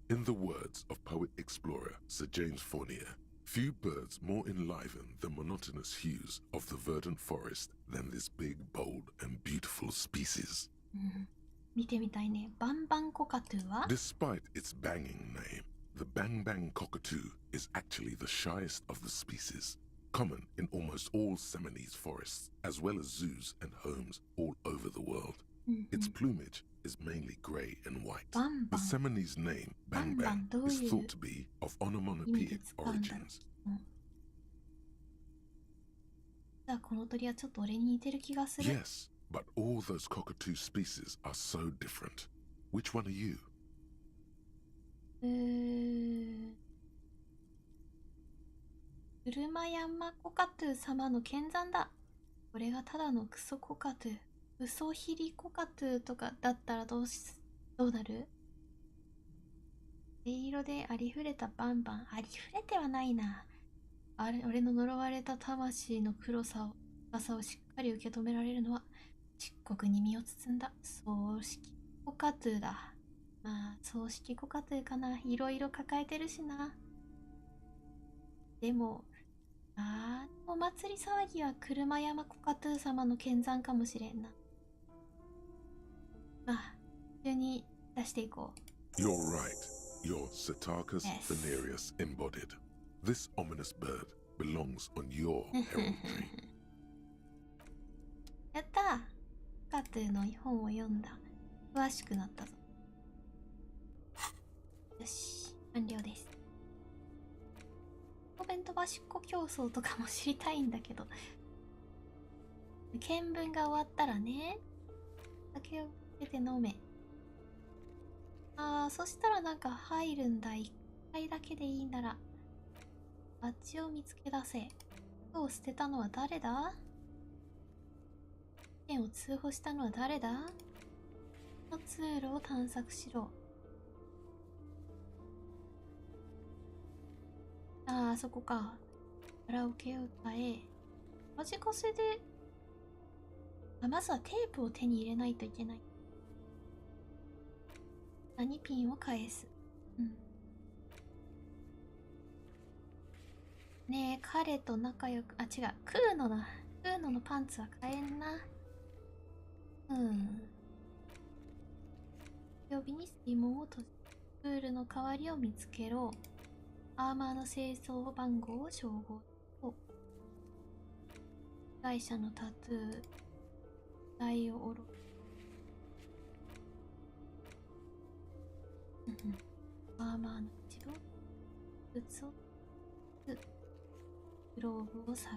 In the words of poet-explorer Sir James Fournier, few birds more enliven the monotonous hues of the verdant forest than this big, bold, and beautiful species.
見てみたいね。バンバンコカトゥーは?
Despite its banging name, the bang bang cockatoo is actually the shyest of the species, common in almost all Seminese forests, as well as zoos and homes all over the world. Its plumage is mainly grey and white. The Seminese name bang bang is thought to be of onomatopoeic origins.
じゃあこの鳥はちょっと俺に似てる気がする。
Yes, but all those cockatoo species are so different. Which one are you?
車山コカトゥー様の剣山だ。これがただのクソコカトゥー、ウソヒリコカトゥーとかだったらどうなる？灰色でありふれたバンバン、ありふれてはないな。俺の呪われた魂の黒さをしっかり受け止められるのは漆黒に身を包んだ葬式コカトゥーだ。まあ葬式コカトゥーかな。いろいろ抱えてるしな。でもお祭り騒ぎは車山コカトゥー様の剣山かもしれんな。まあ普通に出していこう。
You're right. You're Psittacus venereus embodied. This ominous bird belongs on your heraldry.
やったー。コカトゥーの本を読んだ。詳しくなったぞ。よし、完了です。お弁当端っこ競争とかも知りたいんだけど。見聞が終わったらね、酒を出て飲め。そしたらなんか入るんだ。1回だけでいいなら。バッジを見つけ出せ。服を捨てたのは誰だ？件を通報したのは誰だ？の通路を探索しろ。ああ、そこか。カラオケを歌え。マジカセで、まずはテープを手に入れないといけない。何ピンを返す。うん。ねえ、彼と仲良く、あ、違う。クーノのパンツは買えんな。うん。曜日に疑問を閉じ、プールの代わりを見つけろ。アーマーの清掃番号を照合と。被害者のタトゥー、台を下ろす。アーマーの一部を、靴を、グローブを探す。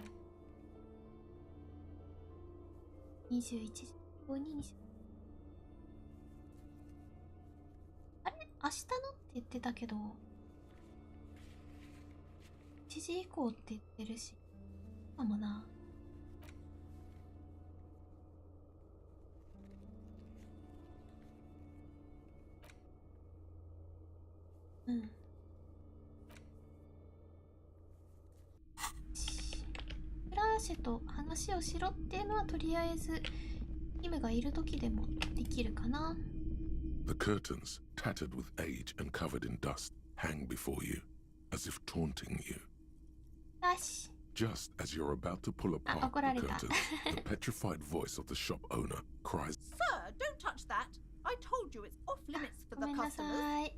21時後に20。あれ明日のって言ってたけど、1時以降って言ってるし、かもな。うん。フラーシェと話をしろっていうのはとりあえずキムがいる時でもできるかな。
The curtains, tattered with age and covered in dust, hang before you, as if taunting you.
よし。
Just as you're about to pull apart the curtains, the petrified voice of the shop owner cries,
Sir, don't touch that. I told you it's off limits for the customers.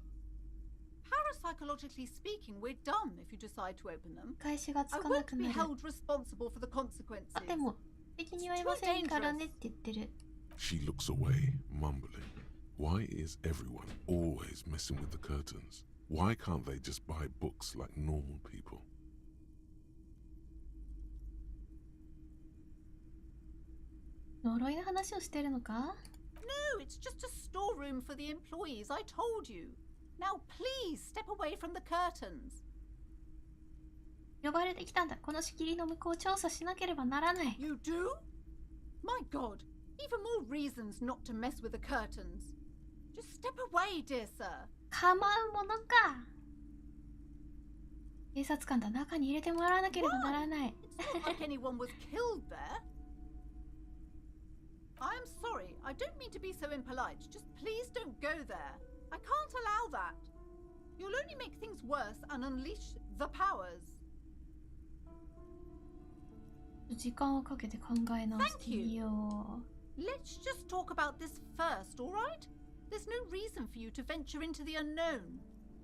Parapsychologically speaking, we're done if you decide to open them. I won't be held responsible for the consequences.
でも敵にはいませんからねって言ってる。
She looks away, mumbling. Why is everyone always messing with the curtains? Why can't they just buy books like normal people?
呪いの話をしてるのか？
No, it's just a storeroom for the employees. I told you. Now please step away from the curtains.
呼ばれてきたんだ。この仕切りの向こうを調査しなければならない。
You do? My God, even more reasons not to mess with the curtains. Just step away, dear sir.
構うものか。警察官だ。中に入れてもらわなければならない。
It's not like anyone was killed there. I'm sorry, I don't mean to be so impolite. Just please don't go there. I can't allow that. You'll only make things worse and unleash the powers.
時間をかけて考え直してみよう。
Let's just talk about this first, all right? There's no reason for you to venture into the unknown.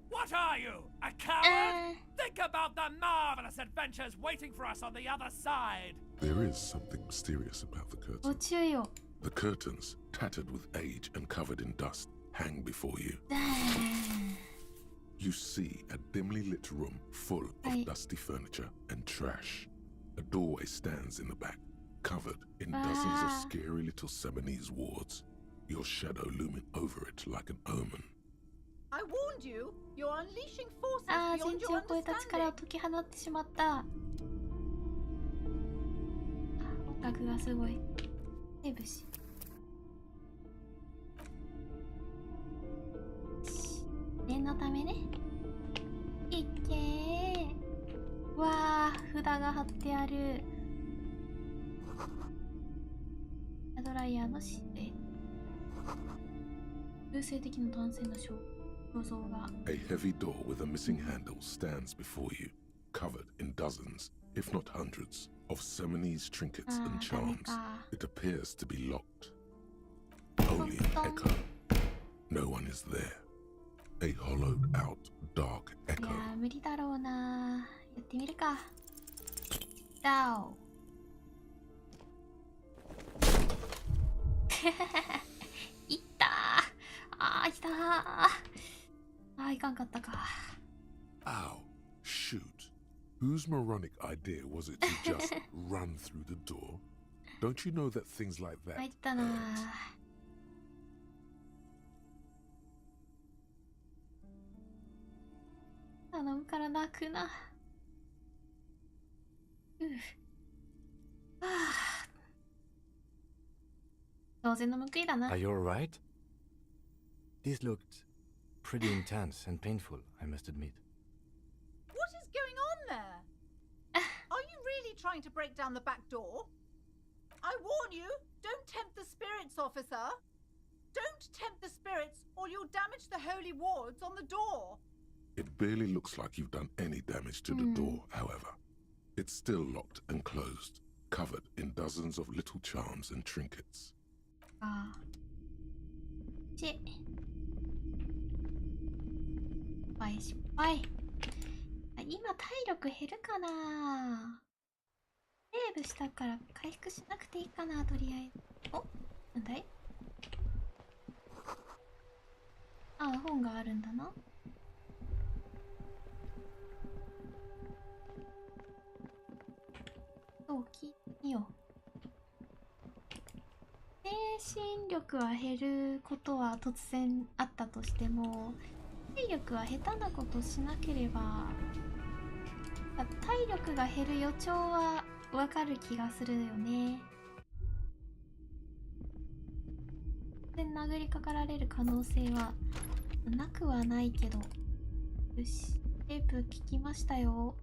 What are you, a coward? Think about the marvelous adventures waiting for us on the other side.
There is something mysterious about the curtains.
ご注意を。
The curtains, tattered with age and covered in dust, hang before you. You see a dimly lit room full of dusty furniture and trash. A doorway stands in the back, covered in dozens of scary little Seminese wards, your shadow looming over it like an omen.
I warned you, you're unleashing forces
ああ、
beyond
全地
your
を超えた力を
understanding.
解き放ってしまった。音楽がすごい。セーブし。念のためね。いっけー。わあ、札が貼ってある。ドライヤーの指令。風性的な男性の肖像が。
A heavy door with a missing handle stands before you, covered in dozens, if not hundreds, of Seminese trinkets and charms. It appears to be locked. Only an echo. No one is there. A hollowed out, dark
い
echo.
やー、無理だろうな。やってみるか。ダオ。いったー。あー、いたー。あー、いかんかったか。
Ow. Shoot. Whose moronic idea was it to just run through the door? Don't you know that things like that
入ったなー。頼むから泣くな。はあ。当然の報いだな。
Are you alright? This looked pretty intense and painful, I must admit.
What is going on there? Are you really trying to break down the back door? I warn you, don't tempt the spirits, officer. Don't tempt the spirits, or you'll damage the holy wards on the door.
It barely looks like you've done any damage to the door, however. It's still locked and closed, covered in dozens of little charms and trinkets.
ああ。失敗失敗。今体力減るかな。セーブしたから回復しなくていいかな、とりあえず。お、なんだい。ああ、本があるんだな。そう、聞いてみよう。精神力は減ることは突然あったとしても、体力は下手なことしなければ、体力が減る予兆はわかる気がするよね。突然殴りかかられる可能性はなくはないけど。よし、テープ聞きましたよ。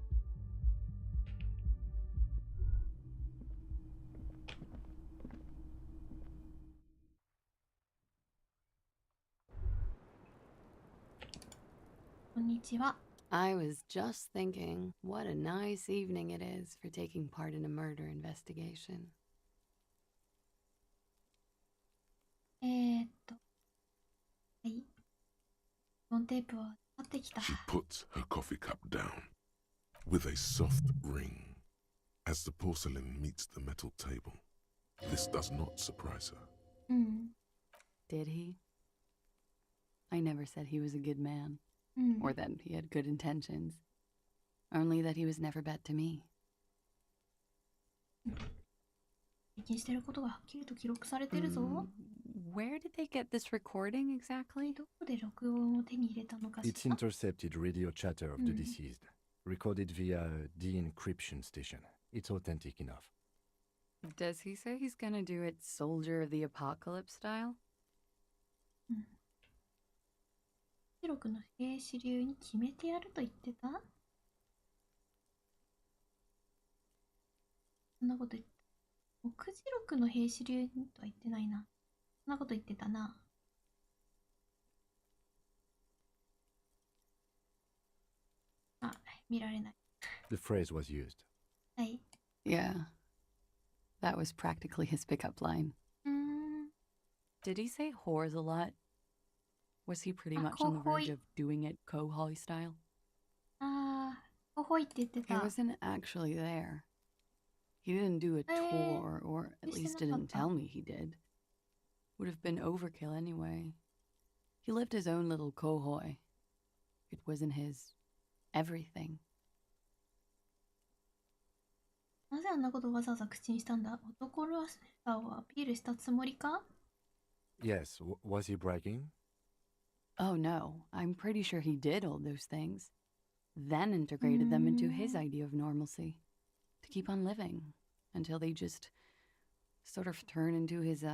こんにちは。
I was just thinking, what a nice evening it is for taking part in a murder investigation.
はい。このテープは買ってきた。
She puts her coffee cup down with a soft ring as the porcelain meets the metal table. This does not surprise her.
Did he? I never said he was a good man, or that he had good intentions. Only that he was never bad to me.
経験してることがはっきりと記録されてるぞ。
Where did they get this recording exactly?
どこで録音を手に入れたのかしら。
It's intercepted radio chatter of the deceased, recorded via a de-encryption station. It's authentic enough.
Does he say he's gonna do it Soldier of the Apocalypse style?
記録の兵士流に決めてやると言ってた。そんなこと言って。目次録の兵士流にとは言ってないな。そんなこと言ってたな。あ、見られない。
The phrase was used.
はい。
Yeah. That was practically his pickup line. Did he say whores a lot? Was he pretty much on the verge of doing it Kohoi style?
ああ、コホイって言って
He
た。
wasn't actually there. He didn't do a tour, or at least didn't tell me he did. Would have been overkill anyway. He lived his own little kohoi. It wasn't his everything.
なぜあんなことをわざわざ口にしたんだ。男らしさをアピールしたつもりか。
Yes, was he bragging?
Oh no, I'm pretty sure he did all those things. Then integrated them into his idea of normalcy. To keep on living. Until they just sort of turn into his,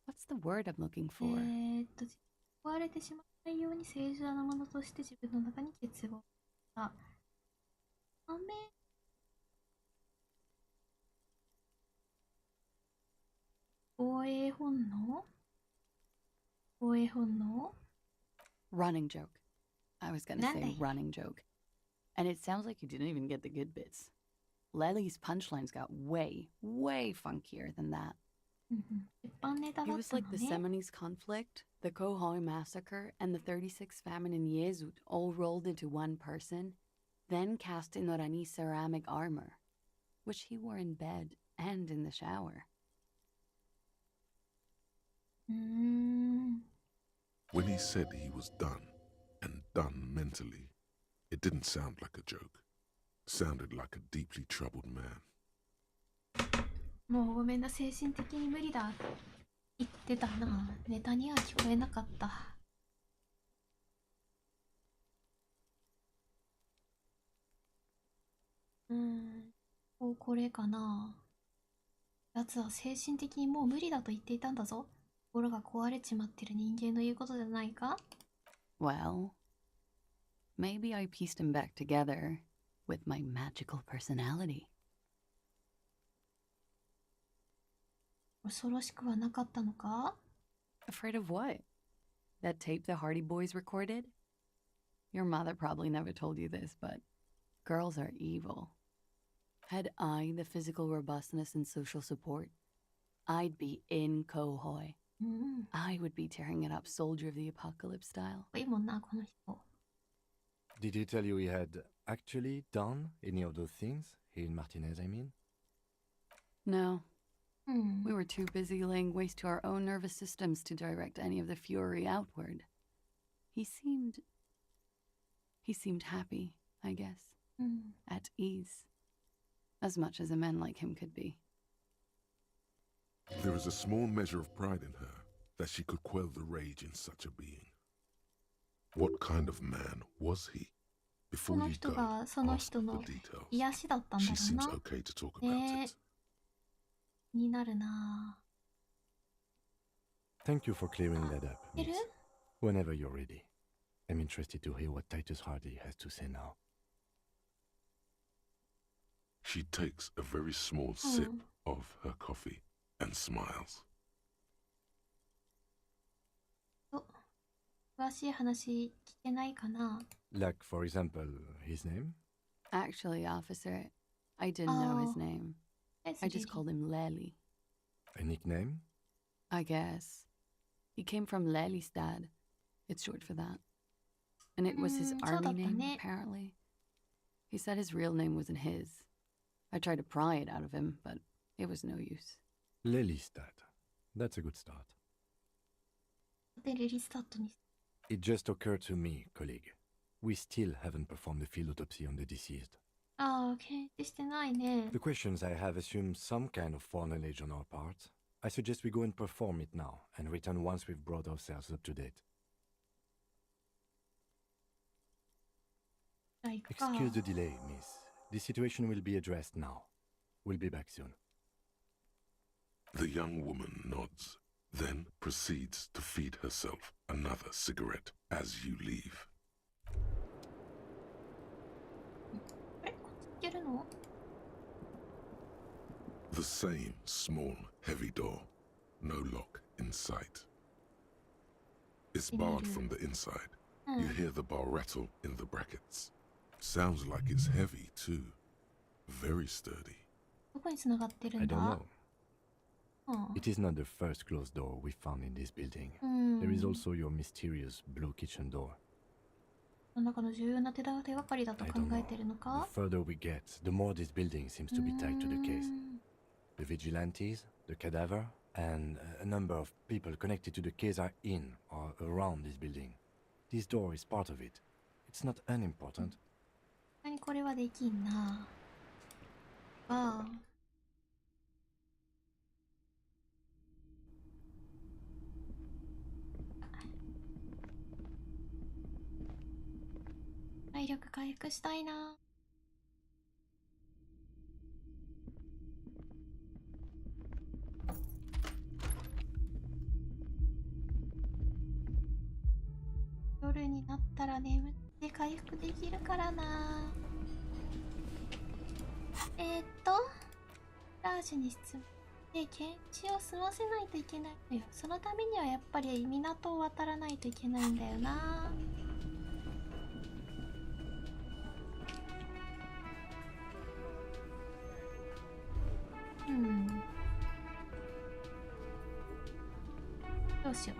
what's the word I'm looking for?
壊れてしまわないように正常なものとして自分の中に結合した。防衛本能？防衛本能？
Running joke. I was gonna say running joke. And it sounds like you didn't even get the good bits. Lely's punchlines got way, way funkier than that. It was like the Seminoles conflict, the Kohoi massacre, and the 36 famine in Yezud all rolled into one person, then cast in Norani ceramic armor, which he wore in bed and in the shower.
When he said he was done, and done mentally, it didn't sound like a joke. Sounded like a deeply troubled man.
もうごめんな、精神的に無理だ。言ってたな。ネタには聞こえなかった。これかな。奴は精神的にもう無理だと言っていたんだぞ。心が壊れちまってる人間の言うことじゃないか？
Well, maybe I pieced him back together with my magical personality.
恐ろしくはなかったのか？
Afraid of what? That tape the Hardy Boys recorded? Your mother probably never told you this, but girls are evil. Had I the physical robustness and social support, I'd be in Kohoi. I would be tearing it up Soldier of the Apocalypse style.
いいもんな、この人。
Did he tell you he had actually done any of those things? Here in Martinez, I mean?
No. We were too busy laying waste to our own nervous systems to direct any of the fury outward. He seemed happy, I guess. At ease. As much as a man like him could be.
There is a small measure of pride in her that she could quell the rage in such a being. What kind of man was he?
そ
Before
の
you
人
go,
がその
ask
人
the
の
details.
癒しだったんだ
She
ろ
seems
うな。
okay to talk about it.
気になるな。
Thank you for clearing that up,
いる？
Miss. Whenever you're ready. I'm interested to hear what Titus Hardy has to say now.
She takes a very small sip of her coffee and smiles.
詳しい話聞けないかな？
Like, for example, his name?
Actually, officer, I didn't know his name. I just called him Lely.
A nickname?
I guess. He came from Lelystad. It's short for that. And it was his army name, apparently. He said his real name wasn't his. I tried to pry it out of him, but it was no use.
Lelystad. That's a good start.
で、レリスタットに。
It just occurred to me, colleague. We still haven't performed a field autopsy on the deceased.
ああ、検視してないね。
The questions I have assume some kind of foreknowledge on our part. I suggest we go and perform it now, and return once we've brought ourselves up to date. Excuse the delay, miss. The situation will be addressed now. We'll be back soon.
The young woman nods, then proceeds to feed herself another cigarette as you leave.
いけるの？
The same small, heavy door. No lock in sight. It's barred from the inside. You hear the bar rattle in the brackets. Sounds like it's heavy, too. Very sturdy.
どこに繋がってる
I
んだ？
don't know.
あ
It is not the first closed door we found in this building.
Hmm.
There is also your mysterious blue kitchen door.
あ、中の重要な手がかりだと
I
考
don't
え
know.
てるの
The
か？
further we get, the more this building seems to be tied to the case. The vigilantes, the cadaver, and a number of people connected to the case are in or around this building. This door is part of it. It's not unimportant.
何これはできんな。ああ。体力回復したいな。夜になったら眠って回復できるからな。ラージュに質問で検視を済ませないといけないのよ。そのためにはやっぱり港を渡らないといけないんだよな。どうしよ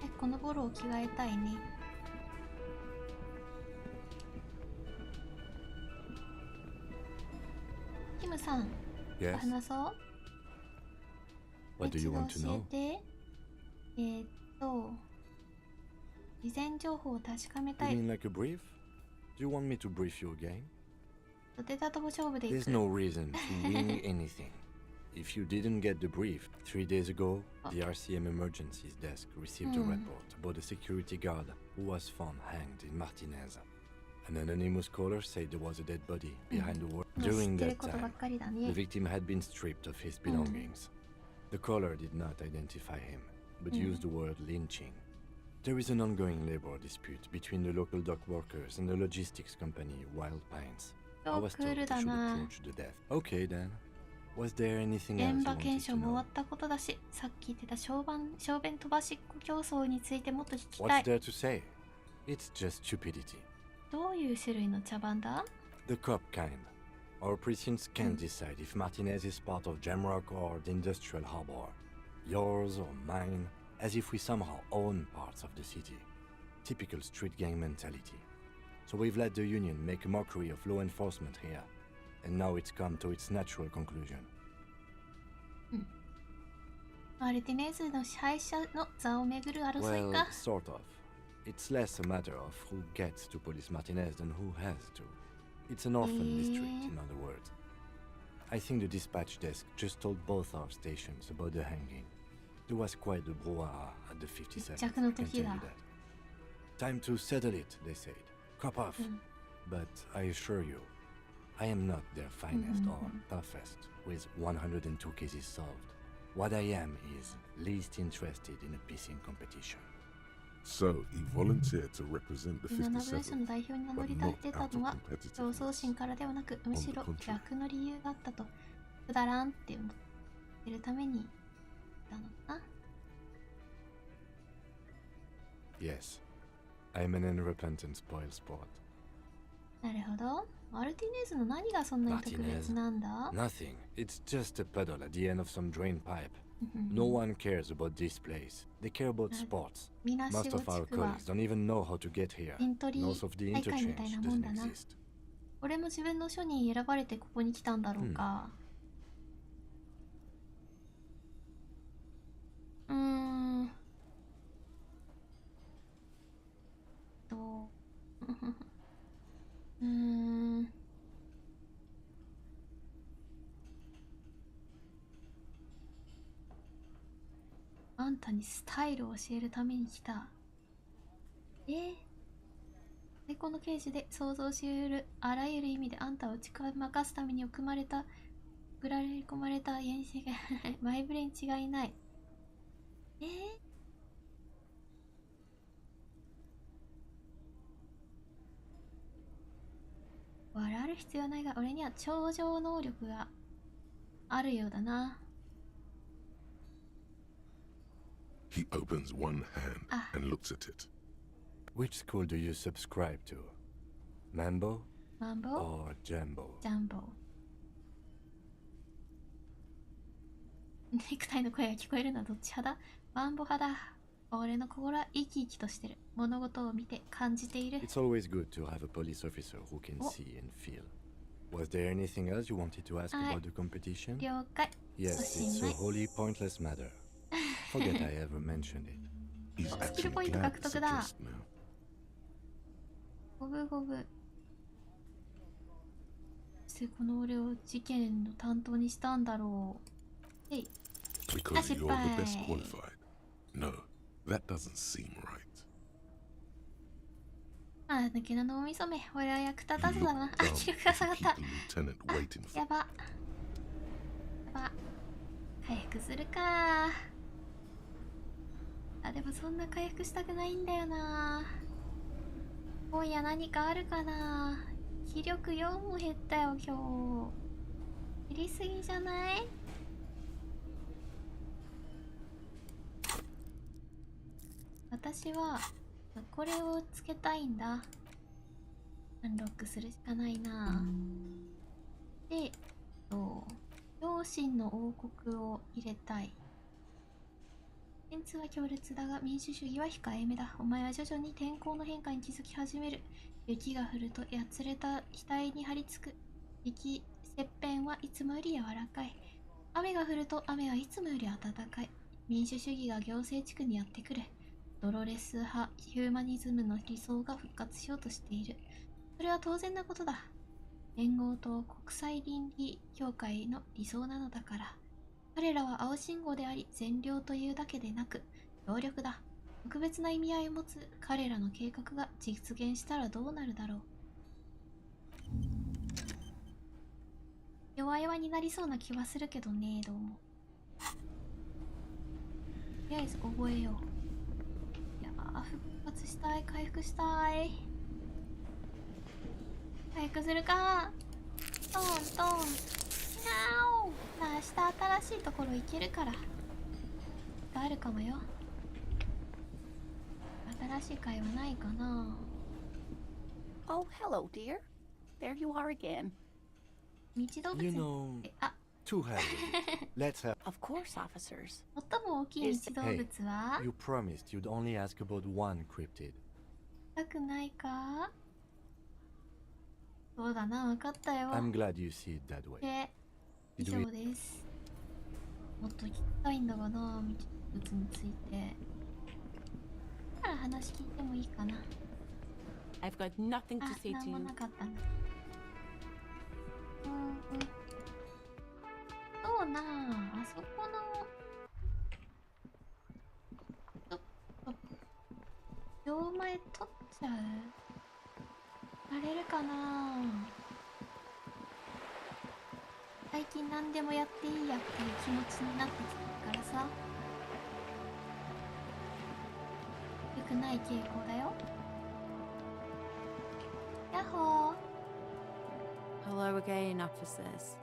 う。このボロを着替えたいね。キムさん、
Yes?
話そう。
What do you want to
教
know?
えて。事前情報を確かめた
You
い。
mean like a brief? Do you want me to brief you again?
出たとこ勝負でい
There's
く。
no reason to wing anything. If you didn't get the brief, 3 days ago, the RCM Emergencies Desk received a report about a security guard who was found hanged in Martinez. An anonymous caller said there was a dead body behind the wall. During that time, the victim had been stripped of his belongings. The caller did not identify him, but used the word lynching. There is an ongoing labor dispute between the local dock workers and the logistics company Wild Pines. I was told we should approach the death. Okay then. Was there anything else you
現場
wanted
検証
to
も終わ
know?
ったことだし、さっき言ってた小便飛ばしっこ競争についてもっと聞きた
What's
い。
there to say? It's just stupidity.
どういう種類の茶番だ？
The cop kind. Our precincts can't decide if Martinez is part of Jamrock or the industrial harbor. Yours or mine, as if we somehow own parts of the city. Typical street gang mentality. So we've let the union make a mockery of law enforcement here. And now it's come to its natural conclusion.
マルティネズの支配者の座をめぐる争い
Well,
か。
sort of. It's less a matter of who gets to police Martinez than who has to. It's an orphan district, in other words. I think the dispatch desk just told both our stations about the hanging. There was quite the brouhaha at the 57th, I can tell you that. Time to settle it, they said. Cop off. But I assure you, I am not their finest or toughest, with 102 cases solved. What I am is least interested in a pissing competition.
So, he volunteered to represent the
17部署
57th,
の代表に名乗
but
り
not
出た
out
の
of
は競争
competitiveness.
心からではなく、むしろ逆の理由があったと。くだらんって思ってるために言ったのかな。
Yes, I'm an unrepentant spoilsport.
なるほど。マルティネズの何がそんなに特別なんだ？
Nothing. It's just a puddle at the end of some drain pipe. No one cares about this place. They care about sports. Most of our colleagues don't even know how to get here. North of the interchange doesn't exist.
俺も自分の署に選ばれてここに来たんだろうか。あんたにスタイルを教えるために来た。最高の刑事で想像しうるあらゆる意味であんたを打ち負かすために送られ込まれた原子が前触れに違いない。笑う必要はないが、俺には超常能力があるようだな。
He opens one hand and looks at it.
Which school do you subscribe to? Mambo?
Mambo?
Or Jambo?
Jambo. ネクタイの声が聞こえるのはどっち派だ？マンボ派だ。俺の心は生き生きとしてる。物事を見て感じている。
It's always good to have a police officer who can see and feel. Was there anything else you wanted to ask about the competition?
了解。
Yes, it's a wholly pointless matter. Forget I ever mentioned it.
He's
スキル
actually
ポイント
glad
獲
to
得だ。
suggest now.
ゴブゴブ。そしてこの俺を事件の担当にしたんだろう。
Because you're the best qualified. No, that doesn't seem right.
抜けの脳みそめ。俺は役立たずだな。気力が下がった。やば。回復するか。でもそんな回復したくないんだよな。今夜何かあるかな。気力4も減ったよ今日。減りすぎじゃない？私はこれをつけたいんだ。アンロックするしかないな。で、両親の王国を入れたい。メンツは強烈だが民主主義は控えめだ。お前は徐々に天候の変化に気づき始める。雪が降るとやつれた額に張り付く。雪切片はいつもより柔らかい。雨が降ると雨はいつもより暖かい。民主主義が行政地区にやってくる。ドロレス派ヒューマニズムの理想が復活しようとしている。それは当然なことだ。連合と国際倫理協会の理想なのだから。彼らは青信号であり善良というだけでなく協力だ。特別な意味合いを持つ彼らの計画が実現したらどうなるだろう。弱々になりそうな気はするけどね、どうも。とりあえず覚えよう。いやー、復活したい、回復したい。回復するか。トントン。なお。さあ、明日新しいところ行けるから。があるかもよ。新しい会話ないかな。
Oh, hello, dear. There you are again.
道動物
You know,
あ、
to hell with it. Let's have.
Of course, officers.
最も大きい道動
Hey,
物は
you promised you'd only ask about one cryptid.
なくないか。そうだな、分かったよ。
I'm glad you see it that way.
で、以
Did
上
we-
です。もっと聞きたいんだがな、道動物について。だから話聞いてもいいかな。
I've got nothing to
あ、
say
な
to
んも
you.
なかったんだ。そうなあ、あそこの両前取っちゃう？やれるかな。最近何でもやっていいやっていう気持ちになってきてるからさ。良くない傾向だよ。やっほー。
Hello again, officers.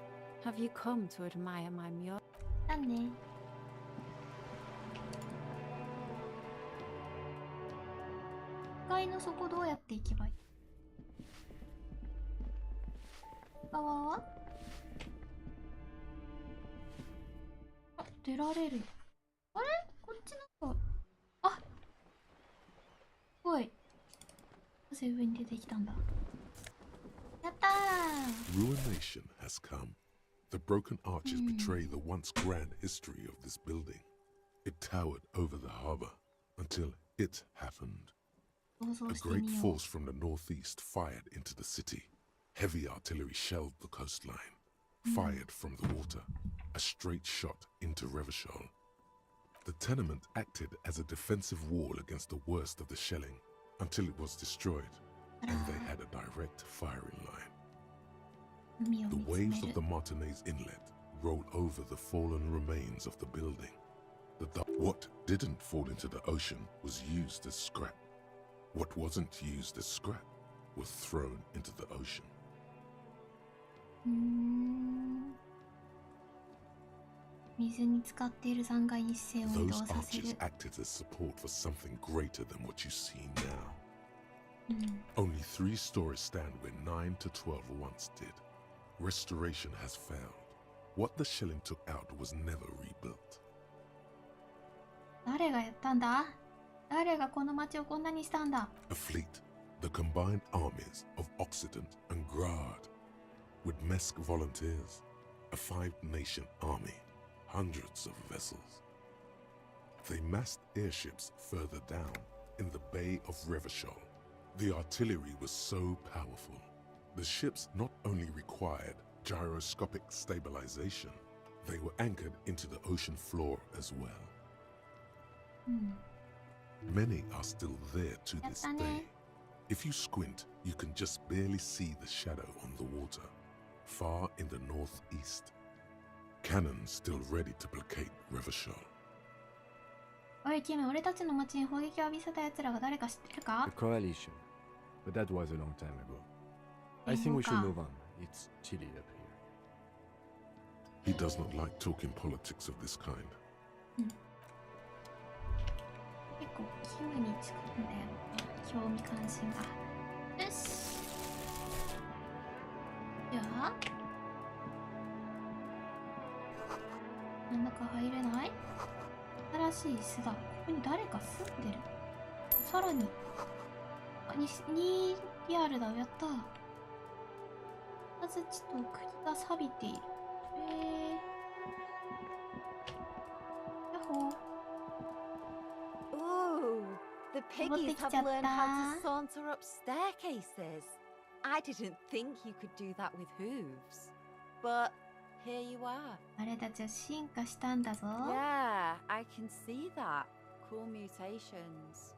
Have you come to admire my mural?
だね。1階の底どうやって行けばいい？側は？あ、出られるよ。あれ？こっちなんか、あ、おい。なぜ上に出てきたんだ。やったー。
Ruination has come. The broken arches betray the once grand history of this building. It towered over the harbor until it happened. A great force from the northeast fired into the city. Heavy artillery shelled the coastline. Fired from the water. A straight shot into Revachol. The tenement acted as a defensive wall against the worst of the shelling until it was destroyed, and they had a direct firing line. The waves of the Martinez Inlet rolled over the fallen remains of the building. What didn't fall into the ocean was used as scrap. What wasn't used as scrap was thrown into the ocean.
水に浸かっている残骸に視線を移動
Those
させる。
arches acted as support for something greater than what you see now. Only 3 stories stand where 9 to 12 once did. Restoration has failed. What the shelling took out was never rebuilt.
誰がやったんだ？誰がこの町をこんなにしたんだ？
A fleet, the combined armies of Occident and Grad, with Mesk volunteers, a 5-nation army, hundreds of vessels. They massed airships further down in the Bay of Revachol. The artillery was so powerful. The ships not only required gyroscopic stabilization, they were anchored into the ocean floor as well. Many are still there to this day. If you squint, you can just barely see the shadow on the water, far in the northeast. Cannons still ready to placate Revachol.
おいキム、俺たちの町に砲撃を浴びせた奴らが誰か知ってるか？
The coalition. But that was a long time ago. I think we should move on. It's chilly up here.
He does not like talking politics of this kind.
結構キムに近いんだよ。興味関心が。よし。じゃあなんだか入れない？新しい椅子だ。ここに誰か住んでる。さらに2リアルだ。やった。まずちょっと国が錆びている。やっほー。
Ooh, the piggies have learned how to saunter up staircases. I didn't think you could do that with hooves. But here you are.
あれたちは進化したんだぞ。
Yeah, I can see that. Cool mutations.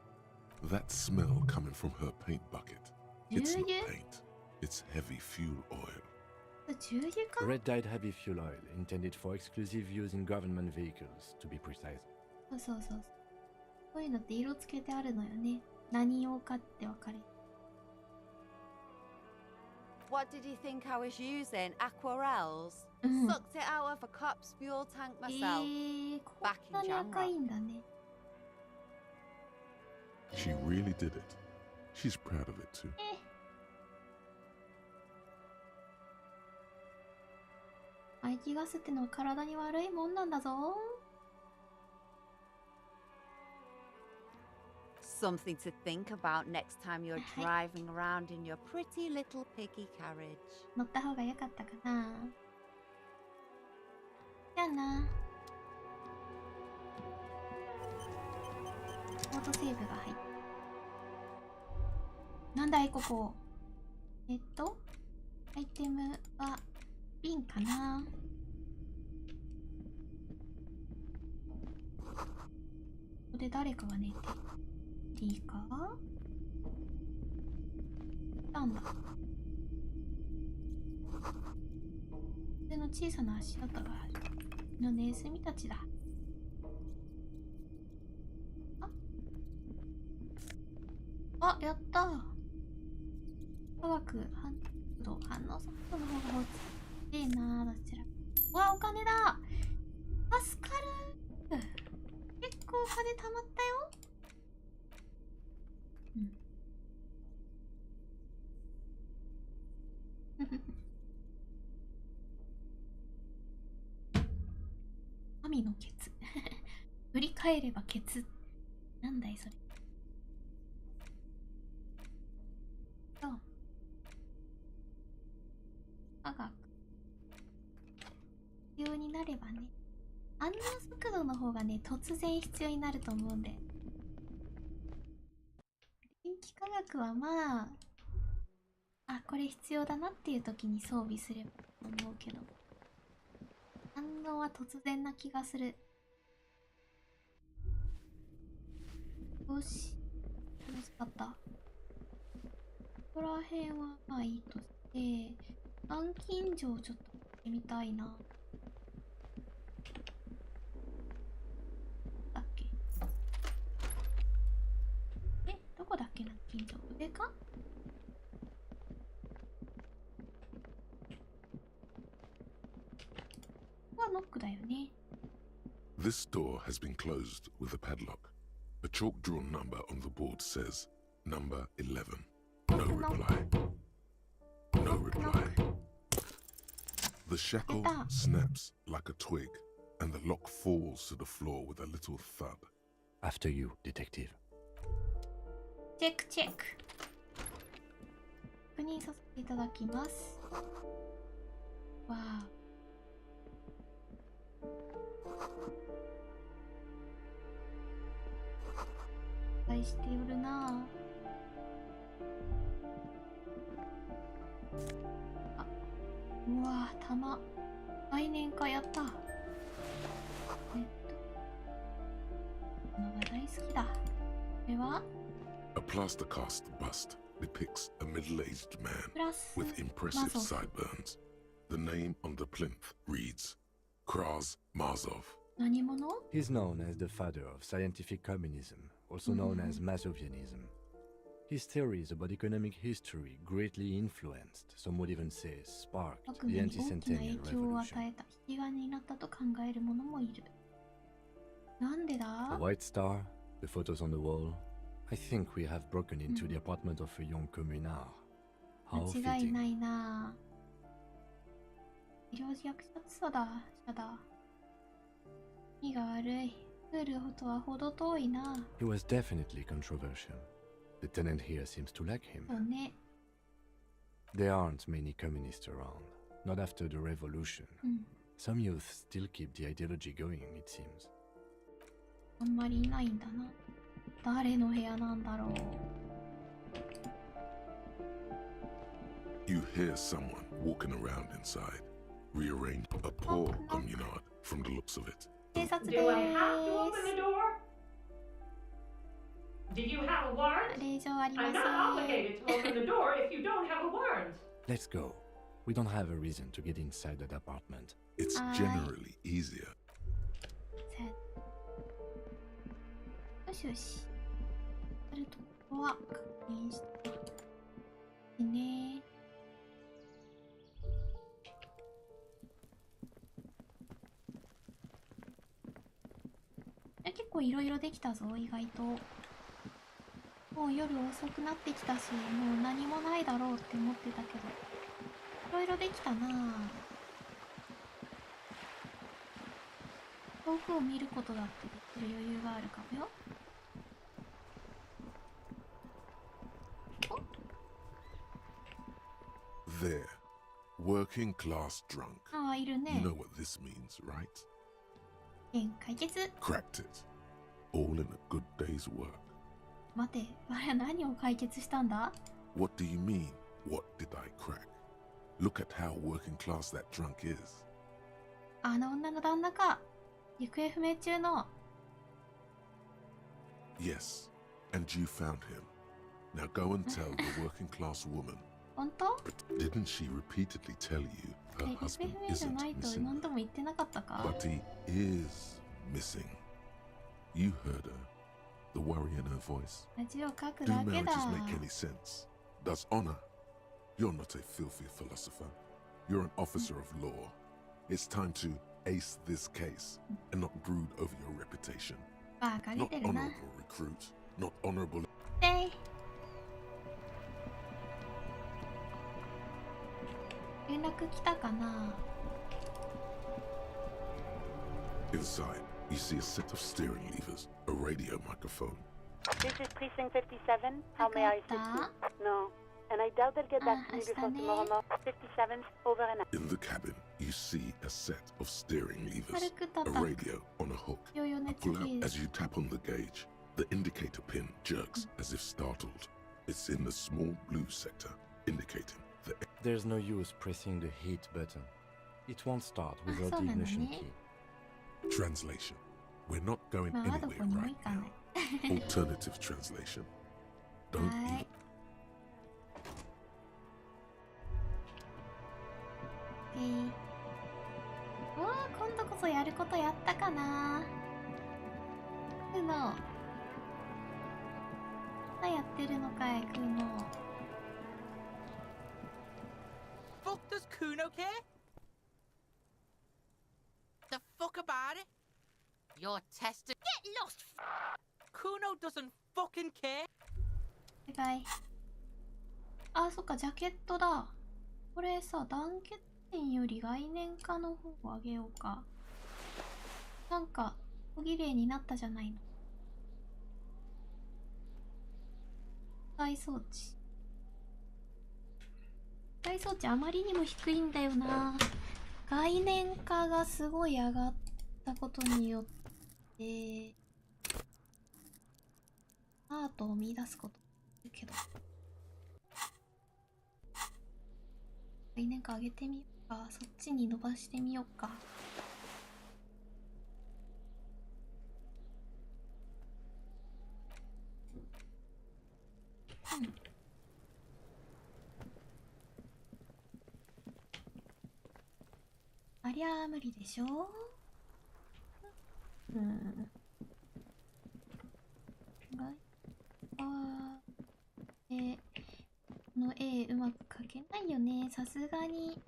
That smell coming from her paint bucket. It's not paint. It's heavy fuel oil.
重油か
Red dyed heavy fuel oil intended for exclusive use in government vehicles, to be precise.
そうそうそう。こういうのって色つけてあるのよね。何用かって分かる。
What did you think I was using? Aquarels?
Mm.
Sucked it out of a cop's fuel tank myself. Back
こんな
in
に赤い
Jamrock.
んだね。
She really did it. She's proud of it too.
排気ガスってのは体に悪いもんなんだぞ。
Something to think about next time you're driving around in your pretty little piggy carriage.
乗った方が良かったかな。じゃあな。オートセーブが入った。なんだいここ。アイテムは瓶かな。ここで誰かが寝ていいか？なんだ。腕の小さな足跡がある。のネズミたちだ。あ、やったー。科学反応速度の方が落ちてえなー。どちら。うわ、お金だ。助かる。結構お金貯まったよ。神のケツ。振り返ればケツ。なんだいそれ。科学。必要になればね。反応速度の方がね、突然必要になると思うんで。電気科学はまあ、あ、これ必要だなっていう時に装備すればと思うけど。反応は突然な気がする。よし。楽しかった。ここら辺はまあいいとして、南京錠ちょっと行ってみたいな。だっけ？どこだっけ南京錠？上か？ここはノックだよね。
This door has been closed with a padlock. A chalk-drawn number on the board says, number 11. No reply. No reply. The shackle snaps like a twig, and the lock falls to the floor with a little thud.
After you, detective.
チェックチェック。確認させていただきます。わあ。期待しておるなあ。あ、うわぁ、玉。来年かやった。このが大好きだ。これは
A plaster cast bust depicts a middle-aged man with impressive sideburns. The name on the plinth reads Kraz Mazov.
何者？
He's known as the father of scientific communism, also known as Masovianism. His theories about economic history greatly influenced, some would even say sparked,
悪
the
夢に大きな影
anti-centennial
響を
revolution.
与えた引き金になったと考える者もいる。なんでだ？
The white star, the photos on the wall. I think we have broken into the apartment of a young communard. How
間違い
fitting.
ないな。医療虐殺者だ。意が悪い。来るとはほど遠いな。
He was definitely controversial. The tenant here seems to like him.
そうね。
There aren't many communists around, not after the revolution. Some youth still keep the ideology going, it seems.
あんまりいないんだな。誰の部屋なんだろう。
You hear someone walking around inside. Rearrange a poor communard from the looks of it.
Do I have to open the door? Do you have a warrant? I'm not obligated to open the door if you don't have a warrant.
Let's go. We don't have a reason to get inside that apartment.
It's generally easier.
よしよし。あるとこは確認してね。結構いろいろできたぞ、意外と。もう夜遅くなってきたし、もう何もないだろうって思ってたけど、いろいろできたなぁ。遠くを見ることだってできる余裕があるかもよ。
There. Working class drunk.
ああ、いるね。
You know what this means, right?
解決。
Cracked it. All in a good day's work.
待て、あれは何を解決したんだ？
What do you mean, what did I crack? Look at how working class that drunk is.
あの女の旦那か。行方不明中の。
Yes, and you found him. Now go and tell the working class woman.
本当？
But didn't she repeatedly tell you her
行方
husband
不明じゃ
isn't
ないと
missing?
何度も言ってなかったか？
But he is missing. You heard her. The worry in her voice.
恥をかく
Do
だけだ。
marriages make any sense? Does honor? You're not a filthy philosopher. You're an officer of law. It's time to ace this case and not brood over your reputation.
バカげ
Not
てるな。
honorable recruit. Not honorable.
で、連絡来たかな？
Inside, you see a set of steering levers, a radio microphone.
This is Precinct 57. How may I assist you? No. And I doubt they'll get back to me before tomorrow morning. 57th, over and out.
In the cabin, you see a set of steering levers, a radio on a hook. Pull out as you tap on the gauge. The indicator pin jerks as if startled. It's in the small blue sector, indicating the...
There's no use pressing the heat button. It won't start without the ignition key.
Translation. We're not going anywhere right now. Alternative translation. Don't even...
うわあ、今度こそやることやったかな。クノまだやってるのかい、クノ。
Fuck does Kuno care? The fuck about it? You're tested. Get lost! Kuno doesn't fucking care.
バイバイ。あ、そっか、ジャケットだ。これさ、団結点より概念化の方を上げようか。なんか、小綺麗になったじゃないの。大装置。大装置あまりにも低いんだよな。概念化がすごい上がったことによって、アートを見出すことだけど。概念化上げてみようか。そっちに伸ばしてみようか。うん。ありゃあ無理でしょ。うん。この絵うまく描けないよね。さすがに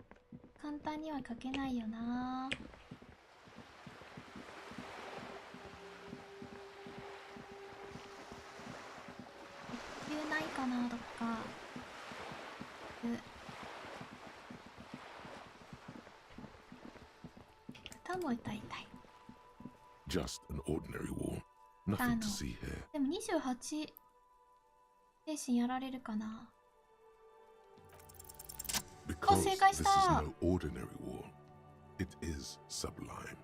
簡単には描けないよな。鉄球ないかな、どっか。歌も歌いたい。
Just an ordinary wall. Nothing to see here.
でも28精神やられるかな。
Because this is no ordinary wall. It is sublime.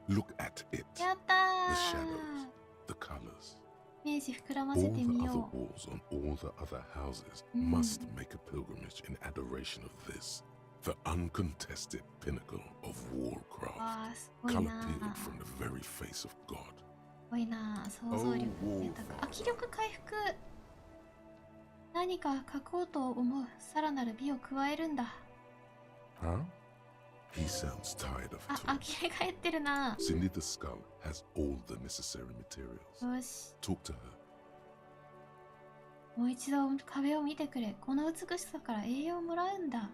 Look at it.
やったー。
The shadows, the colors.
イメージ膨らま
All
せ
the
てみ
other
よう。
walls on all the other houses must make a pilgrimage in adoration of this, the uncontested pinnacle of wallcraft,
わあ、すごい
color
な。
peeled from the very face of God.
すごいな。想像力豊か。あ、気力回復。何か書こうと思うさらなる美を加えるんだ。
Huh? He sounds tired of
あ、
it all.
呆れ返ってるな。
Cindy the Skull has all the necessary materials.
よし。
Talk to her.
もう一度壁を見てくれ。この美しさから栄養をもらうんだ。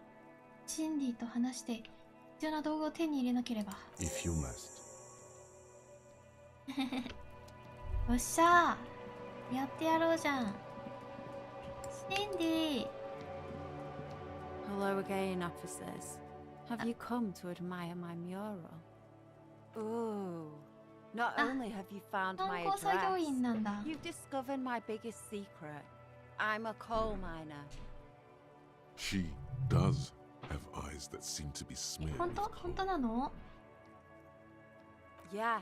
シンディと話して必要な道具を手に入れなければ。
If you must.
よっしゃー、やってやろうじゃん。シンディ。
Hello again, officers. Have you come to admire my mural? Ooh. Not only have you found my
観光作業員なんだ。
address, you've discovered my biggest secret. I'm a coal miner.
She does have eyes that seem to be smeared
本
with
当
coal.
本当なの？
Yes.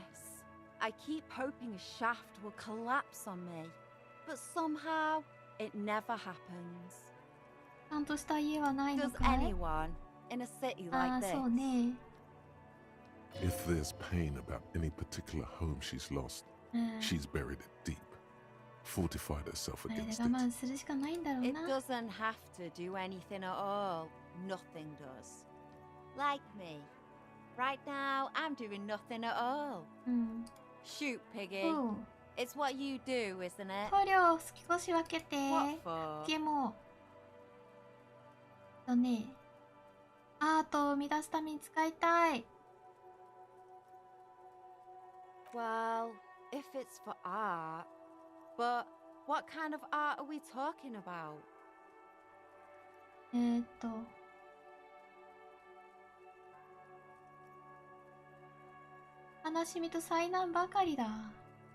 I keep hoping a shaft will collapse on me. But somehow, it never happens.
ちゃんとした家はないの
Does
かい？
anyone in a city
あ
like
あ、そう
this?
ね。
If there's pain about any particular home she's lost,
うん。
she's buried it deep, fortified herself
それで
against
我
it.
慢するしかないんだろう
It
な。
doesn't have to do anything at all. Nothing does. Like me. Right now, I'm doing nothing at all.
うん。
Shoot, Piggy.
おう。
It's what you do, isn't it?
塗料少し分けて。
What for?
でも。ね。アートを生み出すために使いたい。
Well, if it's for art. But what kind of art are we talking about?
悲しみと災難ばかりだ。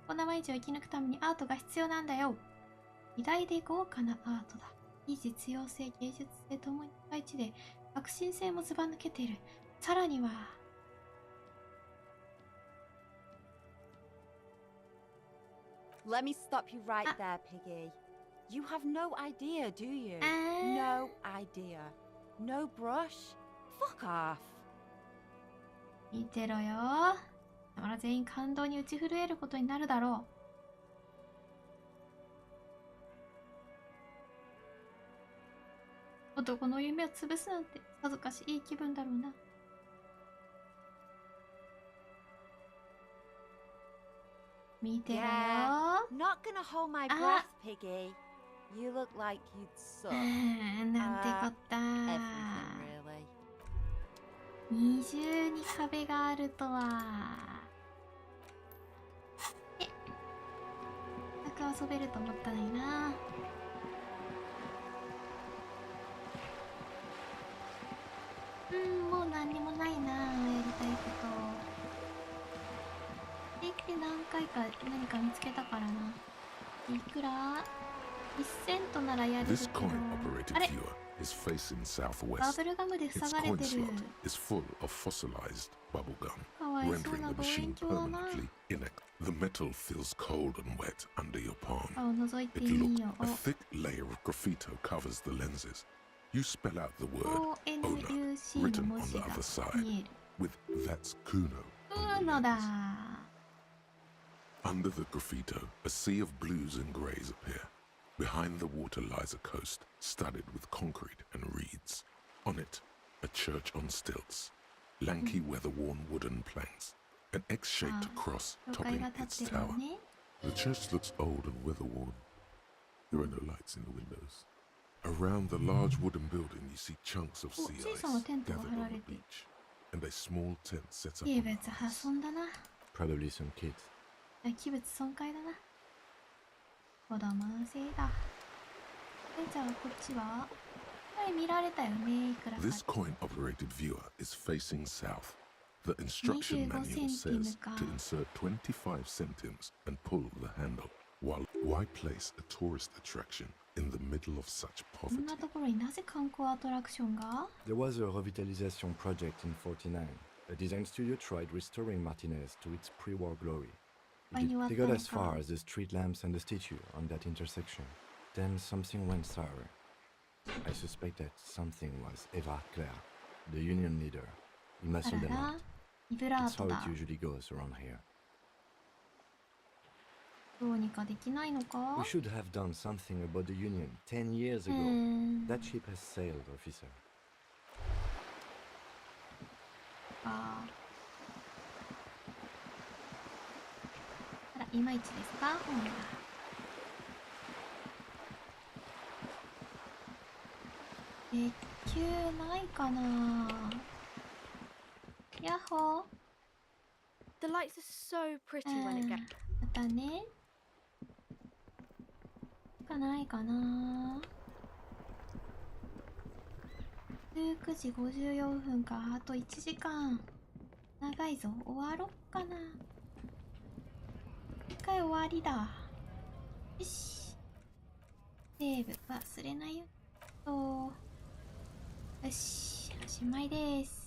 この毎日を生き抜くためにアートが必要なんだよ。偉大で豪華なアートだ。非実用性、芸術性ともに高い位置で革新性もずば抜けている。さらには、
Let me stop you right there, Piggy. You have no idea, do you? No idea. No brush? Fuck off.
見てろよ。だから全員感動に打ち震えることになるだろう。男の夢を潰すなんてさぞかしいい気分だろうな。見てろよ。
Not gonna hold my breath, Piggy. You look like you'd suck.
なんてこった。
Everything, really.
二重に壁があるとは。全く遊べると思ったのにな。もう何にもないな、やりたいこと。平気で何回か何か見つけたからな。いくら ?1 セントならやるけど。
This coin-operated
あれ
viewer is facing
バ
southwest.
ブルガムで
Its
塞がれ
coin
てる。
slot is full of fossilized bubble gum,
かわいそう
rendering
な
the
望
machine
遠鏡だな。
permanently inactive. The metal feels cold and wet under your palm.
顔を覗いて
It
いい
looked
よ。
a thick layer of graffito covers the lenses. You spell out the word owner
ONUC の
written
文
on
字
the
が
other side
見える。
with "That's Kuno."
うーのだ。
Under the graffito, a sea of blues and greys appear. Behind the water lies a coast studded with concrete and reeds. On it, a church on stilts, lanky weather-worn wooden planks, an X-shaped cross
教会
topping
が立
its
ってるの
tower.
ね。
The church looks old and weather-worn. There are no lights in the windows. Around the large wooden building, you see chunks of sea
小
ice
さなテントが
gathered
張ら
on
れ
the
ている。
beach, and a small tent set up
軽
on
蔑
the
破
ice.
損だな。
Probably some kids.
器物損壊だな。子供のせいだ。じゃあこっちはこれ見られたよね、いくらか。
This coin-operated viewer is facing south. The instruction
25
manual says
か。
to insert 25 centimes and pull the handle. Why place a tourist attraction in the middle of such
こん
poverty?
なところになぜ観光アトラクションが？
There was a revitalization project in 49. A design studio tried restoring Martinez to its pre-war glory. They got as far as the street lamps and the statue on that intersection. Then something went sour. I suspect that something was Eva Claire, the union leader. He muscled them out.
ビブラ
That's
ート
how
だ。
it usually goes around here.
どうにかできないのか？
We should have done something about the Union 10 years ago. That ship has sailed, officer.
あら、いまいちですか？本が。鉄球ないかな？ヤッホー。
The lights are so pretty when it gets.
またね。ないかな。19時54分か。あと1時間。長いぞ。終わろっかな。一回終わりだ。よし。セーブ忘れないよ。よし、おしまいです。